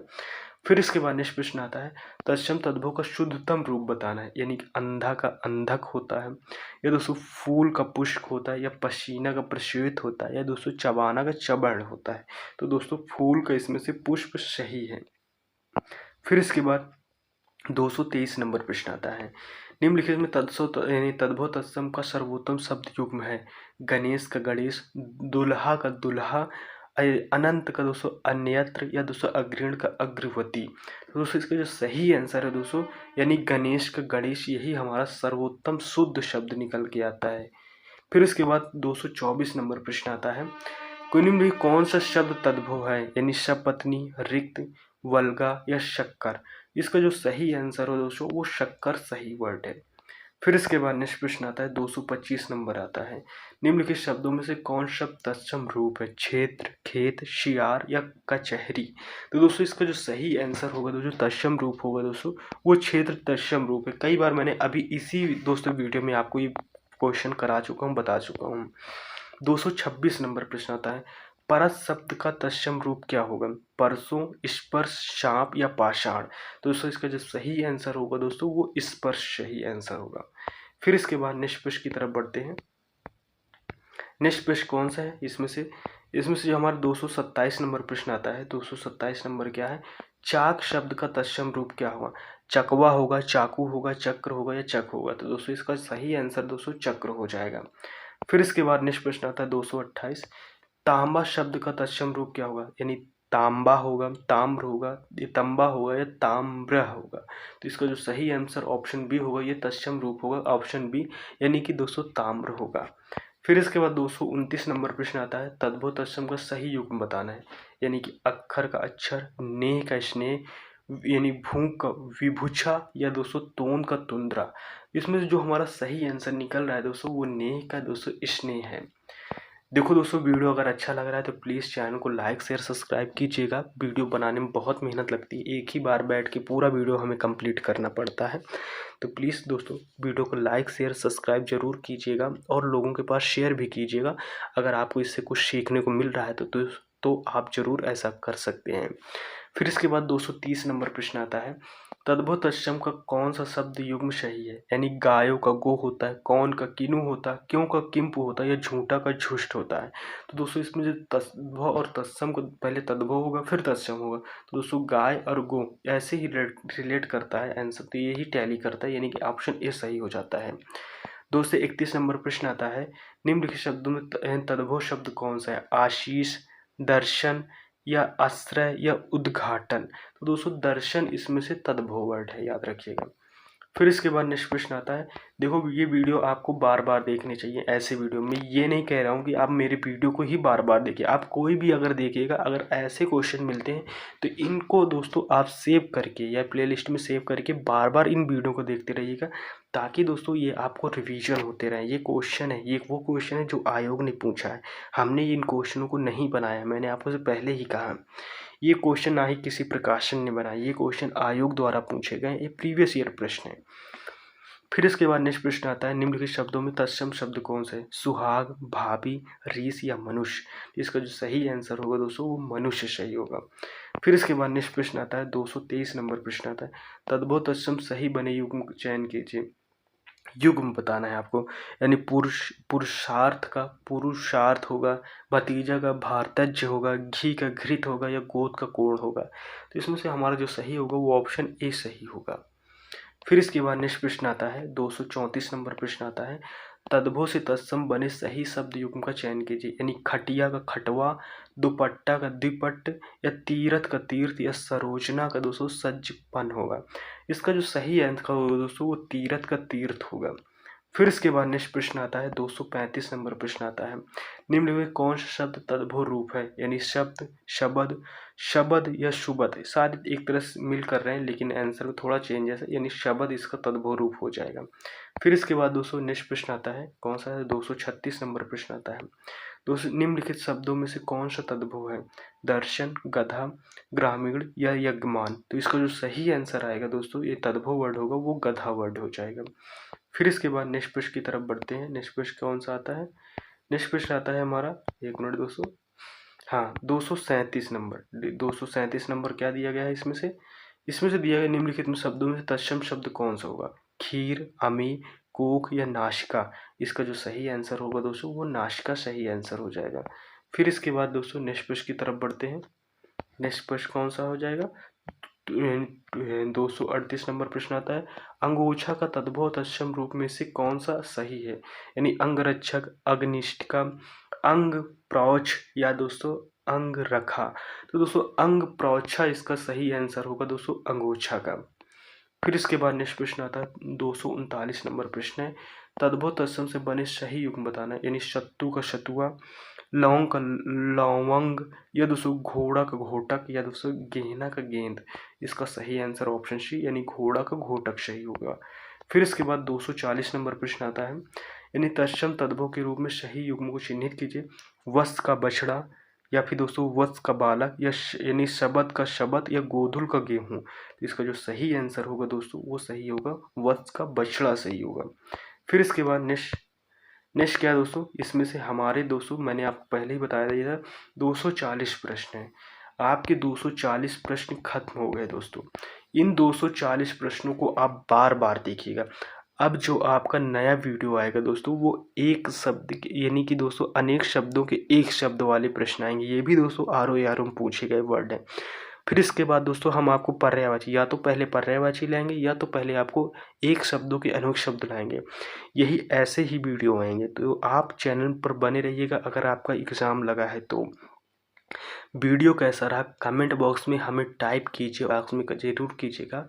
फिर इसके बाद नेक्स्ट प्रश्न आता है, तत्सम तद्भव का शुद्धतम रूप बताना है, यानी कि अंधा का अंधक होता है, या दोस्तों फूल का पुष्प होता है, या पसीना का प्रश्वेत होता है, या दोस्तों चबाना का चबर्ण होता है। तो दोस्तों फूल का इसमें से पुष्प सही है। फिर इसके बाद 223 नंबर प्रश्न आता है, निम्नलिखित में यानी तद्भव तत्सम का सर्वोत्तम शब्द युग्म है। गणेश का गणेश, दुल्हा का दुल्हा, अनंत का दोस्तों अन्यत्र, या दोस्तों अग्रिण का अग्रवती। तो दोस्तों इसका जो सही आंसर है दोस्तों यानी गणेश का गणेश, यही हमारा सर्वोत्तम शुद्ध शब्द निकल के आता है। फिर इसके बाद 224 नंबर प्रश्न आता है, निम्न कौन सा शब्द तद्भव है, यानी सपत्नी, रिक्त, वल्गा या शक्कर। इसका जो सही आंसर हो दोस्तों वो शक्कर सही वर्ड है। फिर इसके बाद नेक्स्ट प्रश्न आता है 225 नंबर आता है, निम्नलिखित शब्दों में से कौन शब्द तत्सम रूप है? क्षेत्र, खेत, शियार या कचहरी। तो दोस्तों इसका जो सही आंसर होगा दोस्तों तत्सम रूप होगा दोस्तों वो क्षेत्र तत्सम रूप है। कई बार मैंने अभी इसी दोस्तों वीडियो में आपको ये क्वेश्चन करा चुका हूँ, बता चुका हूँ। 226 नंबर प्रश्न आता है, परस शब्द का तत्सम रूप क्या होगा? परसों, स्पर्श, शाप या पाषाण। तो दोस्तों इसका जो सही आंसर होगा दोस्तों वो स्पर्श सही आंसर होगा। फिर इसके बाद नेक्स्ट प्रश्न की तरफ बढ़ते हैं। नेक्स्ट प्रश्न कौन सा है इसमें से जो हमारा 227 नंबर प्रश्न आता है, 227 नंबर क्या है? चाक शब्द का तत्सम रूप क्या होगा? चकवा होगा, चाकू होगा, चक्र होगा या चक होगा। तो दोस्तों इसका सही आंसर दोस्तों चक्र हो जाएगा। फिर इसके बाद नेक्स्ट प्रश्न आता है 228, तांबा शब्द का तत्सम रूप क्या होगा? यानी तांबा होगा, ताम्र होगा, ये तंबा होगा या ताम्र होगा। तो इसका जो सही आंसर ऑप्शन बी होगा, ये तत्सम रूप होगा, ऑप्शन बी, यानी कि दोस्तों ताम्र होगा। फिर इसके बाद 229 नंबर प्रश्न आता है, तद्भव तत्सम का सही युग्म बताना है, यानी कि अक्षर का अक्षर, नेह का स्नेह, यानी भू का विभुछा या दोस्तों तोन का तुंद्रा। इसमें से जो हमारा सही आंसर निकल रहा है दोस्तों, वो नेह का दोस्तों स्नेह है। देखो दोस्तों, वीडियो अगर अच्छा लग रहा है तो प्लीज़ चैनल को लाइक शेयर सब्सक्राइब कीजिएगा। वीडियो बनाने में बहुत मेहनत लगती है, एक ही बार बैठ के पूरा वीडियो हमें कंप्लीट करना पड़ता है। तो प्लीज़ दोस्तों, वीडियो को लाइक शेयर सब्सक्राइब जरूर कीजिएगा और लोगों के पास शेयर भी कीजिएगा। अगर आपको इससे कुछ सीखने को मिल रहा है तो आप ज़रूर ऐसा कर सकते हैं। फिर इसके बाद 230 नंबर प्रश्न आता है, तद्भव तत्सम का कौन सा शब्द युग्म सही है, यानी गायो का गो होता है, कौन का किनु होता है, क्यों का किंपु होता है या झूठा का झुष्ट होता है। तो दोस्तों इसमें जो तद्भव और तत्सम को पहले तद्भव होगा फिर तत्सम होगा, तो दोस्तों गाय और गो ऐसे ही रिलेट करता है आंसर, तो यही टैली करता है, यानी कि ऑप्शन ए सही हो जाता है। 231 नंबर प्रश्न आता है, निम्नलिखित शब्दों में तद्भव शब्द कौन सा है, आशीष, दर्शन या आश्रय या उद्घाटन। तो दोस्तों दर्शन इसमें से तद्भव वर्ड है, याद रखिएगा। फिर इसके बाद नेक्स्ट प्रश्न आता है, देखो ये वीडियो आपको बार बार देखनी चाहिए। ऐसे वीडियो में ये नहीं कह रहा हूँ कि आप मेरे वीडियो को ही बार बार देखिए, आप कोई भी अगर देखिएगा, अगर ऐसे क्वेश्चन मिलते हैं तो इनको दोस्तों आप सेव करके या प्लेलिस्ट में सेव करके बार बार इन वीडियो को देखते रहिएगा, ताकि दोस्तों ये आपको रिवीजन होते रहे। ये क्वेश्चन है, ये वो क्वेश्चन है जो आयोग ने पूछा है, हमने इन क्वेश्चनों को नहीं बनाया। मैंने आपको से पहले ही कहा, ये क्वेश्चन ना ही किसी प्रकाशन ने बनाया, ये क्वेश्चन आयोग द्वारा पूछे गए, ये प्रीवियस ईयर प्रश्न है। फिर इसके बाद नेक्स्ट प्रश्न आता है, निम्नलिखित शब्दों में तत्सम शब्द कौन सा है, सुहाग, भाभी, रीस या मनुष्य। इसका जो सही आंसर होगा दोस्तों, वो मनुष्य सही होगा। फिर इसके बाद नेक्स्ट प्रश्न आता है, 223 नंबर प्रश्न आता है, तद्भव तत्सम सही बने युग्म चयन कीजिए। युग्म बताना है आपको, यानी पुरुषार्थ का पुरुषार्थ होगा, भतीजा का भारतज होगा, घी का घृत होगा या गोद का कोण होगा। तो इसमें से हमारा जो सही होगा वो ऑप्शन ए सही होगा। फिर इसके बाद नेक्स्ट प्रश्न आता है, 234 नंबर प्रश्न आता है, तद्भव से तत्सम बने सही शब्द युग्म का चयन कीजिए, यानी खटिया का खटवा, दुपट्टा का द्विपट्ट या तीर्थ का तीर्थ या सरोजना का दोस्तों सज्जपन होगा। इसका जो सही आंसर होगा दोस्तों, वो तीर्थ का तीर्थ होगा। फिर इसके बाद नेक्स्ट प्रश्न आता है, 235 नंबर प्रश्न आता है, निम्न में कौन सा शब्द तद्भव रूप है, यानी शब्द, शब्द, शब्द या शुबद। शायद एक तरह से मिल कर रहे हैं लेकिन आंसर में थोड़ा चेंजेस है, यानी शब्द इसका तद्भव रूप हो जाएगा। फिर इसके बाद दोस्तों नेक्स्ट प्रश्न आता है, कौन सा है, 236 नंबर प्रश्न आता है, दोस्तों निम्नलिखित शब्दों में से कौन सा तद्भव है, दर्शन, गधा, ग्रामीण या यज्ञमान। तो इसका जो सही आंसर आएगा दोस्तों, ये तद्भव वर्ड होगा, वो गधा वर्ड हो जाएगा। फिर इसके बाद नेक्स्ट प्रश्न की तरफ बढ़ते हैं। नेक्स्ट प्रश्न कौन सा आता है, नेक्स्ट प्रश्न आता है हमारा, एक मिनट दोस्तों, हाँ 237 नंबर। 237 नंबर क्या दिया गया है इसमें से दिया गया, निम्नलिखित में शब्दों में से तत्सम शब्द कौन सा होगा, खीर, अमी, कोख या नाशिका। इसका जो सही आंसर होगा दोस्तों, वो नाशिका सही आंसर हो जाएगा। फिर इसके बाद दोस्तों नेक्स्ट प्रश्न की तरफ बढ़ते हैं। नेक्स्ट प्रश्न कौन सा हो जाएगा, 238 नंबर प्रश्न आता है, अंगोछा का तद्भव तत्सम रूप में से कौन सा सही है, यानी अंगरक्षक, अग्निष्ठिका, अंग प्रौछ या दोस्तों अंग रखा। तो दोस्तों अंग प्रौछा इसका सही आंसर होगा दोस्तों, अंगोछा का। फिर इसके बाद नेक्स्ट प्रश्न आता है, 239 नंबर प्रश्न है, तद्भव तत्सम से बने सही युग्म बताना, यानी शत्रु का शतुआ, लौंग का लौंग या दोस्तों घोड़ा का घोटक या दोस्तों गेंदा का गेंद। इसका सही आंसर ऑप्शन सी, यानी घोड़ा का घोटक सही होगा। फिर इसके बाद 240 नंबर प्रश्न आता है, यानी तत्सम तद्भव के रूप में सही युग्म को चिन्हित कीजिए, वत्स का बछड़ा या फिर दोस्तों वत्स का बालक या यानी शबद का शबद या गोधुल का गेहूँ। तो इसका जो सही आंसर होगा दोस्तों, वो सही होगा, वत्स का बछड़ा सही होगा। फिर इसके बाद नेक्स्ट क्या है दोस्तों, इसमें से हमारे दोस्तों मैंने आपको पहले ही बताया था 240 प्रश्न हैं, आपके 240 प्रश्न खत्म हो गए दोस्तों। इन 240 प्रश्नों को आप बार बार देखिएगा। अब जो आपका नया वीडियो आएगा दोस्तों, वो एक शब्द यानी कि दोस्तों अनेक शब्दों के एक शब्द वाले प्रश्न आएंगे। ये भी दोस्तों ROAR में पूछे गए वर्ड हैं। फिर इसके बाद दोस्तों हम आपको पर्यायवाची, या तो पहले पर्यायवाची लाएंगे या तो पहले आपको एक शब्दों के अनेक शब्द लाएंगे। यही ऐसे ही वीडियो आएंगे, तो आप चैनल पर बने रहिएगा अगर आपका एग्ज़ाम लगा है तो। वीडियो कैसा रहा कमेंट बॉक्स में हमें टाइप कीजिए, बॉक्स में ज़रूर कीजिएगा।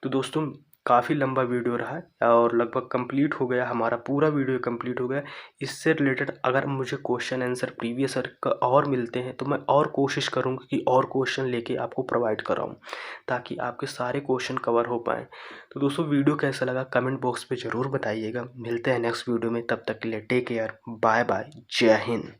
तो दोस्तों काफ़ी लंबा वीडियो रहा है और लगभग कंप्लीट हो गया, हमारा पूरा वीडियो कंप्लीट हो गया। इससे रिलेटेड अगर मुझे क्वेश्चन आंसर प्रीवियस ईयर का और मिलते हैं तो मैं और कोशिश करूँगा कि और क्वेश्चन लेके आपको प्रोवाइड कराऊँ, ताकि आपके सारे क्वेश्चन कवर हो पाएँ। तो दोस्तों वीडियो कैसा लगा कमेंट बॉक्स पे ज़रूर बताइएगा। मिलते हैं नेक्स्ट वीडियो में, तब तक के लिए टेक केयर, बाय बाय, जय हिंद।